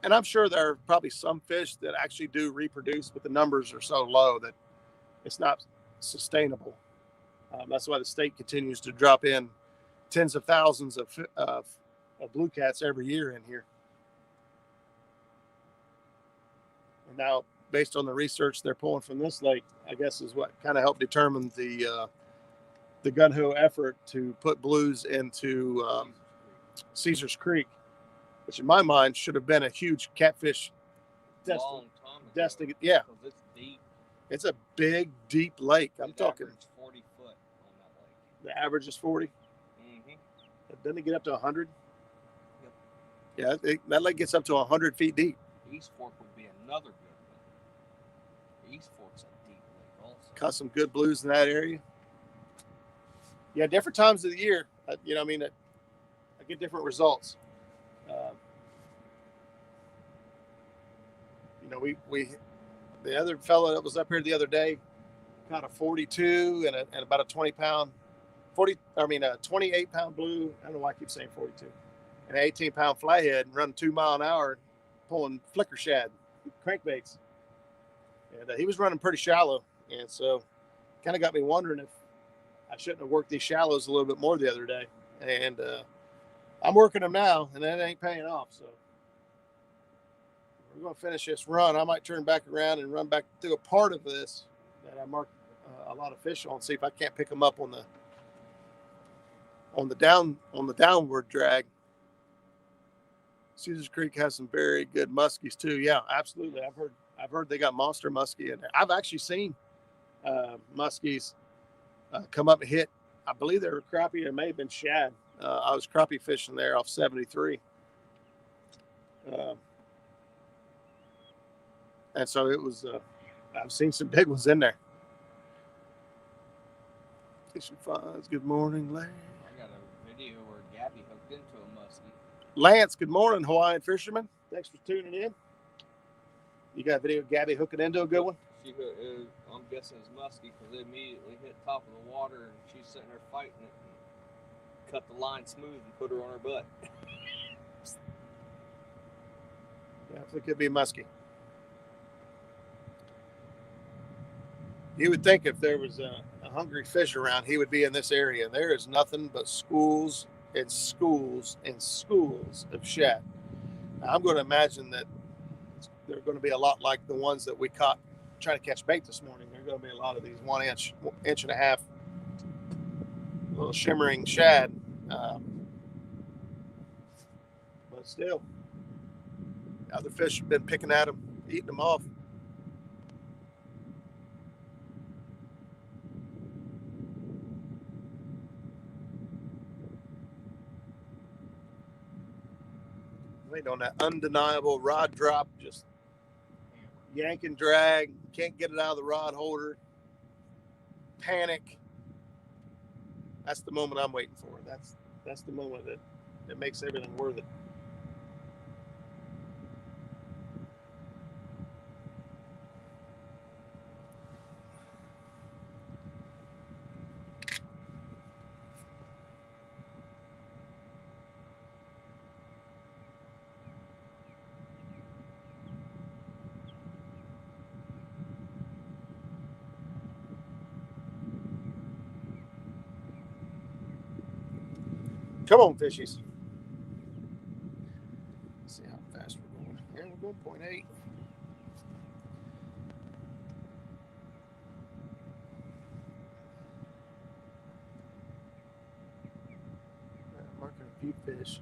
I'm sure there are probably some fish that actually do reproduce, but the numbers are so low that it's not sustainable. That's why the state continues to drop in tens of thousands of blue cats every year in here. And now, based on the research they're pulling from this lake, I guess is what kind of helped determine the gun-ho effort to put blues into Caesars Creek, which in my mind should have been a huge catfish destination. Yeah, it's deep. It's a big, deep lake. I'm talking 40 foot on that lake. The average is 40. Mm-hmm. Doesn't it get up to 100? Yep. Yeah, that lake gets up to 100 feet deep. East Fork would be another good one. East Fork's a deep lake also. Caught some good blues in that area. Yeah, different times of the year. I get different results. We the other fellow that was up here the other day caught a 42 and about a 28-pound blue. I don't know why I keep saying 42. And an 18-pound flathead and running 2 miles an hour, pulling flicker shad, crankbaits. And he was running pretty shallow, and so kind of got me wondering if I shouldn't have worked these shallows a little bit more the other day. And I'm working them now, and that ain't paying off. So we're going to finish this run. I might turn back around and run back through a part of this that I marked a lot of fish on, see if I can't pick them up on the downward drag. Caesars Creek has some very good muskies too. Yeah, absolutely. I've heard they got monster muskie in there. I've actually seen muskies come up and hit. I believe they were crappie. It may have been shad. I was crappie fishing there off 73. And so it was, I've seen some big ones in there. Fishing Finds, good morning, Larry. I got a video where Gabby hooked into a muskie. Lance, good morning, Hawaiian fisherman. Thanks for tuning in. You got a video of Gabby hooking into a good one? I'm guessing it's muskie because it immediately hit top of the water and she's sitting there fighting it and cut the line smooth and put her on her butt. Yeah, it could be muskie. You would think if there was a hungry fish around, he would be in this area. There is nothing but schools and schools and schools of shad. Now, I'm going to imagine that they're going to be a lot like the ones that we caught trying to catch bait this morning. There are going to be a lot of these 1 inch, inch and a half little shimmering shad. But still, the other fish have been picking at them, eating them off. Waiting on that undeniable rod drop, just yank and drag, can't get it out of the rod holder, panic. That's the moment I'm waiting for. That's the moment that makes everything worth it. Come on, fishies. Let's see how fast we're going. Yeah, we're going 0.8. Marking a few fish.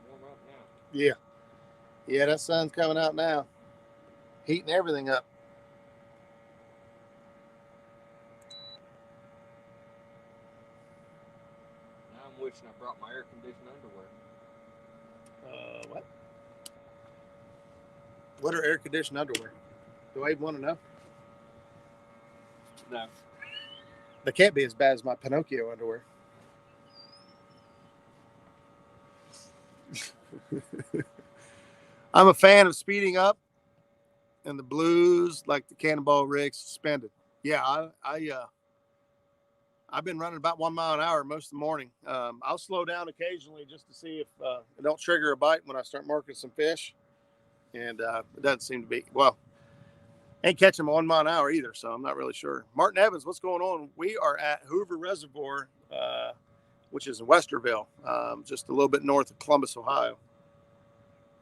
Warm up now. Yeah. Yeah, that sun's coming out now. Heating everything up. Now I'm wishing I brought my air conditioned underwear. What? What are air conditioned underwear? Do I even want to know? No. They can't be as bad as my Pinocchio underwear. I'm a fan of speeding up and the blues, like the Cannonball rig suspended. Yeah, I've been running about 1 mile an hour most of the morning. I'll slow down occasionally just to see if it don't trigger a bite when I start marking some fish. And it doesn't seem to be, well, ain't catching them 1 mile an hour either, so I'm not really sure. Martin Evans, what's going on? We are at Hoover Reservoir, which is in Westerville, just a little bit north of Columbus, Ohio.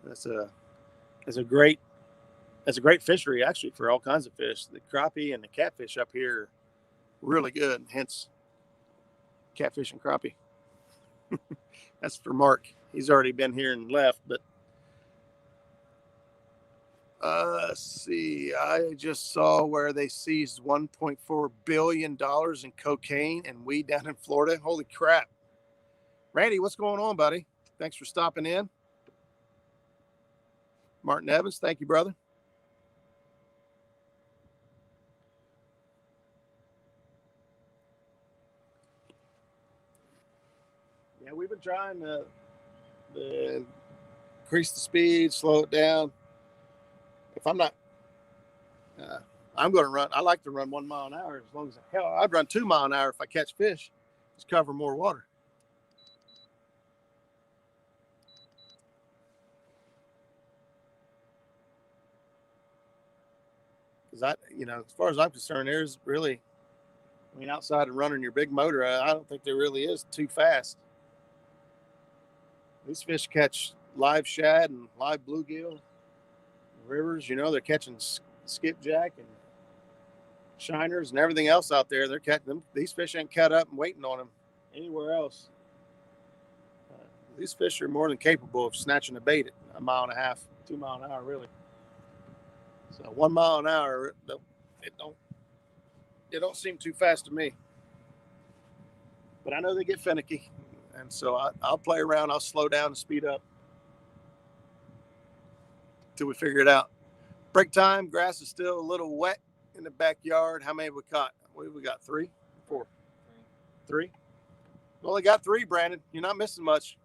That's a great fishery actually for all kinds of fish. The crappie and the catfish up here are really good, hence catfish and crappie. That's for Mark. He's already been here and left, but let's see. I just saw where they seized $1.4 billion in cocaine and weed down in Florida. Holy crap. Randy, what's going on, buddy? Thanks for stopping in. Martin Evans, thank you, brother. Yeah, we've been trying to increase the speed, slow it down. If I'm not, I'm going to run. I like to run 1 mile an hour as long as hell. I'd run 2 mile an hour if I catch fish. Just cover more water. Because as far as I'm concerned, there's really, outside of running your big motor, I don't think there really is too fast. These fish catch live shad and live bluegill, rivers. They're catching skipjack and shiners and everything else out there. They're catching them. These fish ain't cut up and waiting on them anywhere else. These fish are more than capable of snatching a bait at 1.5 miles, 2 mile an hour, really. So 1 mile an hour, it don't seem too fast to me. But I know they get finicky, and so I'll play around. I'll slow down and speed up till we figure it out. Break time. Grass is still a little wet in the backyard. How many have we caught? We got 3, 4, 3. We only got 3, Brandon. You're not missing much.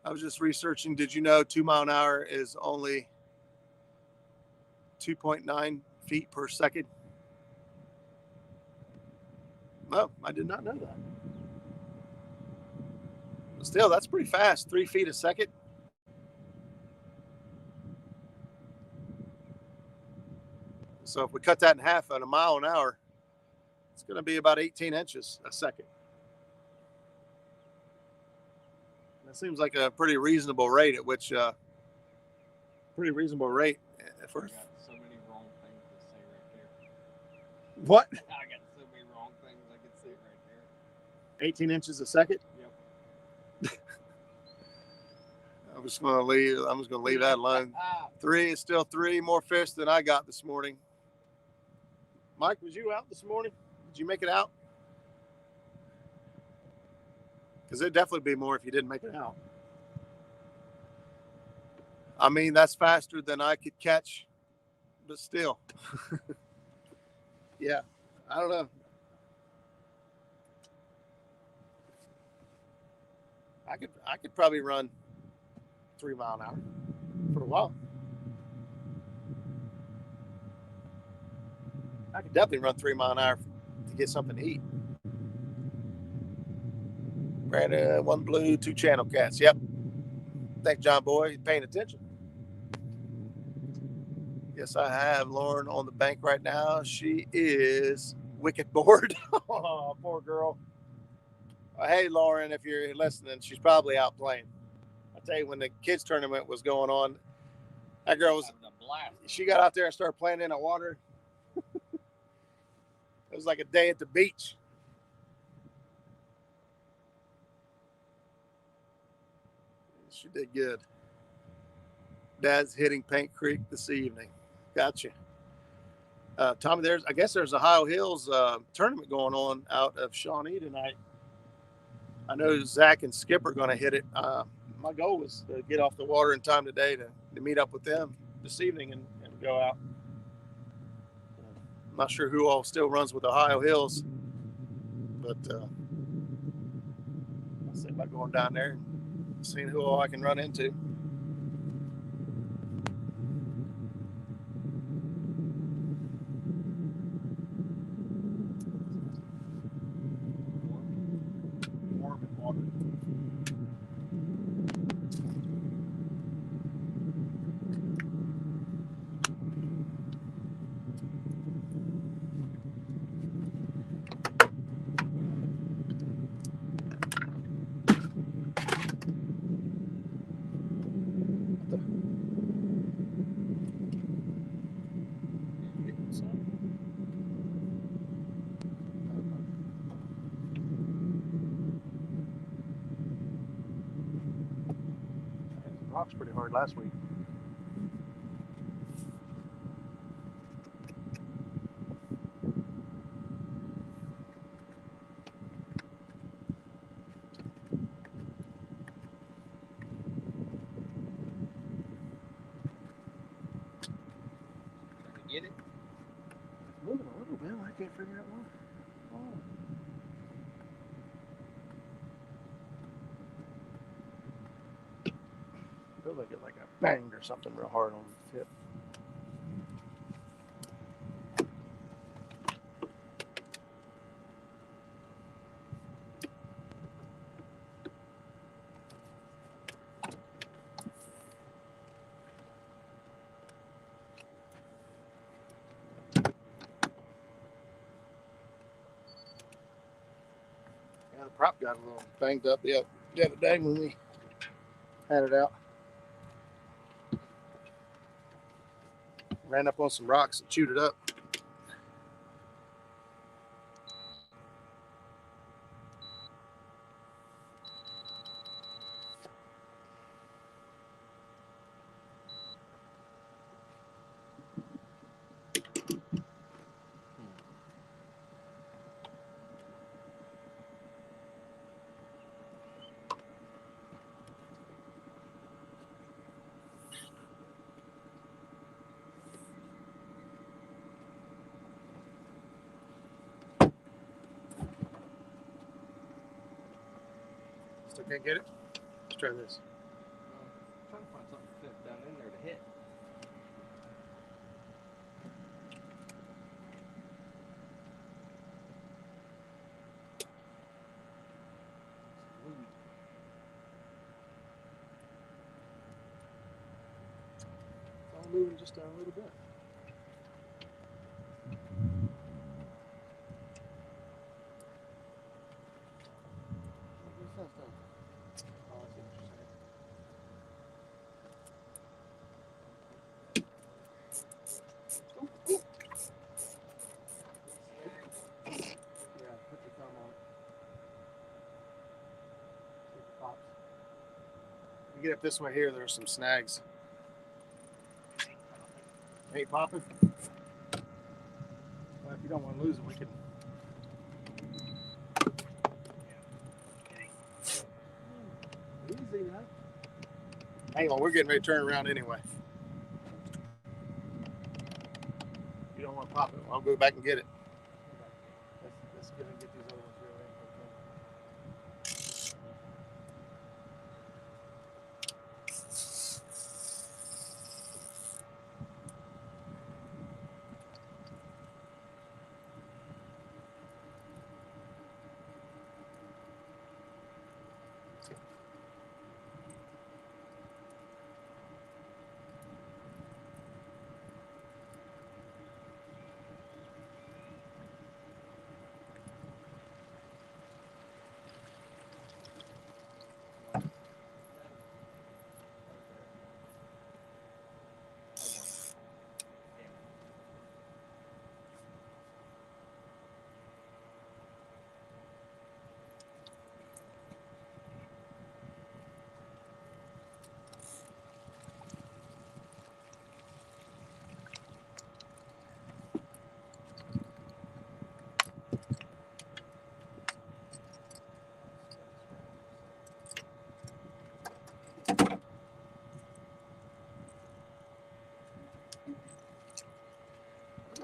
I was just researching. Did you know 2 mile an hour is only 2.9 feet per second? No, I did not know that. But still, that's pretty fast. 3 feet a second. So if we cut that in half at 1 mile an hour, it's going to be about 18 inches a second. That seems like a pretty reasonable rate at which, pretty reasonable rate. I got so many wrong things to say right there. What? I got so many wrong things I could say right there. 18 inches a second? Yep. I'm just going to leave that alone. 3 is still 3 more fish than I got this morning. Mike, was you out this morning? Did you make it out? Because it'd definitely be more if you didn't make it out. I mean, that's faster than I could catch, but still. Yeah, I don't know. I could probably run 3 mile an hour for a while. I could definitely run 3 mile an hour to get something to eat. Brandon, 1 blue, 2 channel cats. Yep. Thanks, John Boy. You're paying attention. Yes, I have Lauren on the bank right now. She is wicked bored. Oh, poor girl. Hey, Lauren, if you're listening, she's probably out playing. I tell you, when the kids tournament was going on, that girl was, she got out there and started playing in the water. It was like a day at the beach. She did good. Dad's hitting Paint Creek this evening. Gotcha. Tommy, I guess there's a Ohio Hills tournament going on out of Shawnee tonight. I know Zach and Skip are going to hit it. My goal was to get off the water in time today to meet up with them this evening and go out. I'm not sure who all still runs with Ohio Hills, but I'll see about going down there and seeing who all I can run into. Warm and water. Rocks pretty hard last week. Get it? Moving a little bit. I can't figure out why. Oh. Feels like it banged or something real hard on the tip. Yeah, the prop got a little banged up the other day when we had it out. Ran up on some rocks and chewed it up. Still can't get it? Let's try this. I'm trying to find something to fit down in there to hit. It's all moving just down a little bit. Get up this way here, there's some snags. Ain't popping? Well, if you don't want to lose it, we can. Easy, man. Hang on, we're getting ready to turn around anyway. You don't want to pop it, I'll go back and get it. Let's get these other ones real in.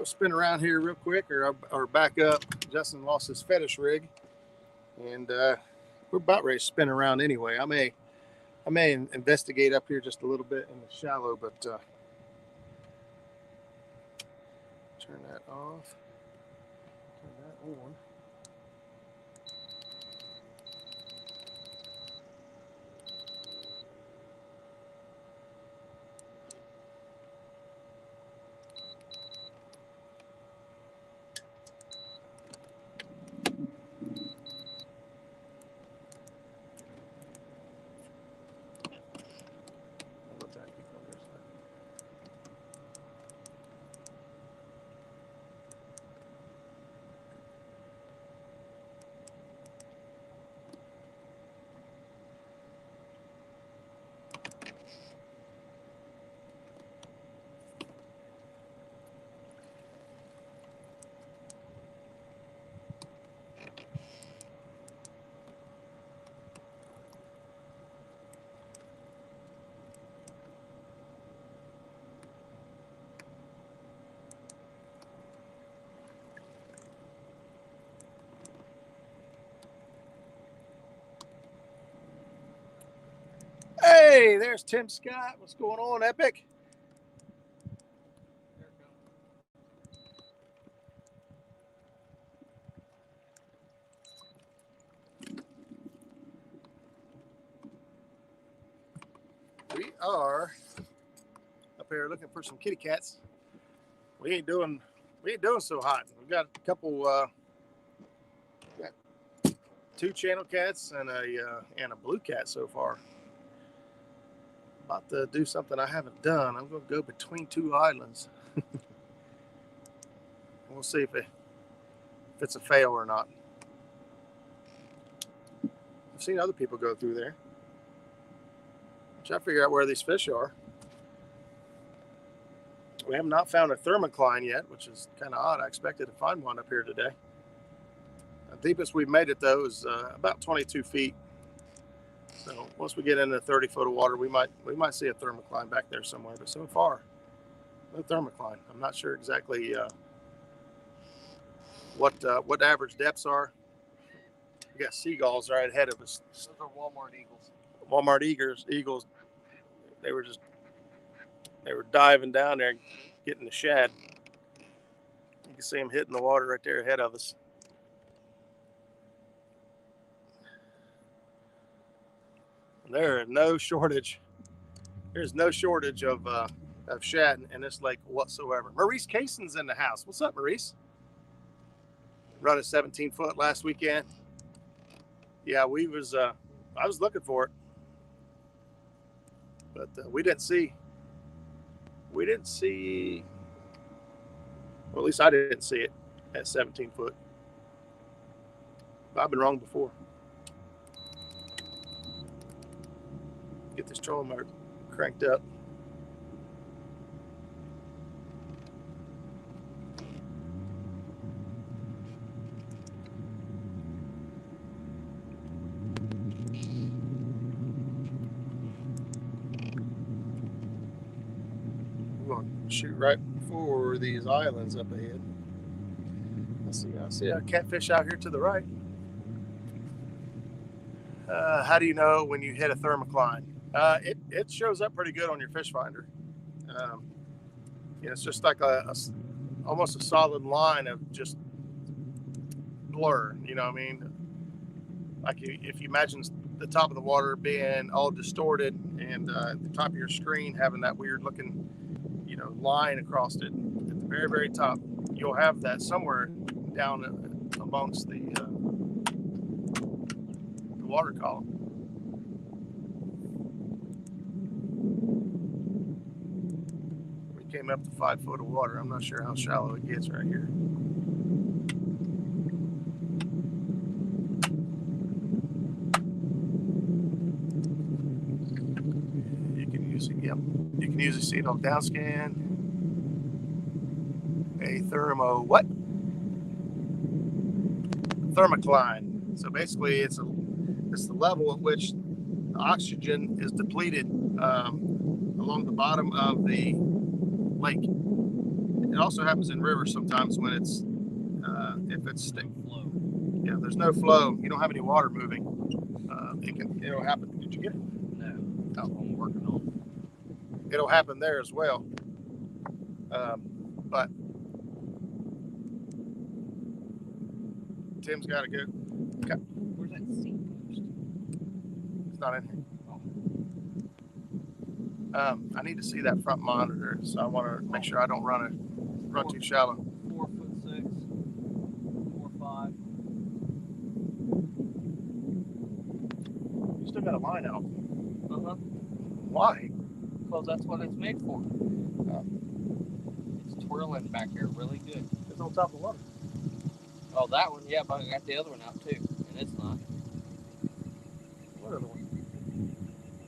We'll spin around here real quick or back up. Justin lost his fetish rig, and we're about ready to spin around anyway. I may investigate up here just a little bit in the shallow, but turn that off, turn that on. Hey, there's Tim Scott. What's going on, Epic? We are up here looking for some kitty cats. We ain't doing so hot. We've got a couple, got 2 channel cats and a blue cat so far. About to do something I haven't done. I'm going to go between 2 islands. We'll see if it's a fail or not. I've seen other people go through there. Try to figure out where these fish are. We have not found a thermocline yet, which is kind of odd. I expected to find one up here today. The deepest we've made it, though, is about 22 feet. So once we get into 30 foot of water, we might see a thermocline back there somewhere. But so far, no thermocline. I'm not sure exactly what average depths are. We got seagulls right ahead of us. Those are Walmart eagles. Walmart eagles. They were diving down there, getting the shad. You can see them hitting the water right there ahead of us. There is no shortage. There's no shortage of shad in this lake whatsoever. Maurice Cason's in the house. What's up, Maurice? Run a 17 foot last weekend. Yeah, I was looking for it, but we didn't see. Well, at least I didn't see it at 17 foot. But I've been wrong before. Get this trolling motor cranked up. We're going to shoot right for these islands up ahead. I see a catfish out here to the right. How do you know when you hit a thermocline? It shows up pretty good on your fish finder. It's just like almost a solid line of just blur. You know what I mean? Like if you imagine the top of the water being all distorted and the top of your screen having that weird looking, line across it at the very, very top, you'll have that somewhere down amongst the water column. We came up to 5 foot of water. I'm not sure how shallow it gets right here. You can usually see it on down scan. A thermocline. So basically, it's the level at which the oxygen is depleted along the bottom of the lake, It also happens in rivers sometimes when it's if it's Flow. yeah, there's no flow. You don't have any water moving. It'll happen. Did you get it? No, that's what I'm working on. It'll happen there as well. But Tim's got to go. Where's that seat post? It's not in here. I need to see that front monitor, so I want to make sure I don't run too shallow. 4'6", 4'5". You still got a line out. Why? Because that's what it's made for. It's twirling back here really good. It's on top of the water. Oh, that one, yeah, but I got the other one out too, and it's not. What other one?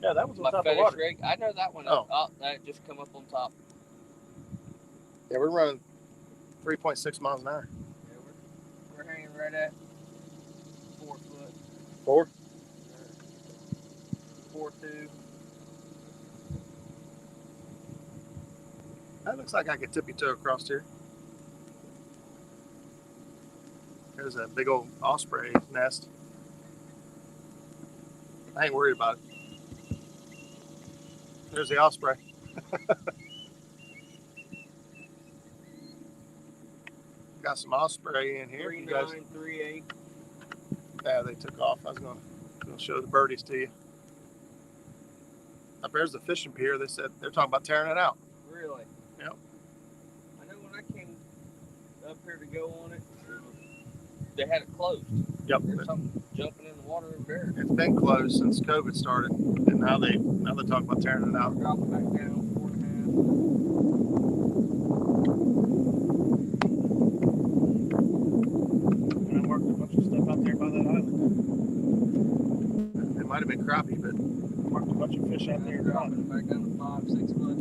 Yeah, that one's on My top of the fetish water. rig, I know that one. Oh. That just come up on top. Yeah, we're running 3.6 miles an hour. Yeah, we're hanging right at 4 foot. 4? 4'2". That looks like I could tippy toe across here. There's a big old osprey nest. I ain't worried about it. There's the osprey. Got some osprey in here. 3'9", 3'8". Yeah, they took off. I was gonna show the birdies to you. Up there's the fishing pier. They said they're talking about tearing it out. Really? Yep. I know when I came up here to go on it, they had it closed. Yep. There's something jumping in the water and buried. It's been closed since COVID started, and now they're talking about tearing it out. Drop it back down 4.5. And I marked a bunch of stuff out there by that island. It might have been crappie, but I marked a bunch of fish out there. Dropping it back down to 5, 6 foot.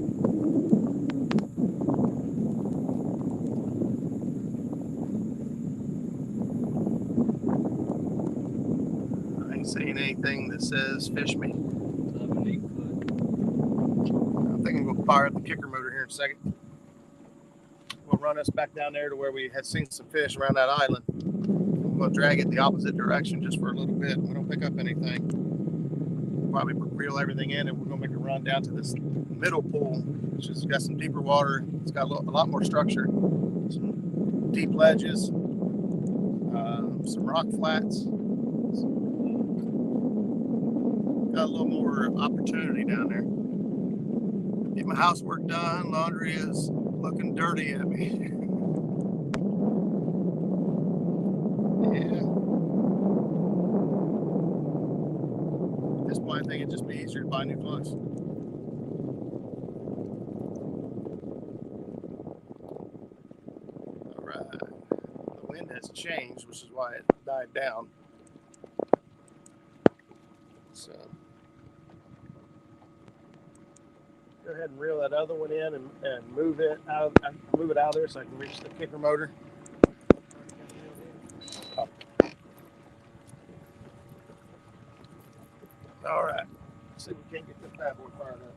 Seeing anything that says fish me. 7, 8 foot. I think I'm going to fire up the kicker motor here in a second. We'll run us back down there to where we had seen some fish around that island. We're going to drag it the opposite direction just for a little bit. We don't pick up anything. We'll probably reel everything in, and we're going to make a run down to this middle pool, which has got some deeper water. It's got a lot more structure, some deep ledges, some rock flats. Got a little more opportunity down there. Get my housework done. Laundry is looking dirty at me. Yeah. At this point, I think it'd just be easier to buy new clothes. All right. The wind has changed, which is why it died down. So go ahead and reel that other one in and move it out of there so I can reach the kicker motor. Oh. All right. Let's see if we can't get this bad boy fired up.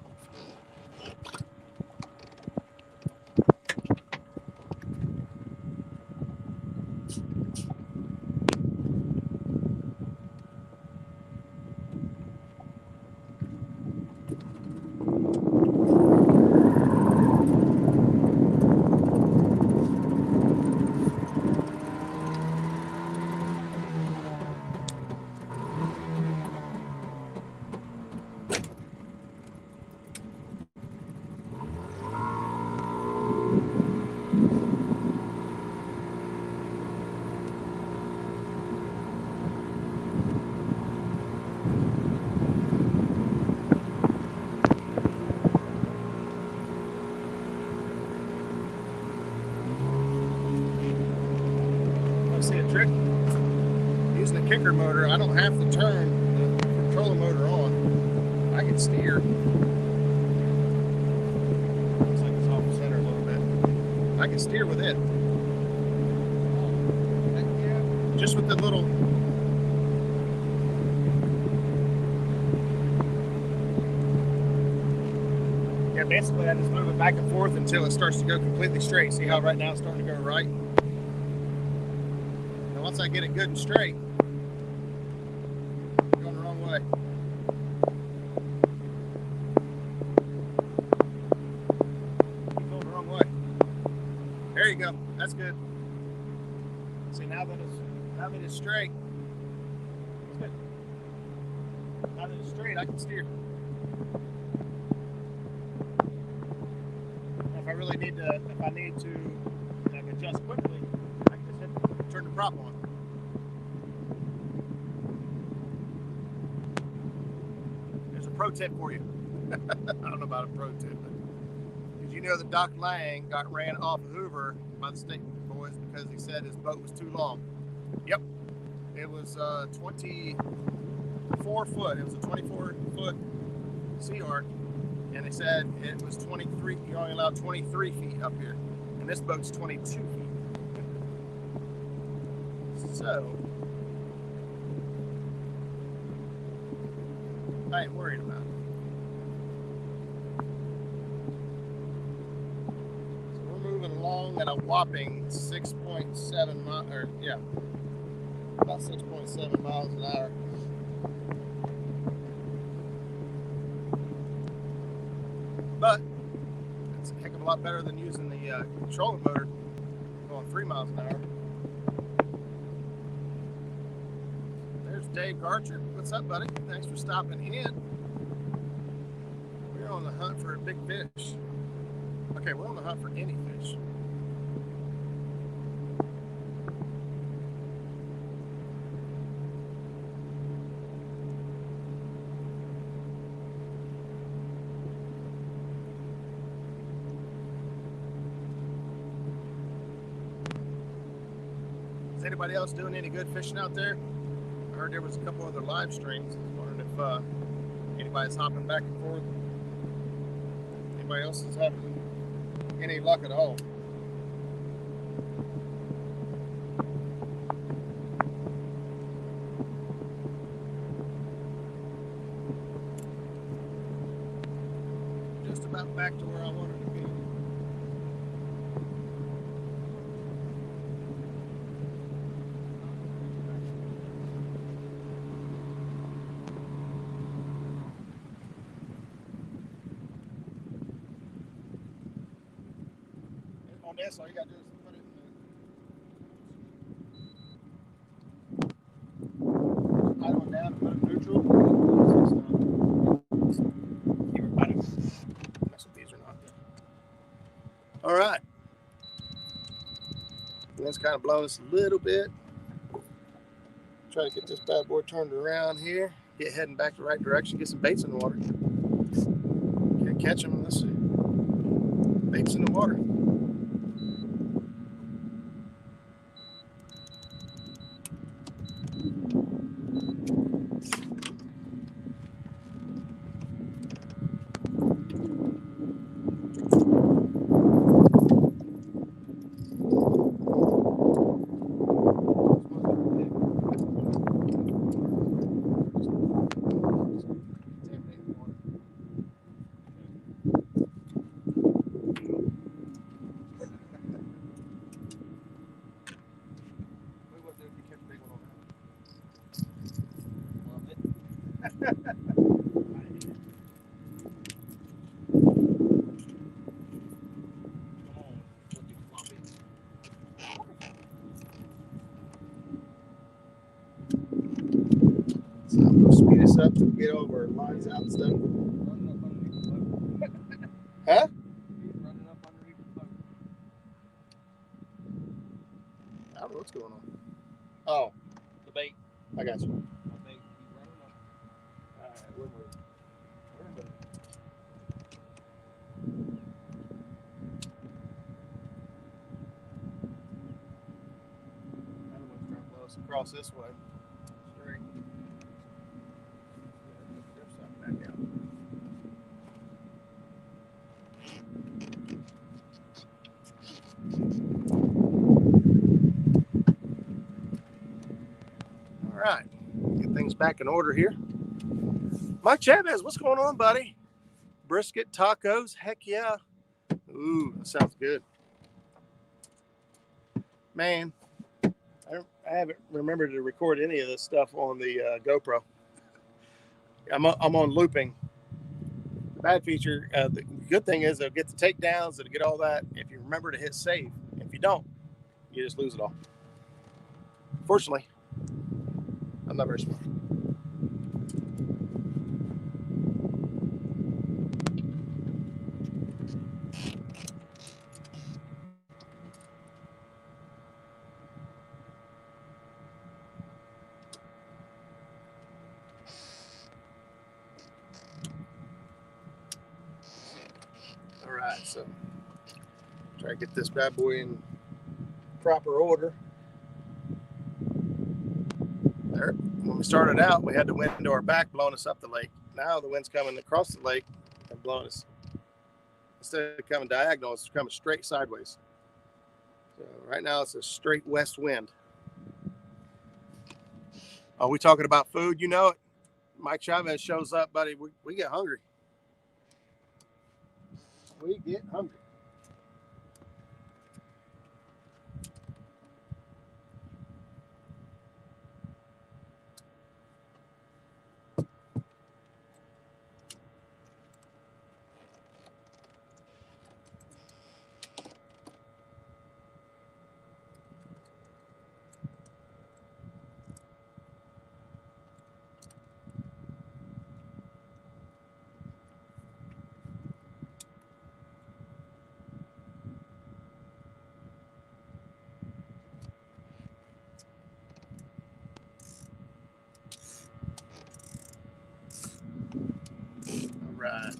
See a trick? Using the kicker motor, I don't have to turn the controller motor on. I can steer. Looks like it's off center a little bit. I can steer with it. Just with the little. Yeah, And basically I just move it back and forth until it starts to go completely straight. See how right now it's starting to go right? And once I get it good and straight, I'm going the wrong way. Keep going the wrong way. There you go. That's good. See, now that it's straight, it's good. Now that it's straight, I can steer. If I really need to, like, adjust quickly, I can just turn the prop on. There's a pro tip for you. I don't know about a pro tip, but did you know that Doc Lang got ran off of Hoover by the state boys because he said his boat was too long? Yep. It was 24 foot. It was a 24-foot sea arc. And they said it was 23, you're only allowed 23 feet up here. And this boat's 22 feet. So, I ain't worried about it. So we're moving along at a whopping 6.7 miles, or yeah, about 6.7 miles an hour. But it's a heck of a lot better than using the trolling motor going 3 miles an hour. There's Dave Garcher. What's up, buddy? Thanks for stopping in. We're on the hunt for a big fish. Okay, we're on the hunt for any fish. Anybody else doing any good fishing out there? I heard there was a couple other live streams. I was wondering if anybody's hopping back and forth. Anybody else is having any luck at all? Just about back to where I wanted to be. This, all you gotta do is put it in the idle down and put it neutral. I don't mess with these or not. All right. Wind's kind of blowing us a little bit. Try to get this bad boy turned around here. Get heading back the right direction. Get some baits in the water. Can't catch them. Let's see. Baits in the water. So I'm gonna speed us up to get over lines out and stuff. Huh? Running up underneath the boat. I don't know what's going on. Oh, The bait. I got you. The bait. He's running up. All right, we're moving. Another one's trying to blow us across this way. Straight. Drift something back out. All right, get things back in order here. Mike Chavez, what's going on, buddy? brisket tacos. Heck yeah. Ooh, that sounds good. Man, I haven't remembered to record any of this stuff on the GoPro. I'm on looping. The bad feature, the good thing is it'll get the takedowns, it'll get all that if you remember to hit save. If you don't, you just lose it all. Fortunately, I'm not very smart. All right, so try to get this bad boy in proper order. There. When we started out, we had the wind to our back blowing us up the lake. Now the wind's coming across the lake and blowing us. Instead of coming diagonal, it's coming straight sideways. So right now it's a straight west wind. Are we talking about food? You know it. Mike Chavez shows up, buddy. We get hungry. We get hungry. All right.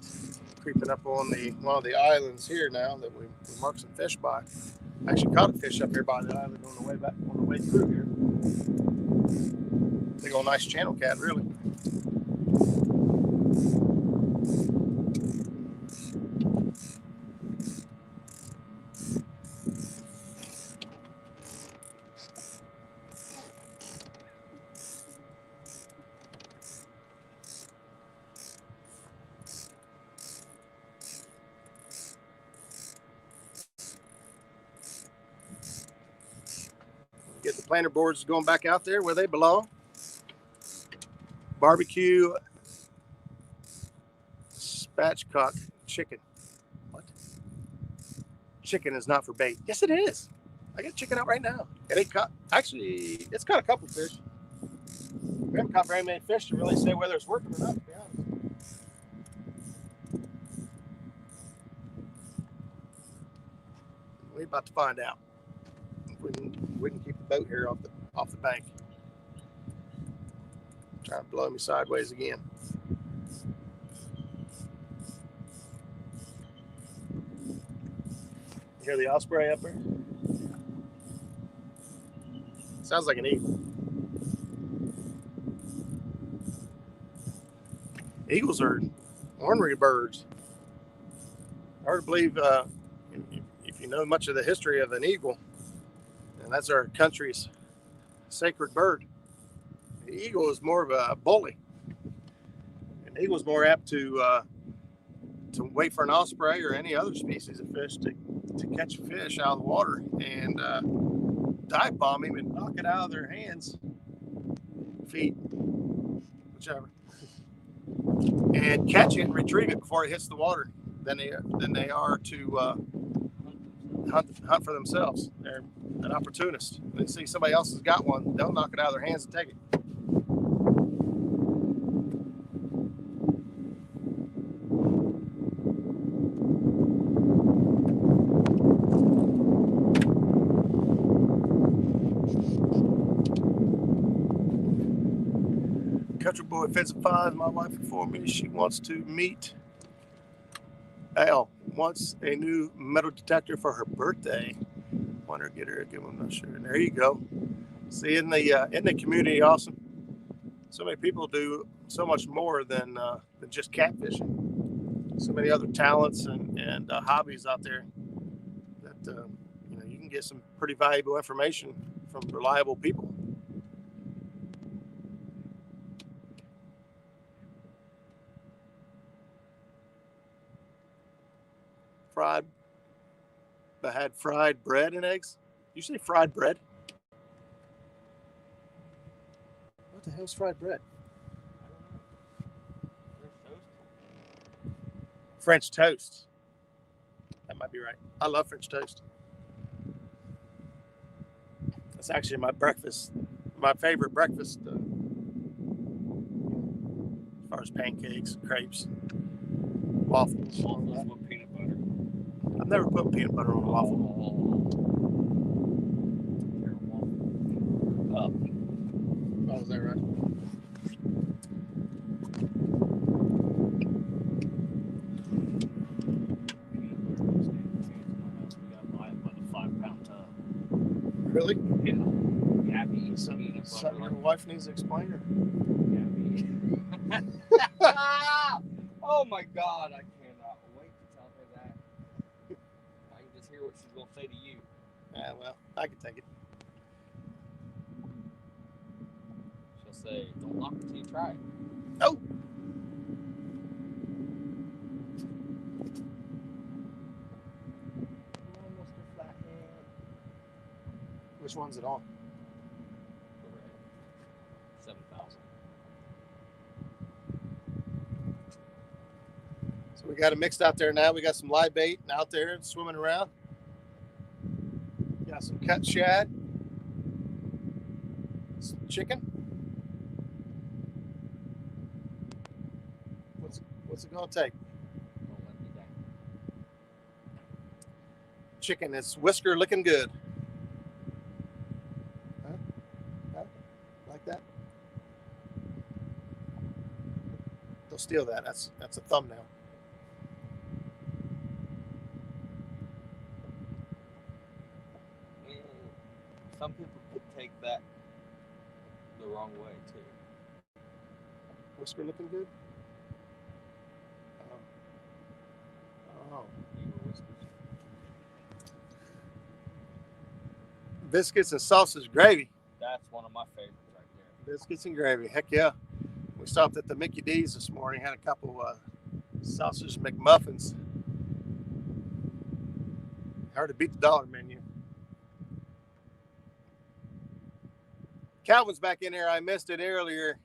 Creeping up on one of the islands here now that we marked some fish by. I actually caught a fish up here by the island on the way through here. Big old nice channel cat, really. Get the planter boards going back out there where they belong. Barbecue spatchcock chicken. What? Chicken is not for bait. Yes, it is. I got chicken out right now. It ain't caught. Actually, it's caught a couple fish. We haven't caught very many fish to really say whether it's working or not, to be honest. We're about to find out. We can keep the boat here off the bank. Trying to blow me sideways again. You hear the osprey up there? Sounds like an eagle. Eagles are ornery birds. Hard to believe if you know much of the history of an eagle, and that's our country's sacred bird. The eagle is more of a bully. An eagle is more apt to wait for an osprey or any other species of fish to catch a fish out of the water and dive bomb him and knock it out of their hands, feet, whichever, and catch it and retrieve it before it hits the water than they are to hunt for themselves. They're an opportunist. When they see somebody else has got one, they'll knock it out of their hands and take it. Country Boy Fence 5, my wife informed me she wants to meet Al. Wants a new metal detector for her birthday. Want her to get her a good one, I'm not sure. And there you go. See, in the community, awesome. So many people do so much more than just catfishing. So many other talents and hobbies out there that you can get some pretty valuable information from reliable people. fried, but had fried bread and eggs. You say fried bread? What the hell's fried bread? French toast. That might be right. I love French toast. That's actually my breakfast, my favorite breakfast. As far as pancakes, crepes, waffles. Waffles with peanut butter. I've never put peanut butter on a waffle. Oh, is that right? Really? Yeah. Gabby. Something your wife needs to explain her. Gabby. Oh my God, I cannot wait to tell her that. I can just hear what she's going to say to you. Yeah, well, I can take it. She'll say, don't knock it till you try it. Oh! Which one's it on? 7,000. So we got it mixed out there now. We got some live bait out there swimming around. Got some cut shad. Some chicken. What's it gonna take? Don't let me down. Chicken is whisker looking good. Huh? Like that? They'll steal that. That's a thumbnail. Some people could take that the wrong way too. Whisker looking good? Oh. Whiskers. Biscuits and sausage gravy. That's one of my favorites right there. Biscuits and gravy. Heck yeah. We stopped at the Mickey D's this morning. Had a couple sausage McMuffins. Hard to beat the dollar menu. Calvin's back in here. I missed it earlier.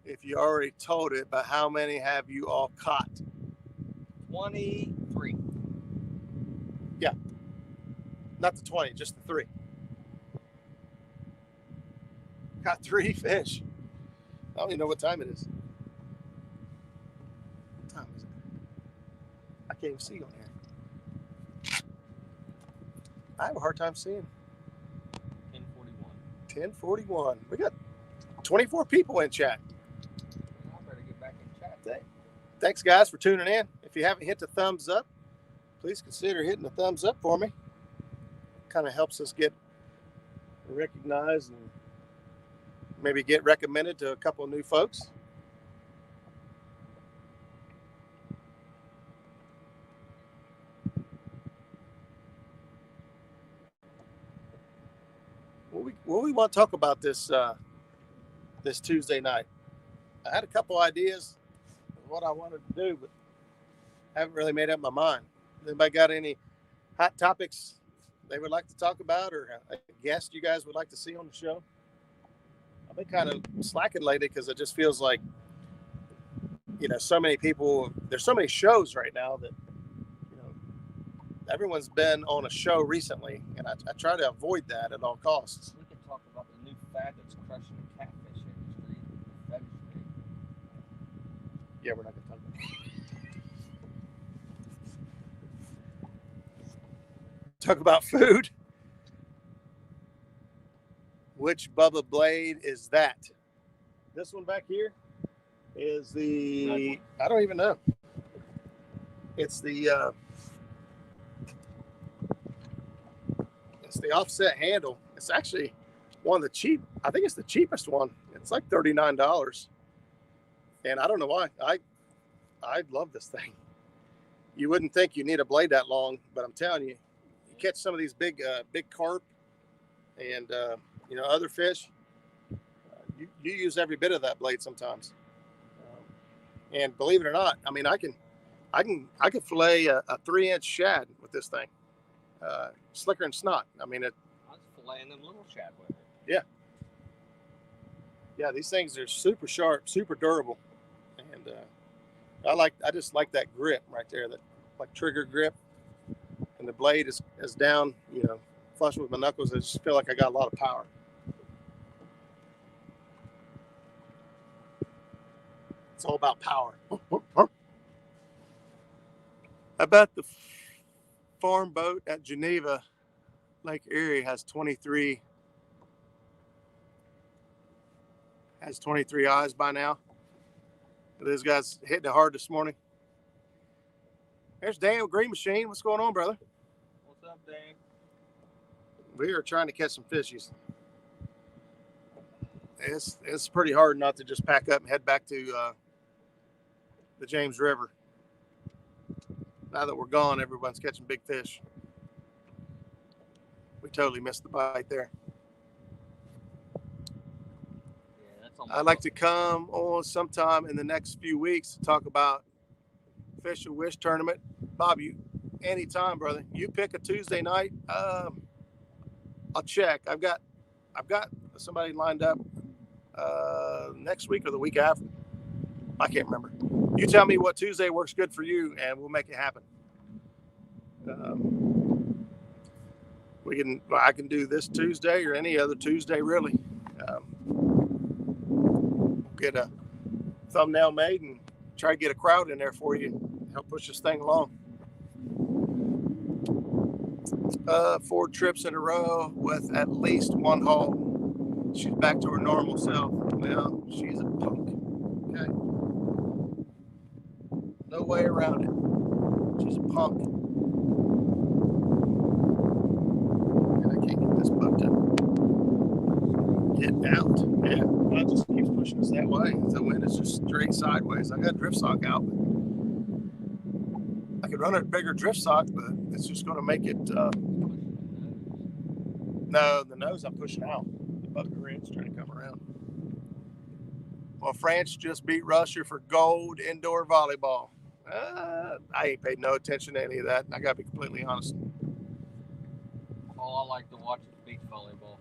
If you already told it, but how many have you all caught? 23. Yeah. Not the 20, just the 3. Caught 3 fish. I don't even know what time it is. What time is it? I can't even see on here. I have a hard time seeing. 10:41. We got 24 people in chat. I better get back in chat. Thanks, guys, for tuning in. If you haven't hit the thumbs up, please consider hitting the thumbs up for me. Kind of helps us get recognized and maybe get recommended to a couple of new folks. What we want to talk about this this Tuesday night? I had a couple ideas of what I wanted to do, but haven't really made up my mind. Anybody got any hot topics they would like to talk about, or a guest you guys would like to see on the show? I've been kind of slacking lately because it just feels like, so many people. There's so many shows right now that everyone's been on a show recently, and I try to avoid that at all costs. We can talk about the new fad that's crushing the catfish industry, the fetish thing. Yeah, we're not going to talk about that. Talk about food. Which Bubba blade is that? This one back here is the, I don't even know. It's the offset handle. It's actually one of the cheap. I think it's the cheapest one. It's like $39. And I don't know why. I love this thing. You wouldn't think you need a blade that long, but I'm telling you, you catch some of these big carp and other fish. You use every bit of that blade sometimes. And believe it or not, I mean, I I could fillet a 3-inch shad with this thing. Slicker and snot. I mean, I was filleting them little shad with it. Yeah, these things are super sharp, super durable, and I just like that grip right there, that like trigger grip, and the blade is down, flush with my knuckles. I just feel like I got a lot of power. It's all about power. I bet the farm boat at Geneva, Lake Erie, has 23 eyes by now. Those guys hitting it hard this morning. There's Daniel Green Machine. What's going on, brother? What's up, Dan? We are trying to catch some fishies. It's pretty hard not to just pack up and head back to the James River. Now that we're gone, everyone's catching big fish. We totally missed the bite there. I'd like to come on sometime in the next few weeks to talk about Fish and Wish tournament. Bob, you anytime, brother. You pick a Tuesday night. I'll check. I've got somebody lined up next week or the week after. I can't remember. You tell me what Tuesday works good for you, and we'll make it happen. I can do this Tuesday or any other Tuesday, really. Get a thumbnail made and try to get a crowd in there for you. Help push this thing along. 4 trips in a row with at least one haul. She's back to her normal self. Well, she's a punk. Okay. No way around it. She's a punk. And I can't get this boat to get out. Yeah, well, it just keeps pushing us that way. The wind is just straight sideways. I got drift sock out. I could run a bigger drift sock, but it's just going to make it. No, the nose I'm pushing out. The buckaroo's trying to come around. Well, France just beat Russia for gold indoor volleyball. I ain't paid no attention to any of that. I got to be completely honest. All I like to watch is beach volleyball.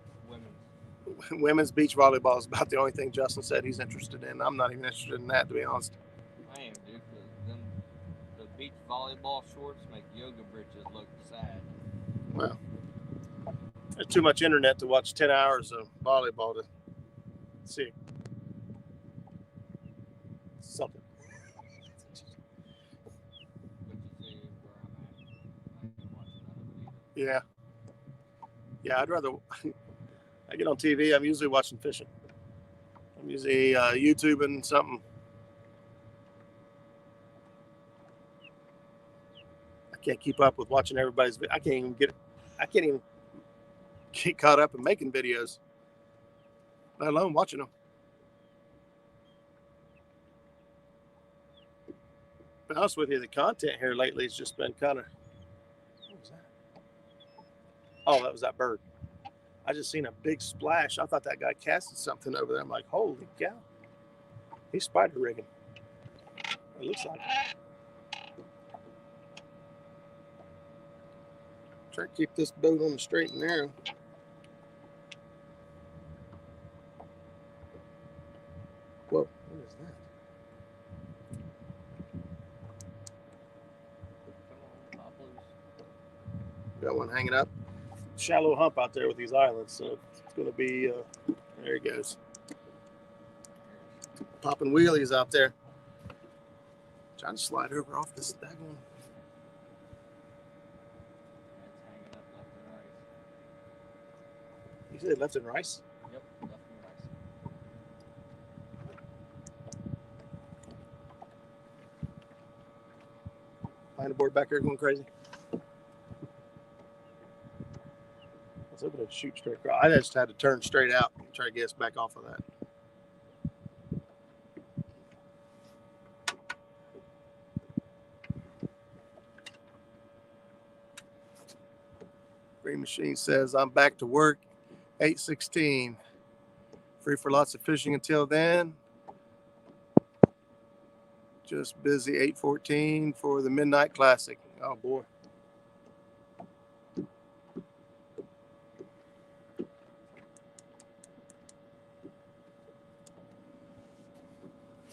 Women's beach volleyball is about the only thing Justin said he's interested in. I'm not even interested in that, to be honest. I am, dude, because the beach volleyball shorts make yoga britches look sad. Well, there's too much internet to watch 10 hours of volleyball to see something. Yeah, I'd rather. I get on TV. I'm usually watching fishing. I'm usually YouTubing something. I can't keep up with watching everybody's. I can't even get caught up in making videos, let alone watching them. To be honest with you, the content here lately has just been kind of. What was that? Oh, that was that bird. I just seen a big splash. I thought that guy casted something over there. I'm like, holy cow. He's spider rigging. It looks like it. Try to keep this boat on the straight and narrow. Whoa, what is that? Got one hanging up. Shallow hump out there with these islands, so it's going to be there he goes, popping wheelies out there, trying to slide over off this daggone. You said left and rice? Yep, left and rice. Behind the board back there going crazy. I was hoping to shoot straight across. I just had to turn straight out and try to get us back off of that. Green Machine says, I'm back to work, 8/16. Free for lots of fishing until then. Just busy 8:14 for the Midnight Classic. Oh boy.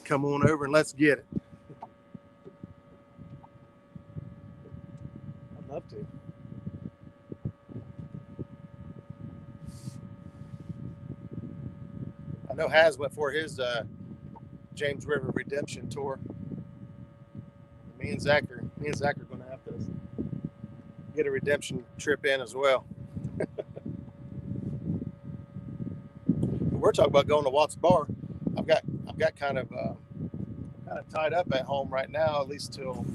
Come on over and let's get it. I'd love to. I know Has went for his James River Redemption tour. Me and Zach are going to have to get a redemption trip in as well. We're talking about going to Watts Bar. I've got kind of tied up at home right now, at least till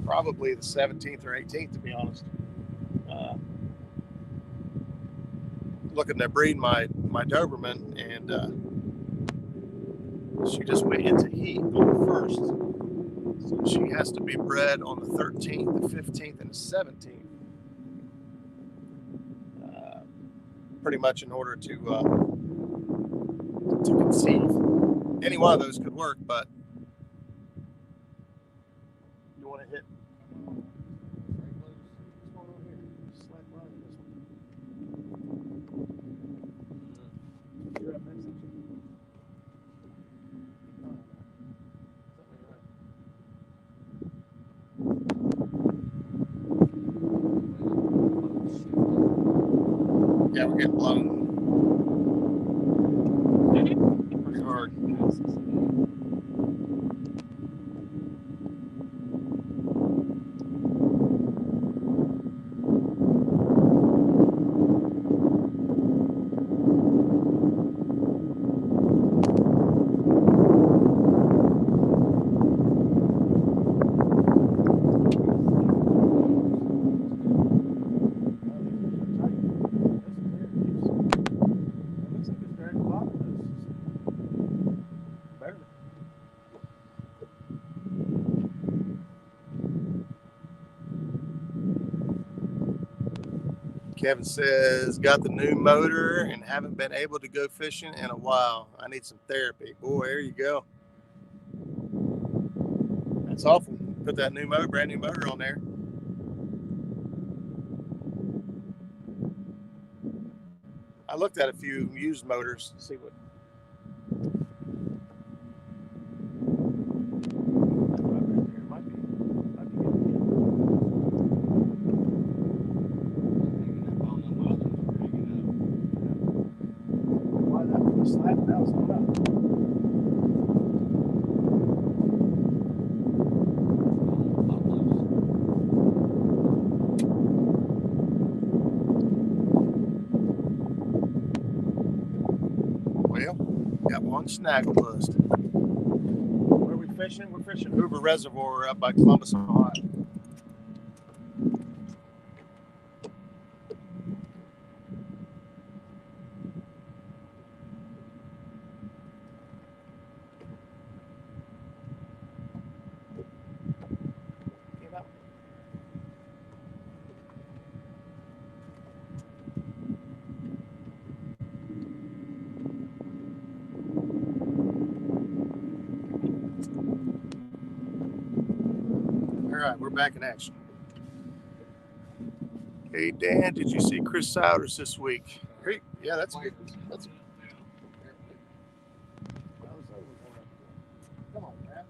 probably the 17th or 18th, to be honest. Looking to breed my Doberman, and she just waited to heat on the 1st. So she has to be bred on the 13th, the 15th, and the 17th. Pretty much in order to conceive. Any one of those could work, but you want to hit. What's going on here? Slack line in this one. You're up next, aren't you? Yeah, we're getting blown pretty hard. Kevin says, got the new motor and haven't been able to go fishing in a while. I need some therapy. Boy, there you go. That's awful. Put that new motor, brand new motor on there. I looked at a few used motors to see what. Got one snaggle bust. Where are we fishing? We're fishing Hoover Reservoir up by Columbus, Ohio. All right, we're back in action. Hey, Dan, did you see Chris Souders this week? Hey, yeah, that's good. That's come on, man.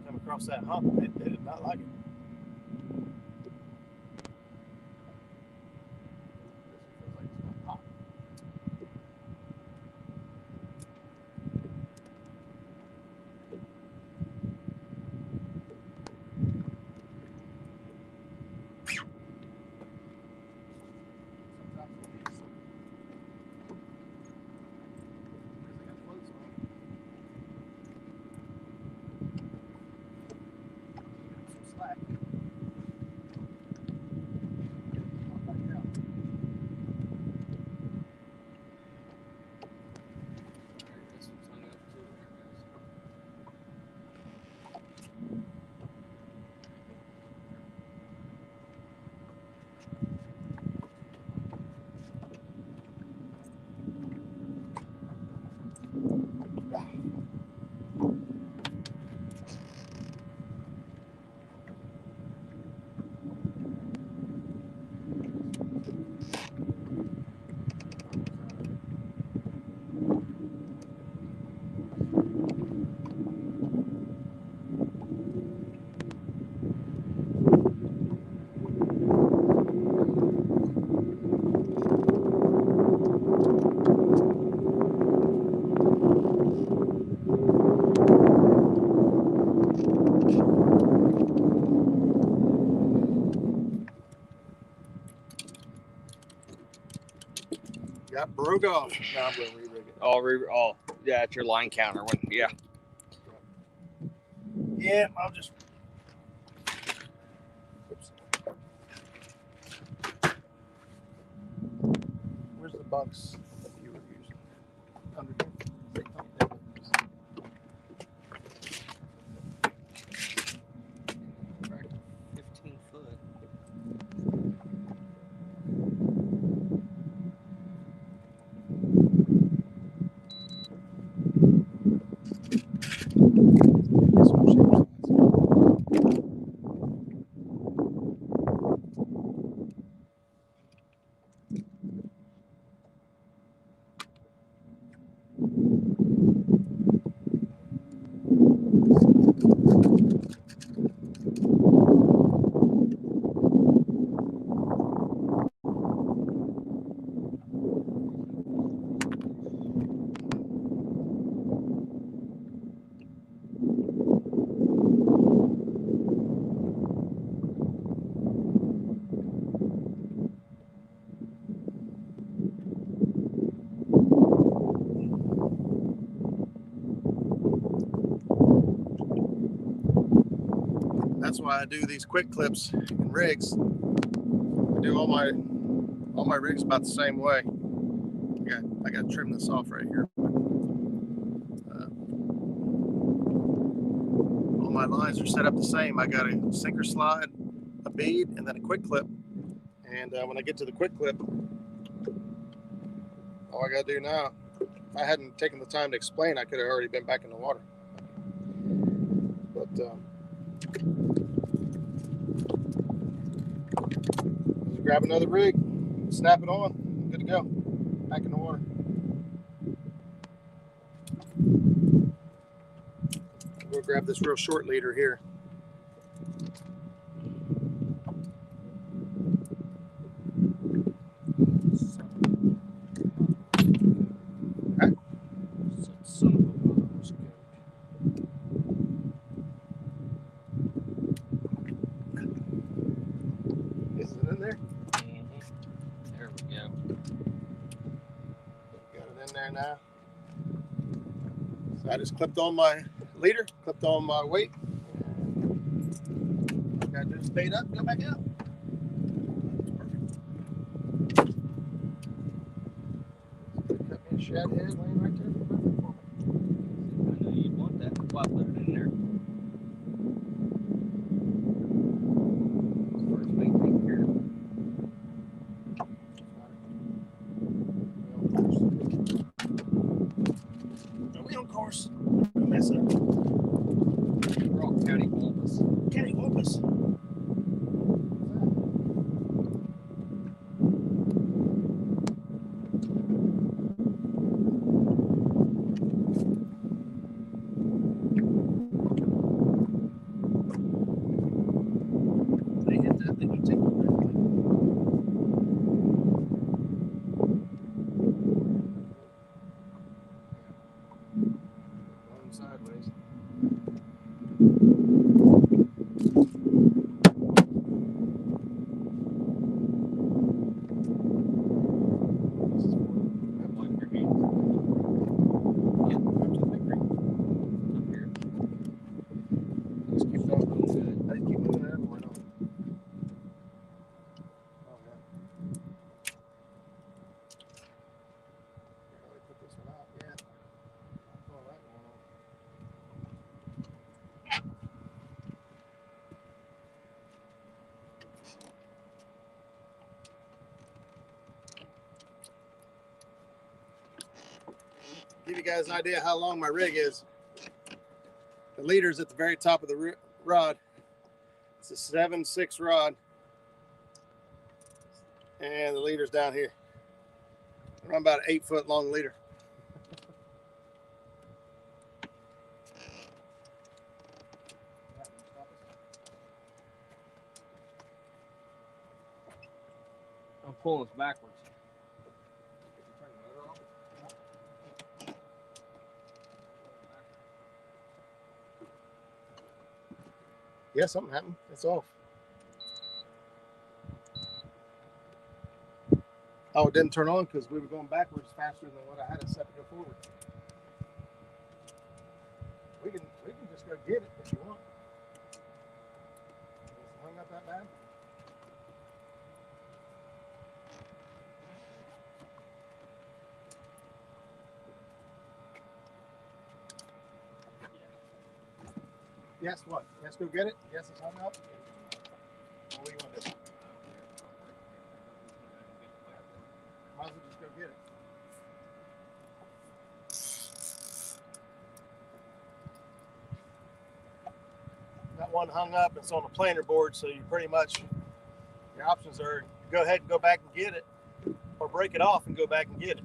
Come across that hump. They did not like it. Got broke off. Now I'm going to re-rig it. Oh, yeah, it's your line counter one. Yeah. Yeah, I'll just. Oops. Where's the bunks that you were using? Underneath. 15 foot. That's why I do these quick clips and rigs. I do all my rigs about the same way. I got to trim this off right here. All my lines are set up the same. I got a sinker slide, a bead, and then a quick clip. And when I get to the quick clip, all I got to do now, if I hadn't taken the time to explain, I could have already been back in the water. But grab another rig, snap it on, good to go. Back in the water. We'll grab this real short leader here. Is it in there? There we go. Got it in there now. So I just clipped on my leader, clipped on my weight. Got to just bait up, go back out. That's perfect. Cut me a shad head laying right there. I know you'd want that. Well, I put it in there. First bait taken care of. Are we on course? Don't mess up. We're all county wampus. County wampus. They hit that, they can take it back. Going sideways. Wipe your hands. Yeah, up to the big ring. Up here. Just keep going. Good. I just keep moving it everywhere. Oh, yeah. How do I put this one out? Yeah. Oh, that one on. Give you guys an idea how long my rig is. The leader's at the very top of the rod. It's a 7/6 rod. And the leader's down here. I'm about an 8-foot long leader. I'm pulling this backwards. Yeah, something happened. It's off. Oh, it didn't turn on because we were going backwards faster than what I had it set to go forward. We can just go get it if you want. Is it hung up that bad? Yes, what? Yes, go get it? Yes, it's hung up? What do you want to do? Might as well just go get it. That one hung up. It's on the planer board, so you pretty much, your options are go ahead and go back and get it, or break it off and go back and get it.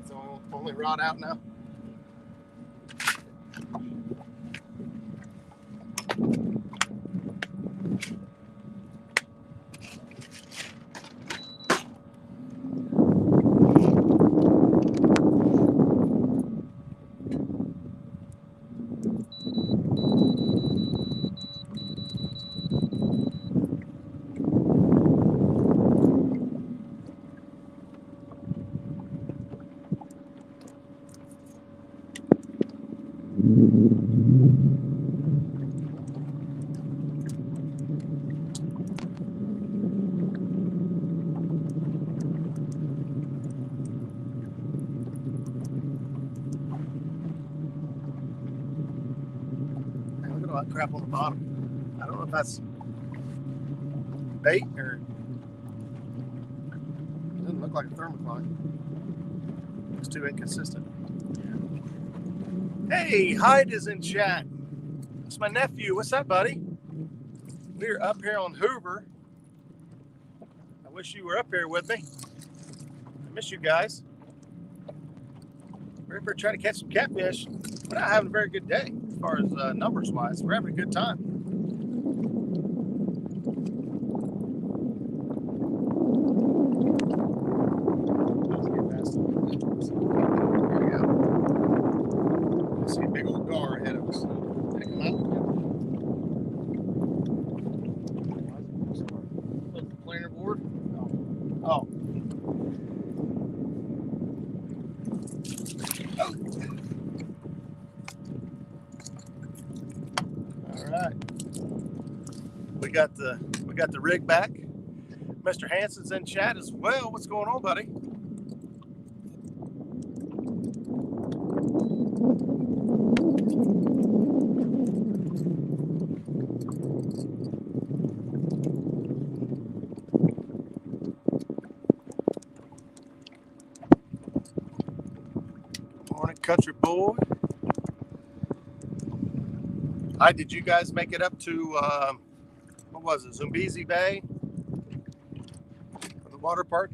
It's the only rod out now. Man, look at all that crap on the bottom. I don't know if that's bait or it doesn't look like a thermocline. It's too inconsistent. Hey, Hyde is in chat. That's my nephew. What's up, buddy? We're up here on Hoover. I wish you were up here with me. I miss you guys. We're up here trying to catch some catfish. We're not having a very good day as far as numbers wise. We're having a good time. There we go. I see a big old gar ahead of us. Did it come out? Put the planer board. Oh. All right. We got the rig back. Mr. Hanson's in chat as well. What's going on, buddy? Morning, country boy. Hi, did you guys make it up to what was it, Zumbizi Bay? Or the water park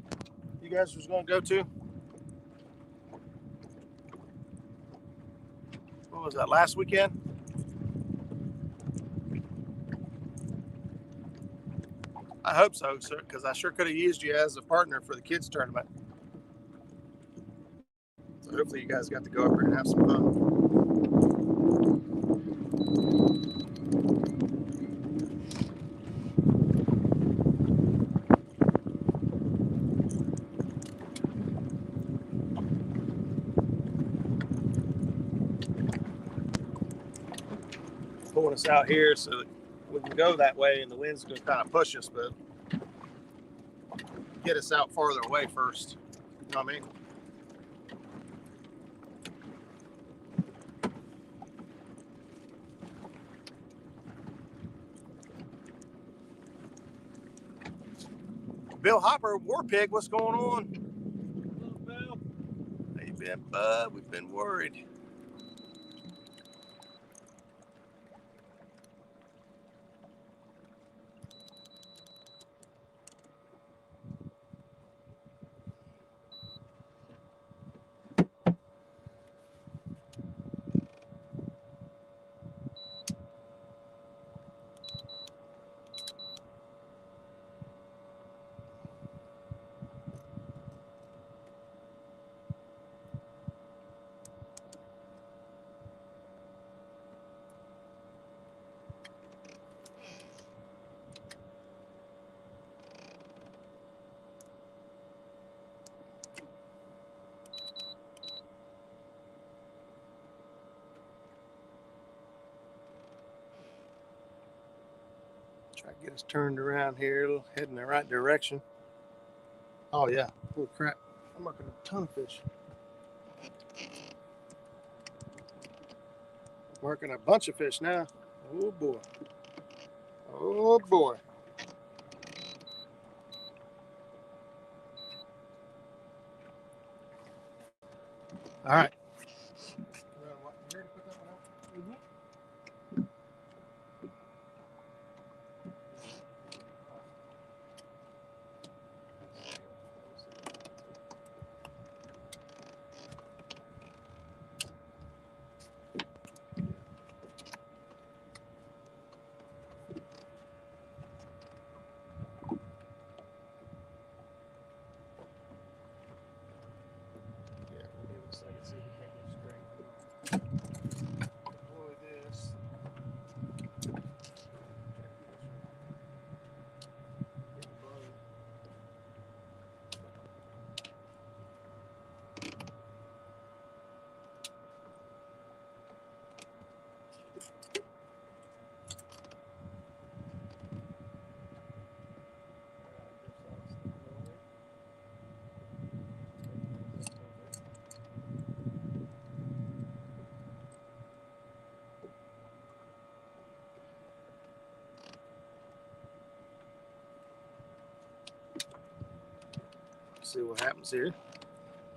you guys was going to go to? What was that, last weekend? I hope so, sir, because I sure could have used you as a partner for the kids tournament. So hopefully you guys got to go up there and have some fun. Pulling us out here so that we can go that way, and the wind's going to kind of push us, but get us out farther away first. You know what I mean? Bill Hopper, War Pig, what's going on? Hello, Bill. How you been, bud? We've been worried. Try to get us turned around here, heading in the right direction. Oh yeah, holy crap! I'm marking a ton of fish. Marking a bunch of fish now. Oh boy. Oh boy. All right. You ready to put that one out? Mm-hmm. Yeah, we'll give it a second, see if we can't get straight. Deploy this. See what happens here.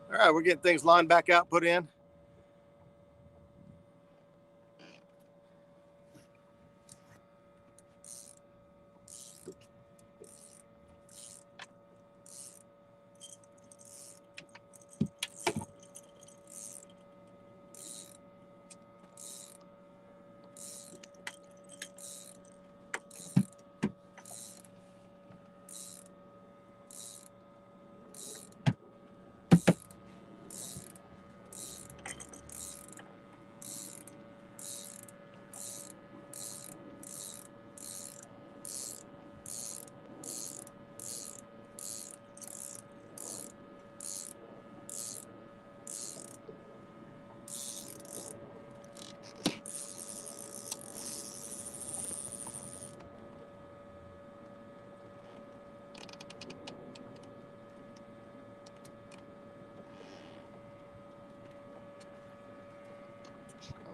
All right, we're getting things lined back out, put in.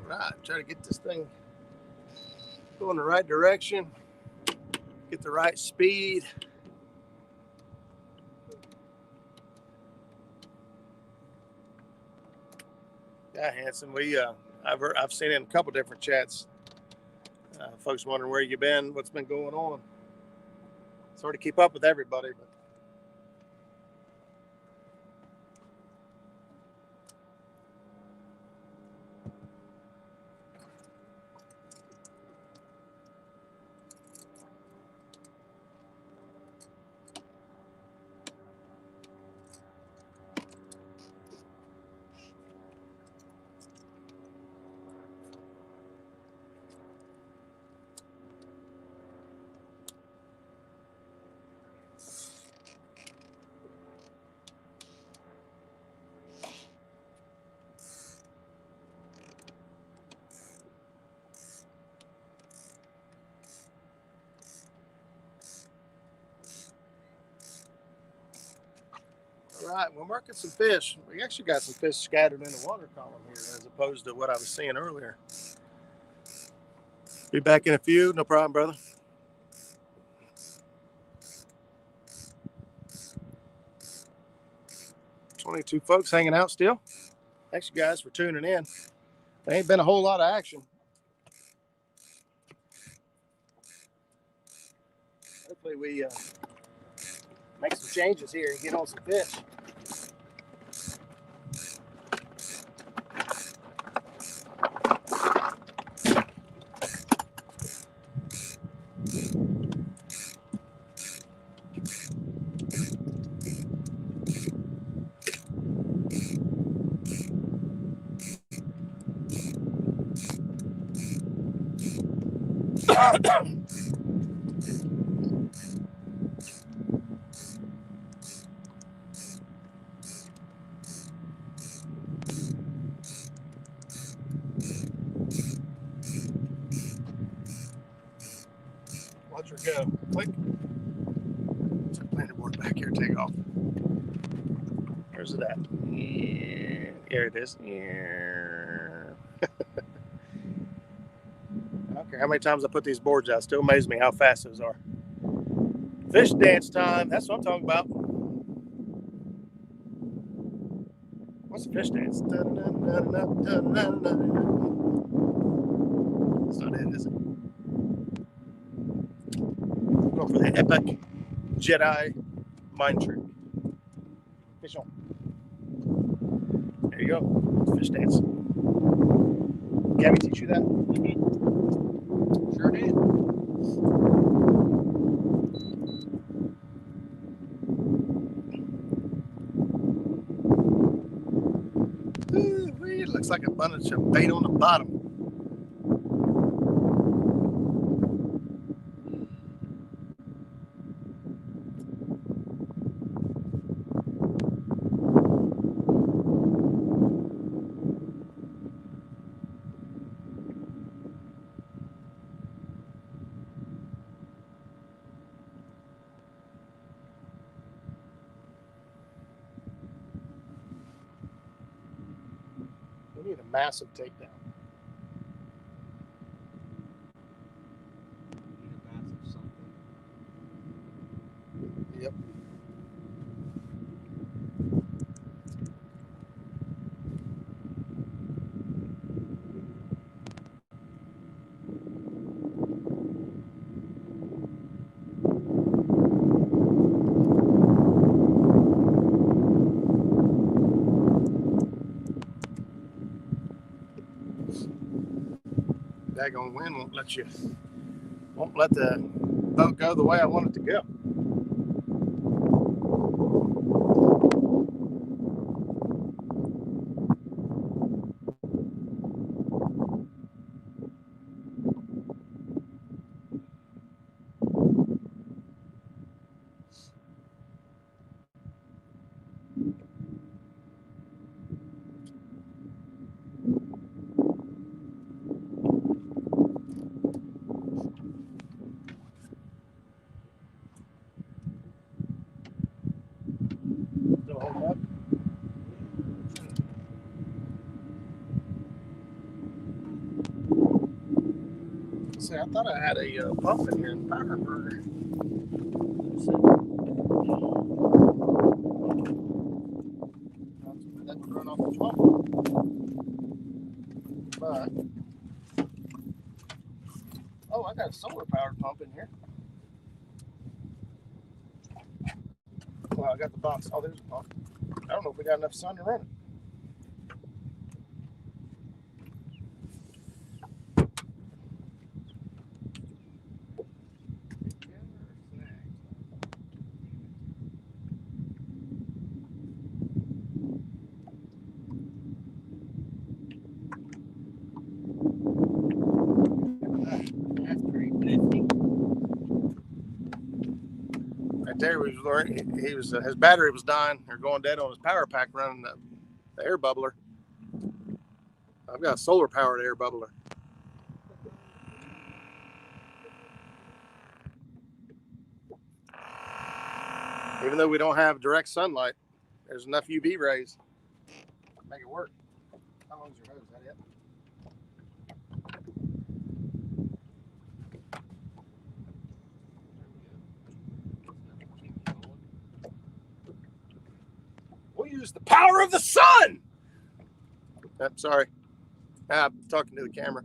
All right, try to get this thing going the right direction, get the right speed. Yeah, Hanson, I've seen it in a couple different chats. Folks wondering where you've been, what's been going on. It's hard to keep up with everybody, but all right, we're marking some fish. We actually got some fish scattered in the water column here as opposed to what I was seeing earlier. Be back in a few, no problem, brother. $22 folks hanging out still. Thanks, you guys, for tuning in. There ain't been a whole lot of action. Hopefully we make some changes here and get on some fish. Watch her go. Click. There's a planter board back here. Take off. Where's it at? Yeah, there it is. Yeah. I don't care how many times I put these boards out. It still amazes me how fast those are. Fish dance time. That's what I'm talking about. What's a fish dance? That's not it, is it? Going for the epic Jedi mind trick. Fish on. There you go. Fish dance. Gabby teach you that? Sure did. Ooh, it looks like a bunch of bait on the bottom. We need a massive takedown. Need a massive something. Yep. Daggone wind won't let the boat go the way I want it to go. Still holding up. See, I thought I had a pump in here in the power burner. That would run off the pump. But, oh, I got a solar powered pump in here. Well, I got the box. Oh, there's a pump. I don't know if we got enough sun to run it. That's pretty nifty. Right there, he was his battery was dying or going dead on his power pack running the air bubbler. I've got a solar powered air bubbler. Even though we don't have direct sunlight, there's enough UV rays to make it work. How long's your hose? Is that it? We'll use the power of the sun. I'm sorry. I'm talking to the camera.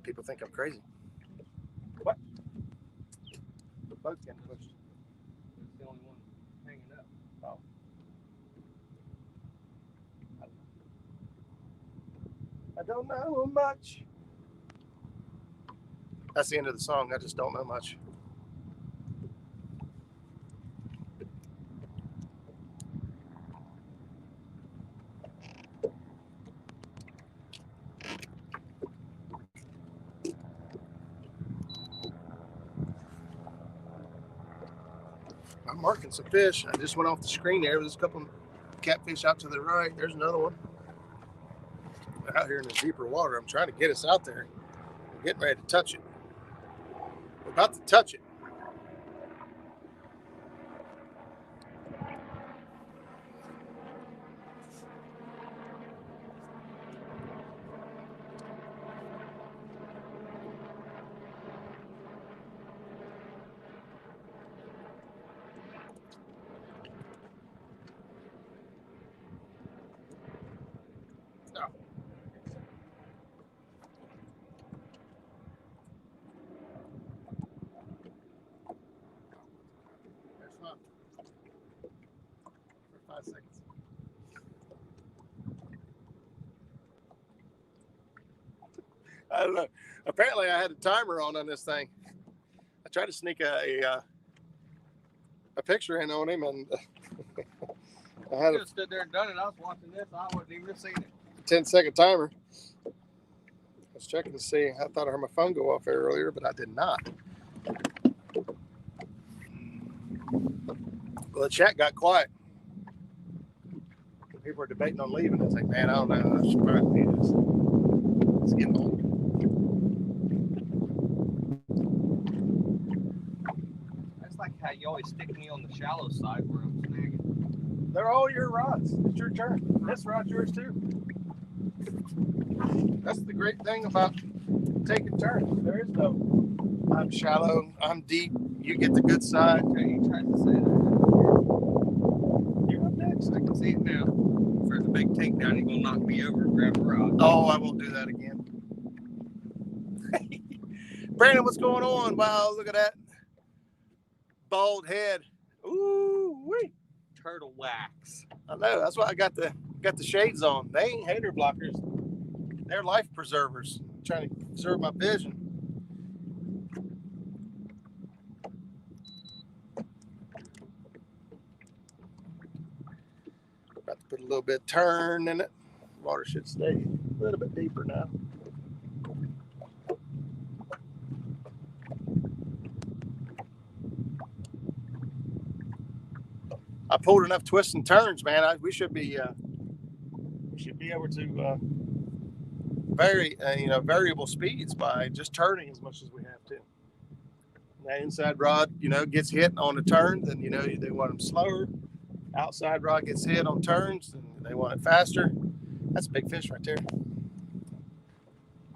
People think I'm crazy. What? The boat's getting pushed. It's the only one hanging up. Oh. I don't know much. That's the end of the song. I just don't know much. I'm marking some fish. I just went off the screen there. There's a couple catfish out to the right. There's another one. We're out here in the deeper water. I'm trying to get us out there. I'm getting ready to touch it. We're about to touch it. For 5 seconds. I don't know. Apparently, I had a timer on this thing. I tried to sneak a picture in on him, and I had You stood there and done it. I was watching this. I wouldn't even have seen it. 10-second timer. I was checking to see. I thought I heard my phone go off there earlier, but I did not. Well, the chat got quiet. People were debating on leaving. I was like, man, I don't know. I should probably leave this. It's getting old. That's like how you always stick me on the shallow side where I'm snagging. They're all your rods. It's your turn. This rod's yours too. That's the great thing about taking turns. There is no, I'm shallow, I'm deep, you get the good side. Okay, you tried to say that. You're up next. I can see it now. If there's a big takedown, you're going to knock me over and grab a rod. Oh, I won't do that again. Brandon, what's going on? Wow, look at that. Bald head. Ooh, wee. Turtle wax. I know. That's why I got the shades on. They ain't hater blockers. They're life preservers. I'm trying to preserve my vision. About to put a little bit of turn in it. Water should stay a little bit deeper now. I pulled enough twists and turns, man. We should be able to vary, variable speeds by just turning as much as we have to. That inside rod, gets hit on a turn, then they want them slower. Outside rod gets hit on turns, and they want it faster. That's a big fish right there.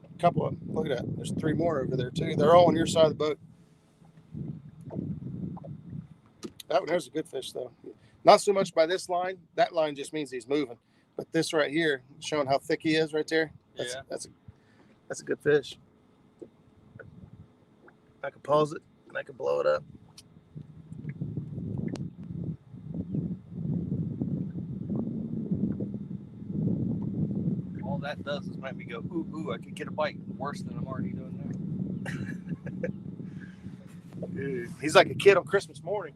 A couple of them. Look at that. There's 3 more over there too. They're all on your side of the boat. That one there's a good fish though. Not so much by this line. That line just means he's moving. But this right here, showing how thick he is right there. That's a good fish. I can pause it and I can blow it up. All that does is make me go, ooh, I could get a bite worse than I'm already doing now. He's like a kid on Christmas morning.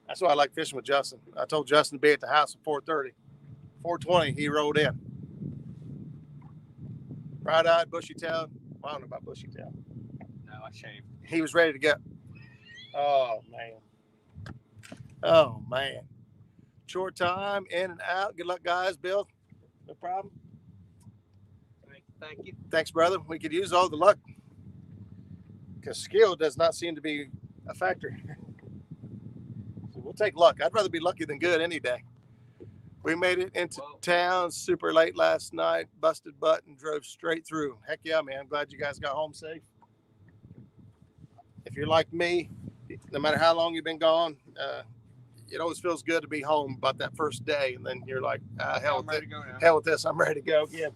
That's why I like fishing with Justin. I told Justin to be at the house at 4:30. 4:20, he rolled in. Bright-eyed, bushy-tailed. Well, I don't know about bushy-tailed. No, I shaved. He was ready to go. Oh, man. Short time, in and out. Good luck, guys. Bill, no problem. Thank you. Thanks, brother. We could use all the luck because skill does not seem to be a factor. So we'll take luck. I'd rather be lucky than good any day. We made it into town super late last night, busted butt, and drove straight through. Heck yeah, man. I'm glad you guys got home safe. If you're like me, no matter how long you've been gone, it always feels good to be home about that first day. And then you're like, hell with this. I'm ready to go again.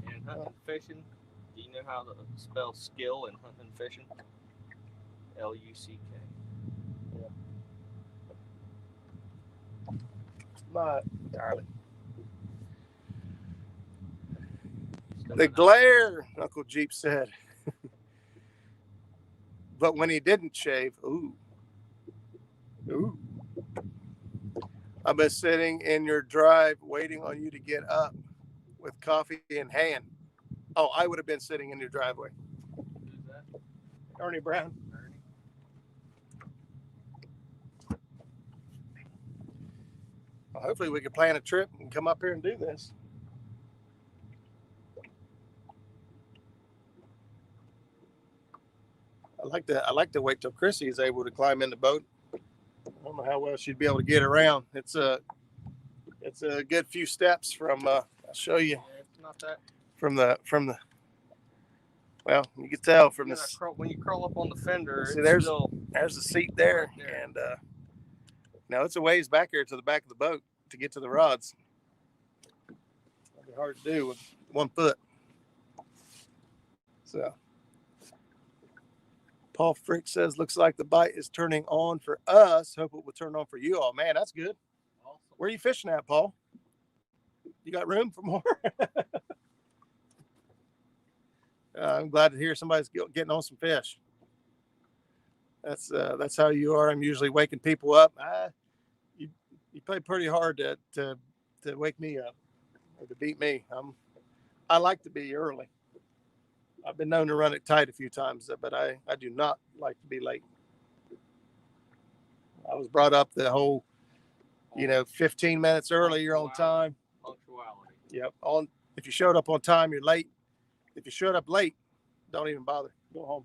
And hunting and fishing, do you know how to spell skill in hunting and fishing? L-U-C-K. Yeah. Not entirely. The glare, Uncle Jeep said. But when he didn't shave, ooh. I've been sitting in your drive waiting on you to get up with coffee in hand. Oh, I would have been sitting in your driveway. Who's that? Ernie Brown. Ernie. Well, hopefully we can plan a trip and come up here and do this. I like to wait till Chrissy is able to climb in the boat. I don't know how well she'd be able to get around. It's a good few steps from. I'll show you. It's not that. From the. Well, you can tell from this. When you crawl up on the fender, See, it's there's the seat there, right there. and now it's a ways back here to the back of the boat to get to the rods. It'll be hard to do with 1 foot. So, Paul Frick says, looks like the bite is turning on for us. Hope it will turn on for you all. Man, that's good. Awesome. Where are you fishing at, Paul? You got room for more? I'm glad to hear somebody's getting on some fish. That's how you are. I'm usually waking people up. You play pretty hard to wake me up or to beat me. I like to be early. I've been known to run it tight a few times, but I do not like to be late. I was brought up the whole, 15 minutes early, you're on time. Punctuality. Yep. If you showed up on time, you're late. If you showed up late, don't even bother. Go home.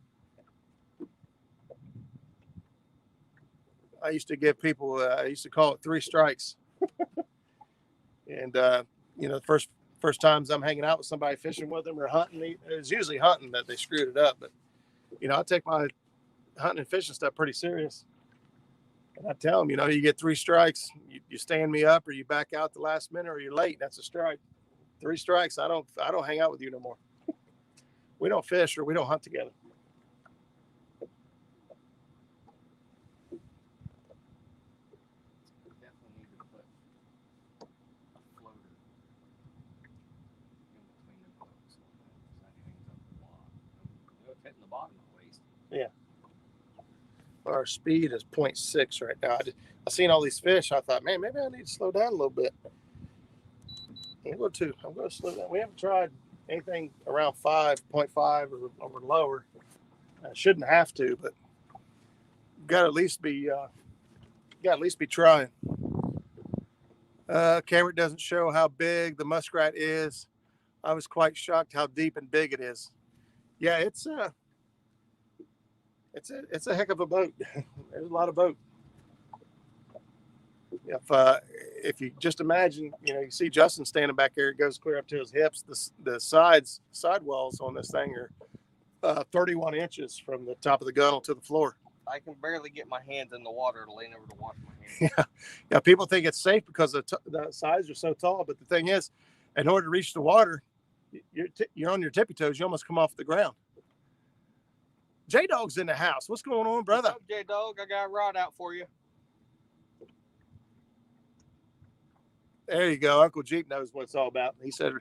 I used to give people, I used to call it 3 strikes. And, first times I'm hanging out with somebody fishing with them or hunting, it's usually hunting that they screwed it up. But, I take my hunting and fishing stuff pretty serious. And I tell them, you get 3 strikes, you stand me up or you back out the last minute or you're late. That's a strike. 3 strikes. I don't hang out with you no more. We don't fish or we don't hunt together. Definitely need to put a floater in between the boats. That hangs up a lot. It's hitting the bottom at least. Yeah. Our speed is 0.6 right now. I seen all these fish. I thought, man, maybe I need to slow down a little bit. I'm going to slow down. We haven't tried anything around 5.5 or lower. I shouldn't have to, but got to at least be trying. Camera doesn't show how big the muskrat is. I was quite shocked how deep and big it is. Yeah, it's a heck of a boat. There's a lot of boat. If you just imagine, you see Justin standing back there, it goes clear up to his hips. The side walls on this thing are 31 inches from the top of the gunnel to the floor. I can barely get my hands in the water to lean over to wash my hands. Yeah. People think it's safe because the sides are so tall, but the thing is, in order to reach the water, you're on your tippy toes. You almost come off the ground. J-Dog's in the house. What's going on, brother? What's up, J-Dog? I got a rod out for you. There you go. Uncle Jeep knows what it's all about. He said,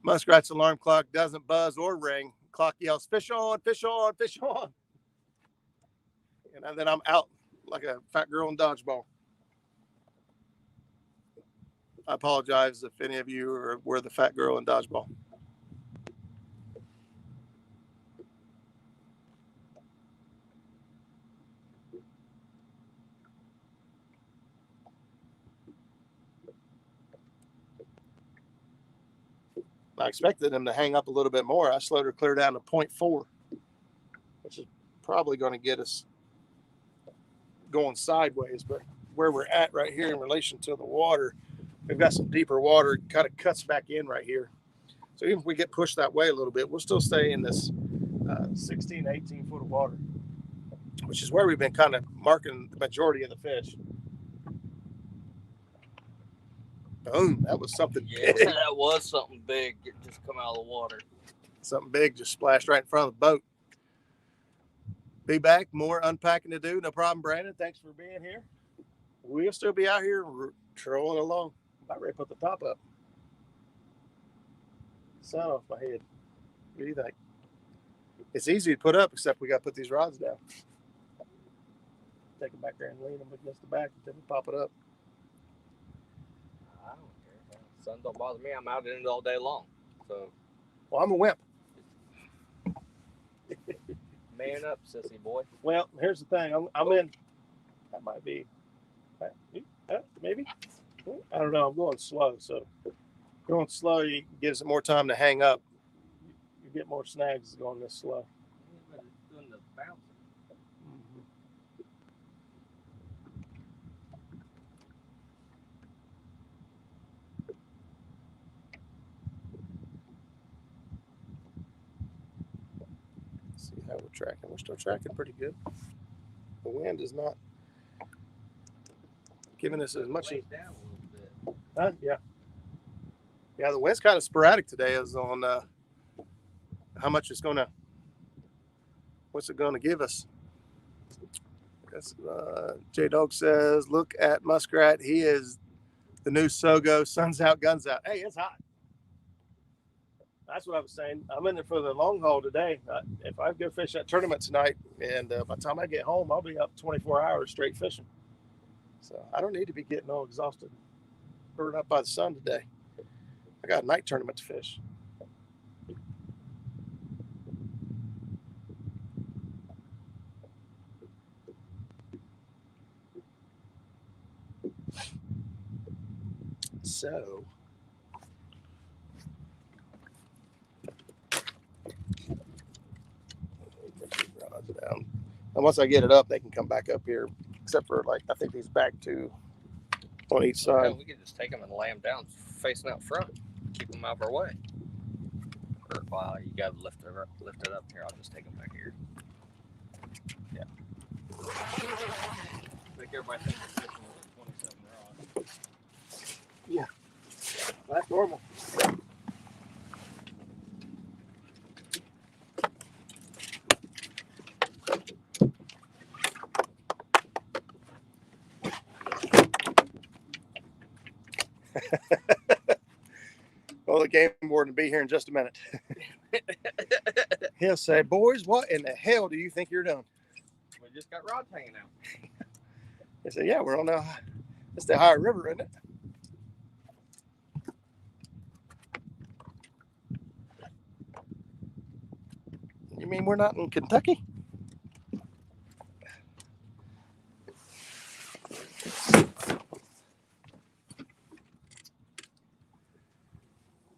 muskrat's alarm clock doesn't buzz or ring. Clock yells, fish on, fish on, fish on. And then I'm out like a fat girl in dodgeball. I apologize if any of you were the fat girl in dodgeball. I expected him to hang up a little bit more. I slowed her clear down to 0.4, which is probably going to get us going sideways. But where we're at right here in relation to the water, we've got some deeper water. It kind of cuts back in right here. So even if we get pushed that way a little bit, we'll still stay in this 16 to 18 foot of water, which is where we've been kind of marking the majority of the fish. Boom, that was something big. That was something big. It just come out of the water. Something big just splashed right in front of the boat. Be back. More unpacking to do. No problem, Brandon. Thanks for being here. We'll still be out here trolling along. About ready to put the top up. Sun off my head. What do you think? It's easy to put up, except we got to put these rods down. Take them back there and lean them against the back until we pop it up. I don't care. Sun don't bother me. I'm out in it all day long. So, well, I'm a wimp. Man up, sissy boy. Well, here's the thing. I'm in. That might be. Maybe. I don't know. I'm going slow. So, going slow, you get some more time to hang up. You get more snags going this slow. Doing the bounce. See how we're tracking. We're still tracking pretty good. The wind is not giving us as much as. Down a little bit. Yeah. Yeah, the wind's kind of sporadic today as on how much it's gonna, what's it gonna give us. That's, J-Dog says, look at Muskrat. He is the new Sogo, sun's out, guns out. Hey, it's hot. That's what I was saying. I'm in there for the long haul today. If I go fish that tournament tonight, and by the time I get home, I'll be up 24 hours straight fishing. So I don't need to be getting all exhausted, burned up by the sun today. I got a night tournament to fish. So down. And once I get it up, they can come back up here. Except for like, I think these back two on each side. Yeah, we could just take them and lay them down facing out front. Keep them out of our way. Or, wow, you got to lift it up here. I'll just take them back here. Yeah. I think everybody thinks we're fishing with a 27 rod. Yeah. That's normal. Well, the game warden will be here in just a minute. He'll say, boys, what in the hell do you think you're doing? We just got rods hanging out. They say, yeah, we're on it's the higher river, isn't it? You mean we're not in Kentucky?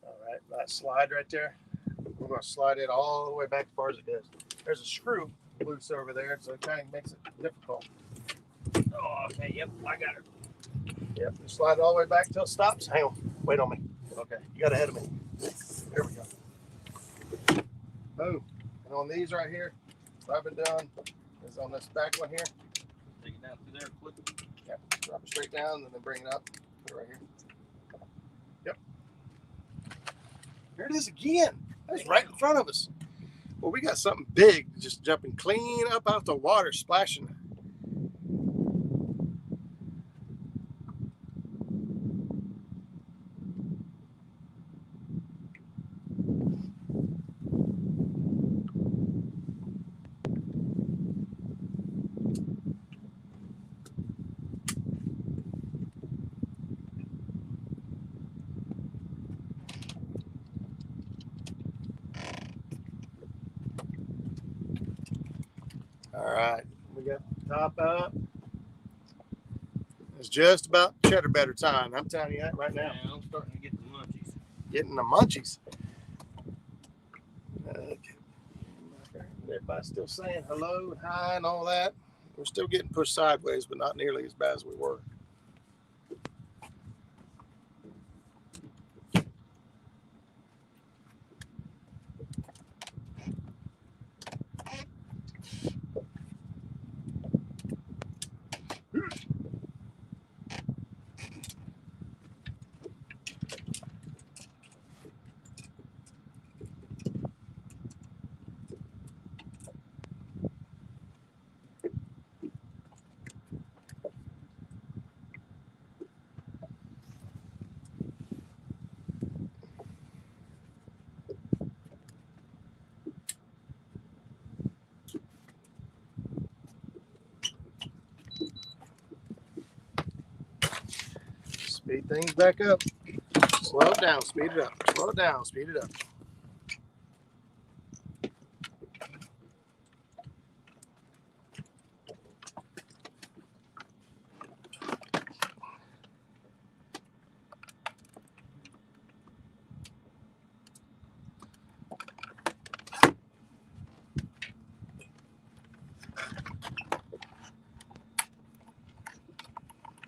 All right, that slide right there. We're going to slide it all the way back as far as it is. There's a screw loose over there, so it kind of makes it difficult. Oh, okay, yep, I got it. Yep, just slide it all the way back until it stops. Hang on, wait on me. Okay, you got ahead of me. There we go. Boom. And on these right here, what I've been doing is on this back one here. Take it down through there, flip it. Yep, drop it straight down and then bring it up. Put it right here. Yep. Here it is again. That's right in front of us. Well, we got something big just jumping clean up out the water, splashing. All right, we got the top up. It's just about cheddar better time. I'm telling you that right now. Yeah, I'm starting to get the munchies. Getting the munchies. Okay. Everybody's still saying hello and hi and all that. We're still getting pushed sideways, but not nearly as bad as we were. Speed things back up. Slow it down, speed it up. Slow it down, speed it up.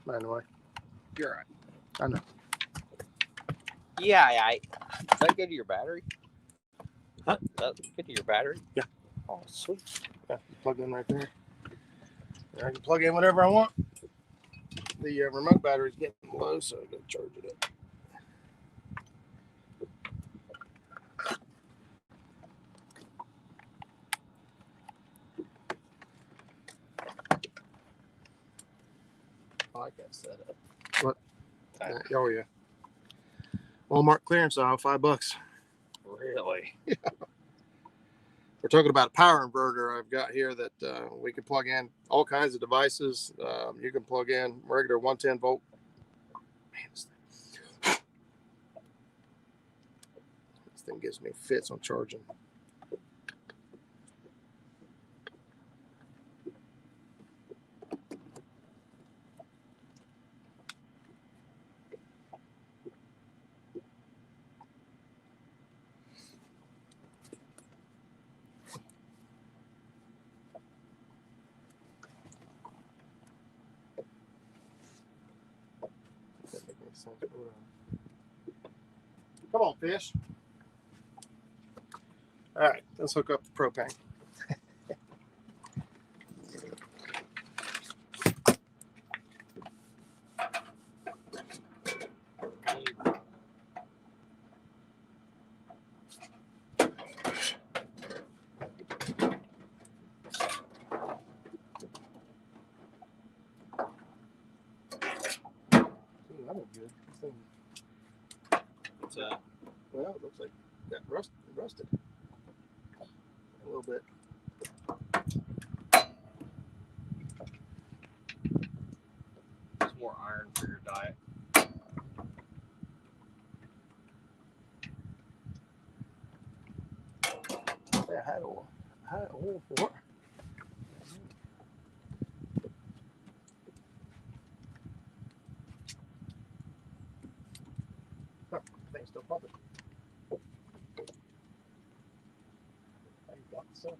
By the way, You're right. I know. Yeah. Is that good to your battery? Huh? Is that good to your battery? Yeah. Oh, sweet. Yeah, plug in right there. I can plug in whatever I want. The remote battery's getting low, so I'm going to charge it up. I like that setup. What? Oh, yeah. Walmart clearance aisle, $5. Really? Yeah. We're talking about a power inverter I've got here that we can plug in all kinds of devices. You can plug in regular 110 volt. Man, this thing gives me fits on charging. Doesn't make any sense. Come on, fish. All right, let's hook up the propane. Ooh, that looks good. This thing, What's that? well, it looks like that rusted a little bit. It's more iron for your diet. Yeah, I had oil. I had oil for what? Oh, thing's still pumping. I got some.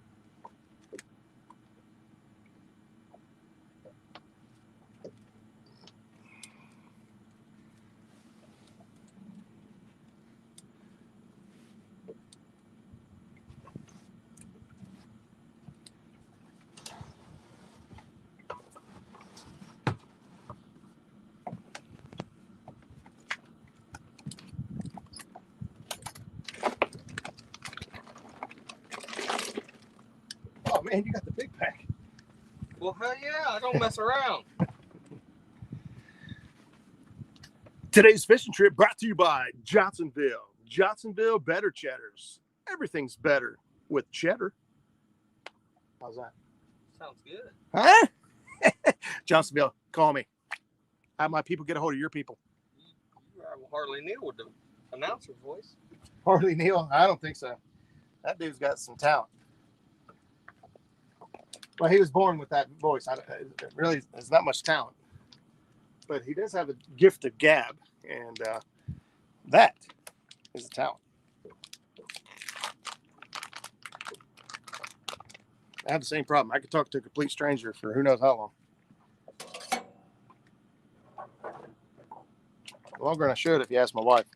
Oh man, you got the big pack. Well, hell yeah, I don't mess around. Today's fishing trip brought to you by Johnsonville. Johnsonville better cheddars. Everything's better with cheddar. How's that? Sounds good. Huh? Johnsonville, call me. How my people get a hold of your people? You are Harley Neal with the announcer voice. Harley Neal? I don't think so. That dude's got some talent. Well, he was born with that voice. Really, there's not much talent. But he does have a gift of gab, and that is a talent. I have the same problem. I could talk to a complete stranger for who knows how long. Longer than I should if you ask my wife.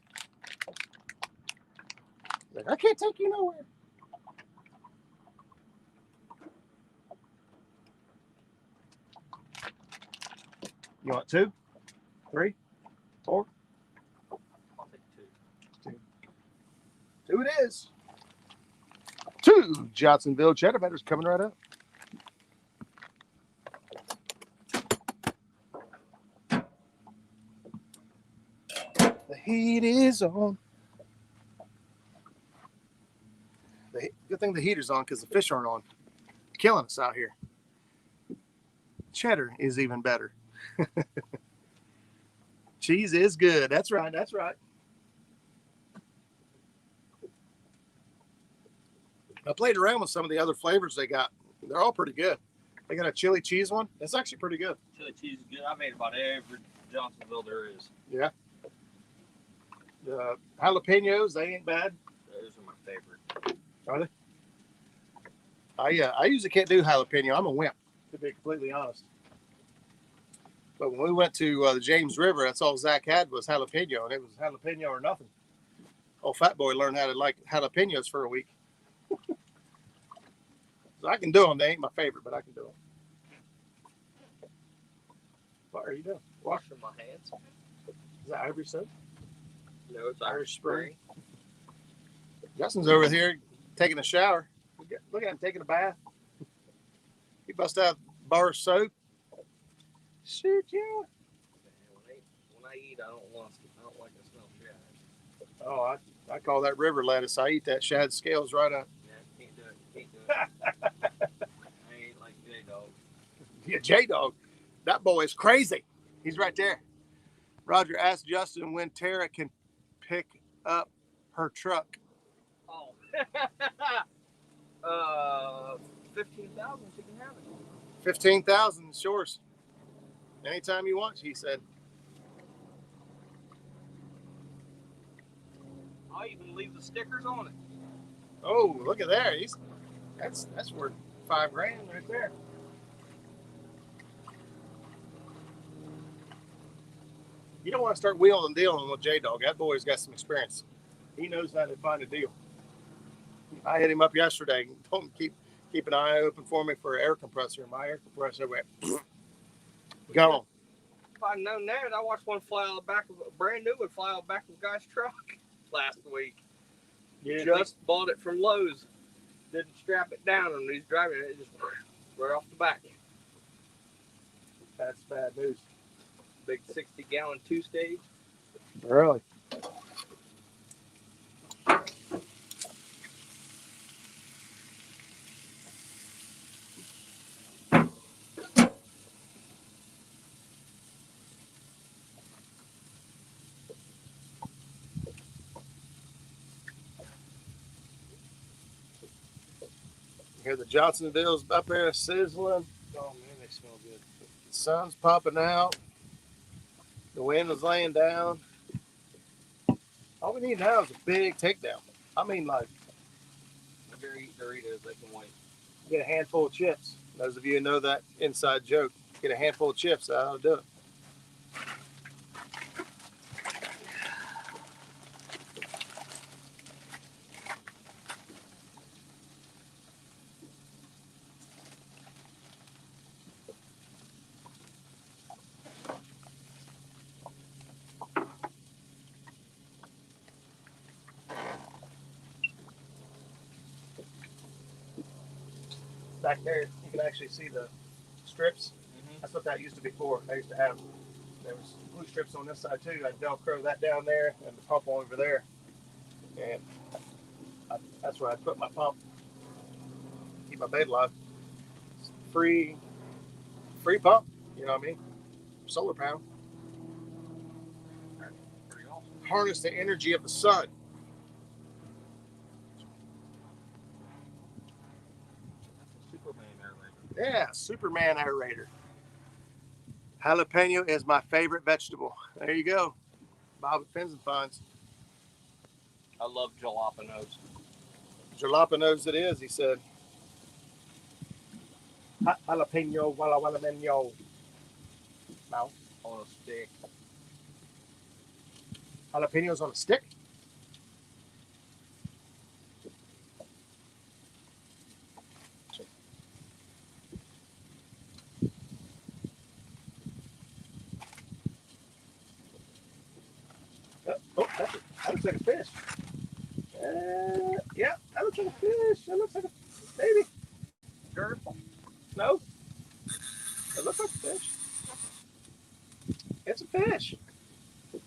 Like, I can't take you nowhere. You want 2, 3, 4? I'll take 2. 2 it is. 2 Johnsonville cheddar batters coming right up. The heat is on. Good thing the heater's on because the fish aren't on. Killing us out here. Cheddar is even better. Cheese is good. That's right. That's right. I played around with some of the other flavors they got. They're all pretty good. They got a chili cheese one. It's actually pretty good. Chili cheese is good. I made about every Johnsonville there is. Yeah. The jalapenos, they ain't bad. Those are my favorite. Are they? I usually can't do jalapeno. I'm a wimp, to be completely honest. But when we went to the James River, that's all Zach had was jalapeno, and it was jalapeno or nothing. Old fat boy learned how to like jalapenos for a week. So I can do them. They ain't my favorite, but I can do them. What are you doing? Washing my hands. Is that Ivory soap? No, it's Irish Spring. Justin's over here taking a shower. Look at him taking a bath. He bust out a bar of soap. Shoot, yeah. When I eat, I don't like to smell shad. Oh, I call that river lettuce. I eat that shad scales right up. Yeah, can't do it. Can't do it. I ain't like J-Dog. Yeah, J-Dog. That boy is crazy. He's right there. Roger asked Justin when Tara can pick up her truck. Oh. 15,000, she can have it. 15,000 is yours. Anytime you want, he said. I'll even leave the stickers on it. Oh, look at there. That's worth $5,000 right there. You don't want to start wheeling and dealing with J-Dog. That boy's got some experience. He knows how to find a deal. I hit him up yesterday and told him keep an eye open for me for an air compressor. My air compressor went gone. If I'd known that, I watched one fly out the back of a brand new one fly out the back of a guy's truck last week. Yeah, just bought it from Lowe's. Didn't strap it down, and he's driving it just right off the back. That's bad news. Big 60-gallon 2-stage. Really? Hear the Johnsonville's up there sizzling. Oh man, they smell good. The sun's popping out. The wind is laying down. All we need now is a big takedown. I mean, like, If they're eating Doritos, they can wait. get a handful of chips. Those of you who know that inside joke, get a handful of chips. That'll do it. Back there, you can actually see the strips. Mm-hmm. That's what that used to be for. They used to have, there was blue strips on this side too. I'd Velcro that down there and the pump over there. And that's where I put my pump. Keep my bait alive. Free pump, you know what I mean? Solar panel. Pretty awesome. Harness the energy of the sun. Superman aerator. Yeah, Superman aerator. Jalapeno is my favorite vegetable. There you go. Bob at Fins and Finds. I love jalapenos. Jalapenos it is, he said. Jalapeno, walla walla menyo. No. On a stick. Jalapenos on a stick? Oh, that looks like a fish. Yeah, that looks like a fish. That looks like a baby. Dirt. No. It looks like a fish. It's a fish.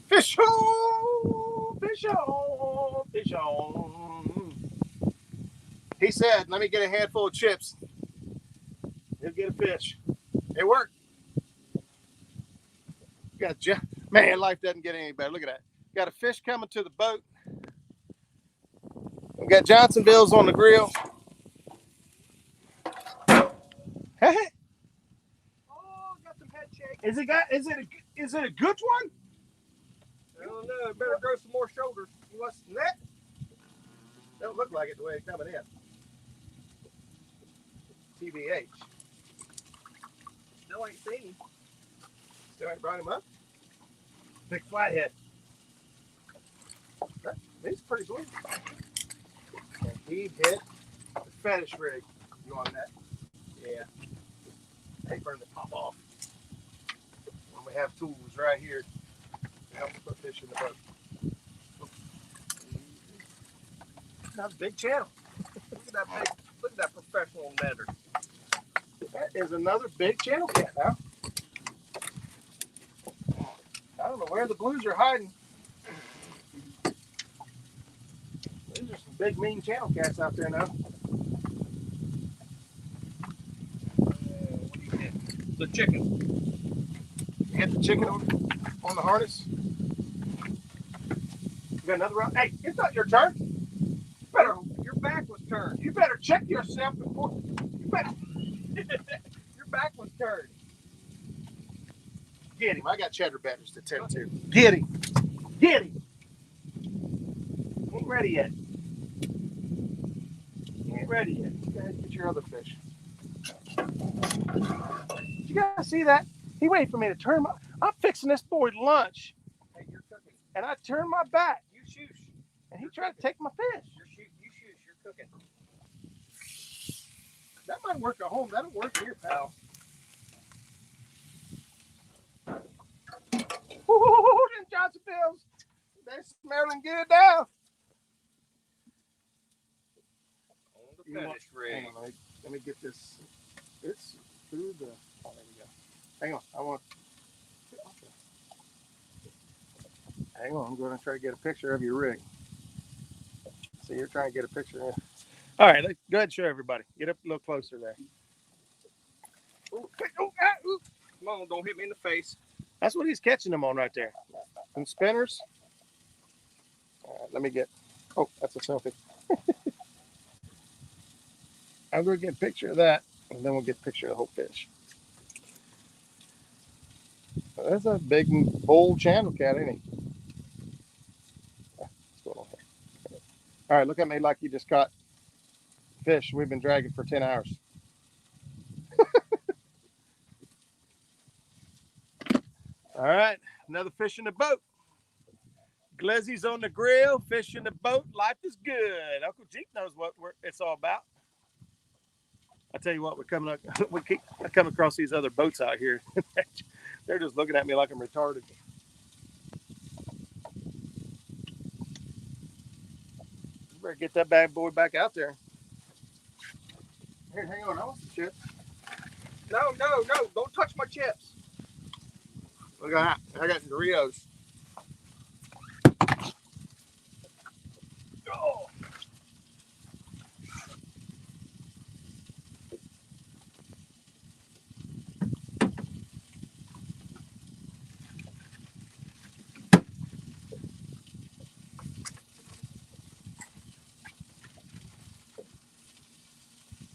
Fish on, fish on, fish on. He said, let me get a handful of chips. He'll get a fish. It worked. Man, life doesn't get any better. Look at that. Got a fish coming to the boat. We got Johnsonville's on the grill. Hey. Oh, got some head shake. Is it a good one? I don't know. It better grow some more shoulders. You want some that? Don't look like it the way it's coming in. TBH. Still ain't seen him. Still ain't brought him up. Big flathead. He's pretty good. And he hit the fetish rig. You on that? Yeah. Paper to pop off. And we have tools right here to help put fish in the boat. That's a big channel. Look at that big, look at that professional netter. That is another big channel cat now. I don't know where the blues are hiding. These are some big mean channel cats out there now. What do you get? The chicken. You hit the chicken on the harness. You got another rod? Hey, it's not your turn. Your back was turned. You better check yourself before. You better. Your back was turned. Get him. I got cheddar betters to tend to. Get him. Get him. He ain't ready yet. He ain't ready yet. You gotta get your other fish. You guys see that? He waited for me to turn my. I'm fixing this boy lunch. Hey, you're cooking. And I turned my back. You shoot. And he tried to take my fish. You shoot. You're cooking. That might work at home. That'll work here, pal. Woo, them Johnsonvilles. They're smelling good now. On the fetish rig. Hang on, let me get this. It's through the. Oh, there we go. Hang on. I want. Hang on. I'm going to try to get a picture of your rig. So you're trying to get a picture of. All right. Go ahead and show everybody. Get up a little closer there. Ooh. Come on, don't hit me in the face. That's what he's catching them on right there. Some spinners. All right, let me get. Oh, that's a selfie. I'm going to get a picture of that, and then we'll get a picture of the whole fish. That's a big, bold channel cat, ain't he? What's going on here? All right, look at me like you just caught fish we've been dragging for 10 hours. All right, another fish in the boat. Glizzy's on the grill, fish in the boat. Life is good. Uncle Jeep knows what it's all about. I tell you what, we're coming up. I come across these other boats out here. They're just looking at me like I'm retarded. You better get that bad boy back out there. Here, hang on. I want some chips. No. Don't touch my chips. Look at that. I got Doritos. Oh.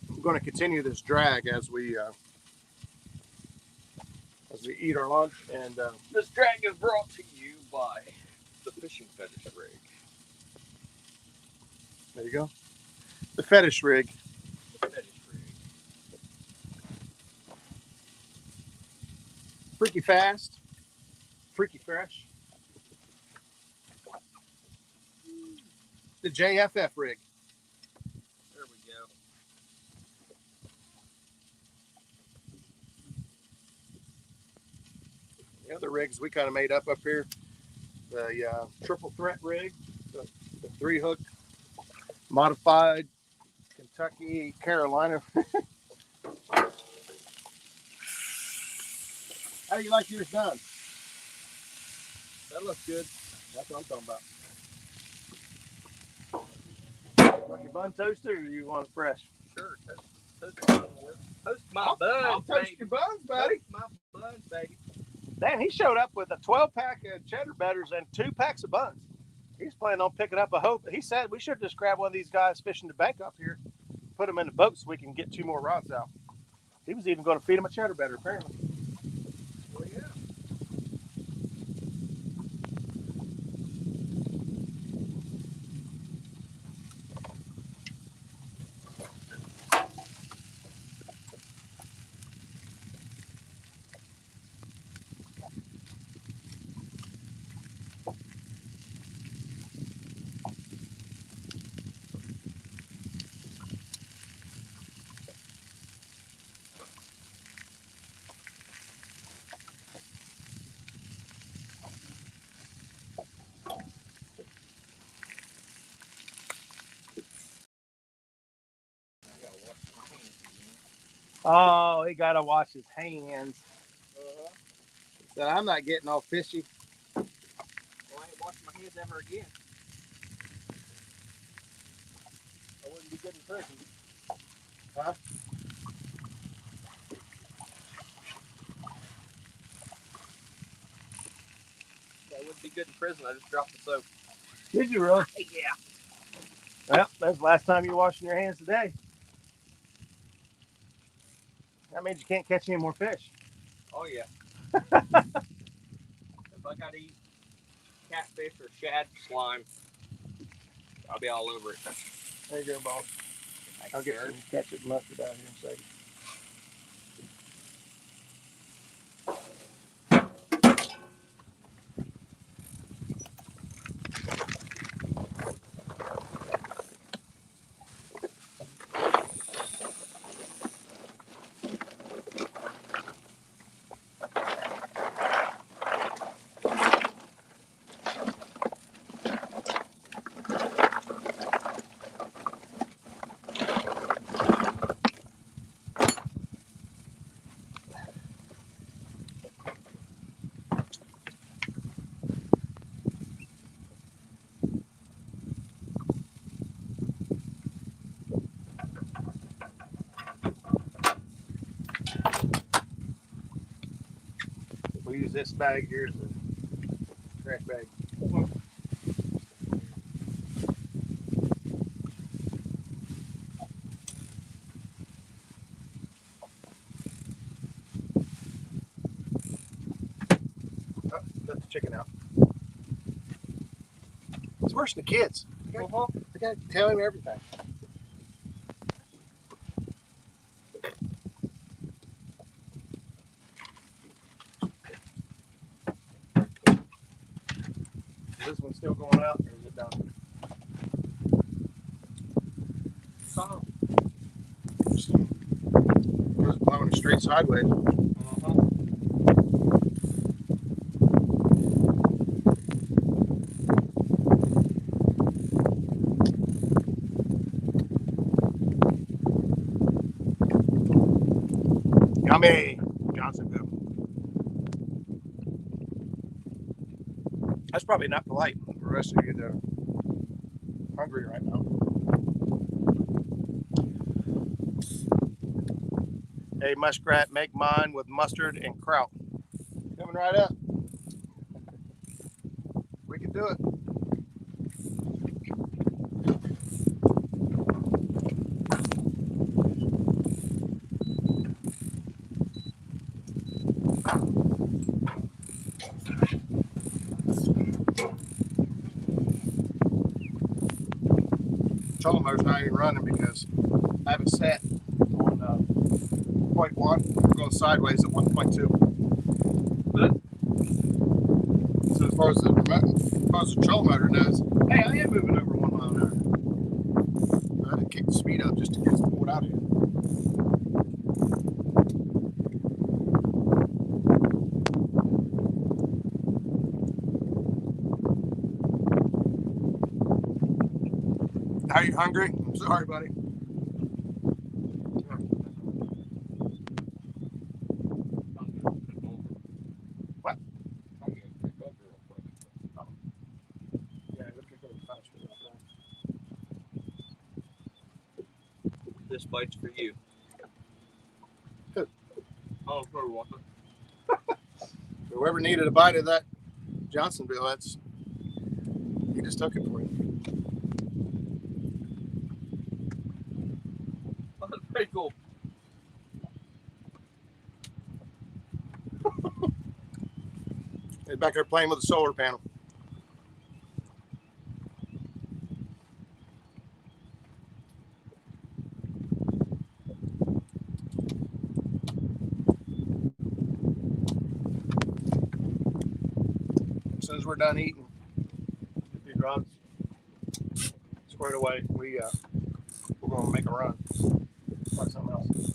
I'm going to continue this drag as we eat our lunch, and This drag is brought to you by the Fishing Fetish rig. there you go. The fetish rig. Fetish rig. Freaky fast, freaky fresh. The JFF rig. There we go. The other rigs we kind of made up here. The triple threat rig, the 3-hook, modified Kentucky, Carolina. How do you like yours done? That looks good. That's what I'm talking about. Want your bun toasted, or you want it fresh? Sure. Toast my buns, I'll toast baby. your buns, buddy. Toast my buns, baby. Damn, he showed up with a 12-pack of cheddar betters and 2 packs of buns. He's planning on picking up a hope. He said we should just grab one of these guys fishing the bank up here, put them in the boat so we can get 2 more rods out. He was even going to feed him a cheddar better, apparently. Well, yeah. Oh, he got to wash his hands. Uh-huh. So I'm not getting all fishy. Well, I ain't washing my hands ever again. I wouldn't be good in prison. Huh? I wouldn't be good in prison. I just dropped the soap. Did you really? Yeah. Well, that's the last time you're washing your hands today. That means you can't catch any more fish. Oh, yeah. If I got to eat catfish or shad slime, I'll be all over it. There you go, boss. I'll get some ketchup mustard out here in a second. We'll use this bag here as a trash bag. Oh, let the chicken out. It's worse than the kids. They got to tell him everything. Is this one still going out, or is it done? Oh. It was blowing straight sideways. Yummy, Johnsonville. That's probably not polite for the rest of you that are hungry right now. Hey, muskrat, make mine with mustard and kraut. Coming right up. We can do it. Trolling motor's not even running because I have it set on 0.1. We're going sideways at 1.2. So as far as the trolling motor knows, hey, I am moving over 1 mile an hour. I had to kick the speed up just to get us pulled out of here. Are you hungry? I'm sorry, buddy. What? Yeah, This bite's for you. Who? Oh, for one. Whoever needed a bite of that Johnsonville, he just took it for you. Oh, that's pretty cool. He's back there playing with the solar panel. As soon as we're done eating, get these rods squared away, we're going to make a run. Try something else.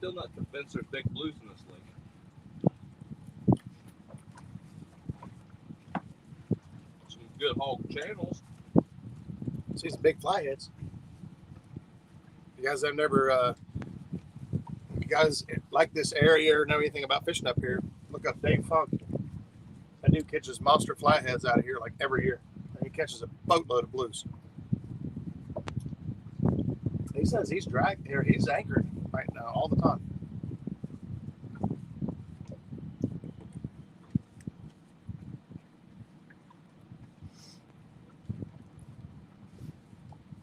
still not convinced there's big blues in this lake. Some good hog channels. See some big flatheads. You guys have never, you guys like this area or know anything about fishing up here, look up Dave Funk. That dude catches monster flatheads out of here like every year. And he catches a boatload of blues. He says he's anchored right now all the time.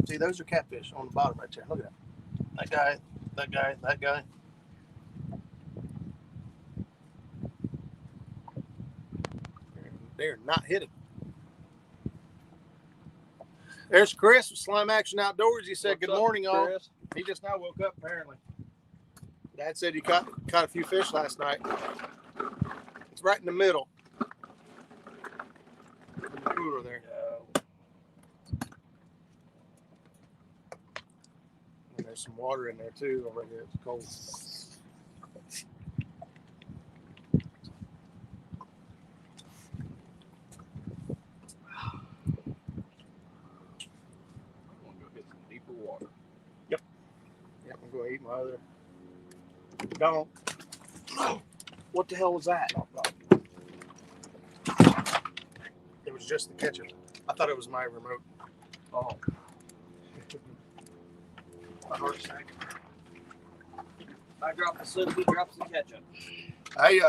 See, those are catfish on the bottom right there. Look at that. That guy, that guy, that guy. They're not hitting. There's Chris with Slime Action Outdoors. He said, "Good morning, all." Chris? He just now woke up, apparently. Dad said you caught a few fish last night. It's right in the middle. In the cooler there. And there's some water in there, too, over here. It's cold. Water. Yep, I'm going to eat my other. Don't. What the hell was that? It was just the ketchup. I thought it was my remote. Oh. My heart sank. I dropped the soda, he drops the ketchup. I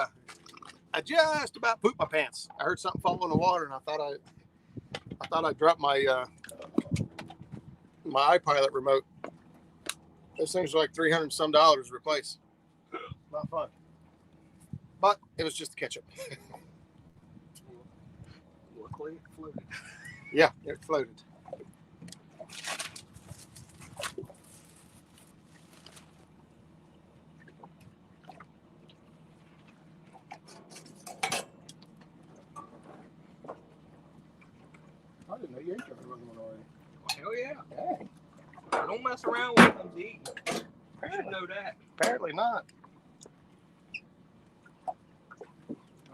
just about pooped my pants. I heard something fall in the water, and I thought I dropped my my iPilot remote. Those things are like $300 some to replace. Not fun. But it was just the ketchup. Luckily, it floated. Yeah, it floated. I didn't know you ate everyone already. Hell yeah. Dang. Don't mess around when it comes to eating. You should know that. Apparently not.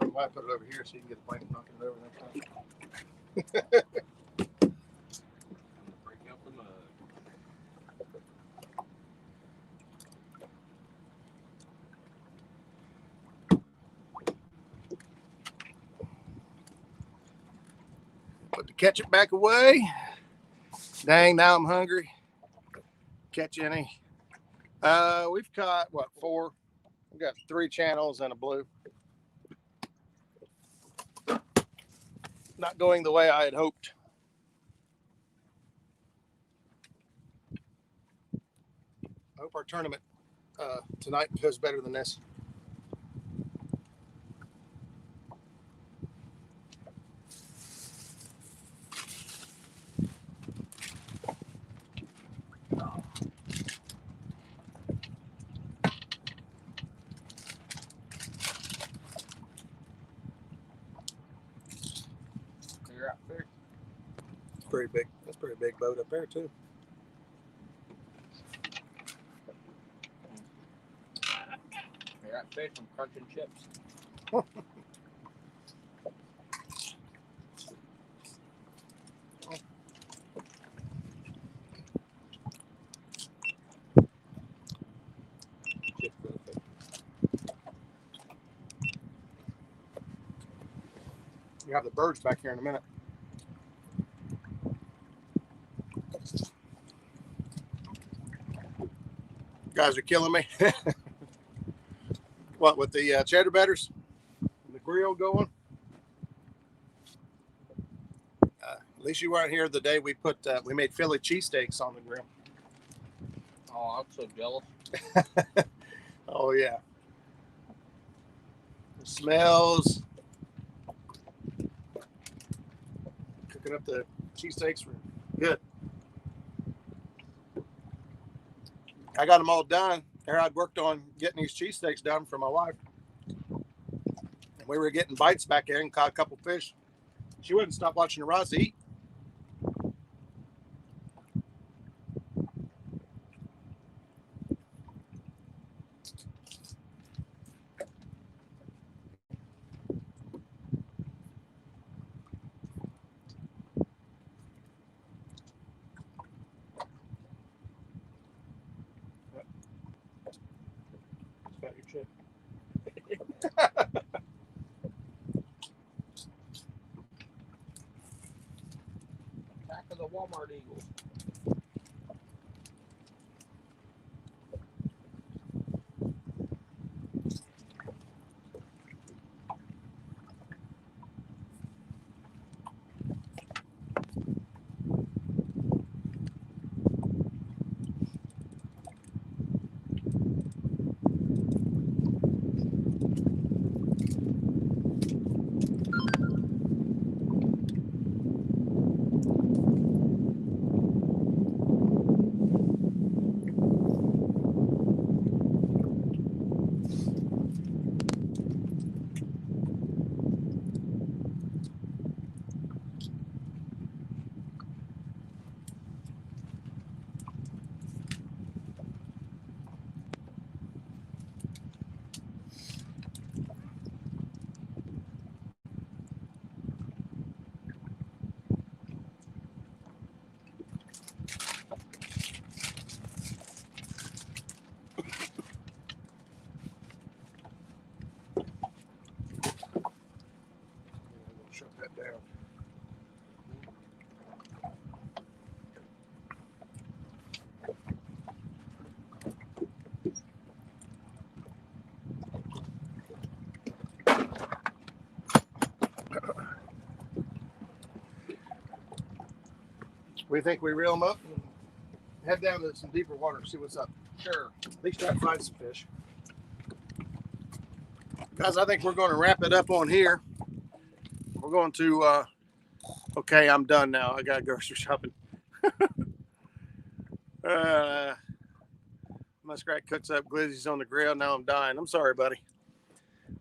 I might put it over here so you can get the blanket knocking it over next time. Break up the mud. Put the ketchup back away. Dang, now I'm hungry. Catch any? We've caught what, 4? We've got 3 channels and a blue. Not going the way I had hoped. I hope our tournament tonight goes better than this. You're out there. It's pretty big. That's a pretty big boat up there too. You're out fish from crunching chips. You have the birds back here in a minute. You guys are killing me. What, with the cheddar batters? The grill going? At least you weren't here the day we made Philly cheesesteaks on the grill. Oh, I'm so jealous. Oh yeah. The smells. Cooking up the cheesesteaks were good. I got them all done. There I'd worked on getting these cheesesteaks done for my wife. And we were getting bites back there and caught a couple fish. She wouldn't stop watching the rods eat. Back of the Walmart Eagle. Shut that down. We think we reel them up and head down to some deeper water and see what's up. Sure. At least try to find some fish. Guys, I think we're going to wrap it up on here. We're going to, okay, I'm done now. I got to grocery shopping. Muskrat cooks up glizzies on the grill. Now I'm dying. I'm sorry, buddy.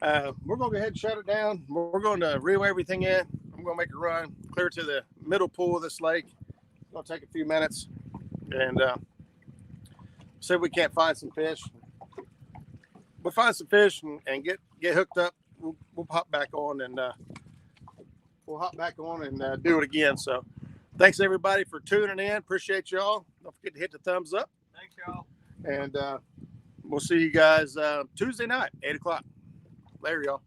We're going to go ahead and shut it down. We're going to reel everything in. I'm going to make a run clear to the middle pool of this lake. It's going to take a few minutes. And see if we can't find some fish. We'll find some fish and get hooked up. We'll hop back on and do it again. So thanks everybody for tuning in. Appreciate y'all. Don't forget to hit the thumbs up. Thanks, y'all. And we'll see you guys Tuesday night, 8 o'clock. Later, y'all.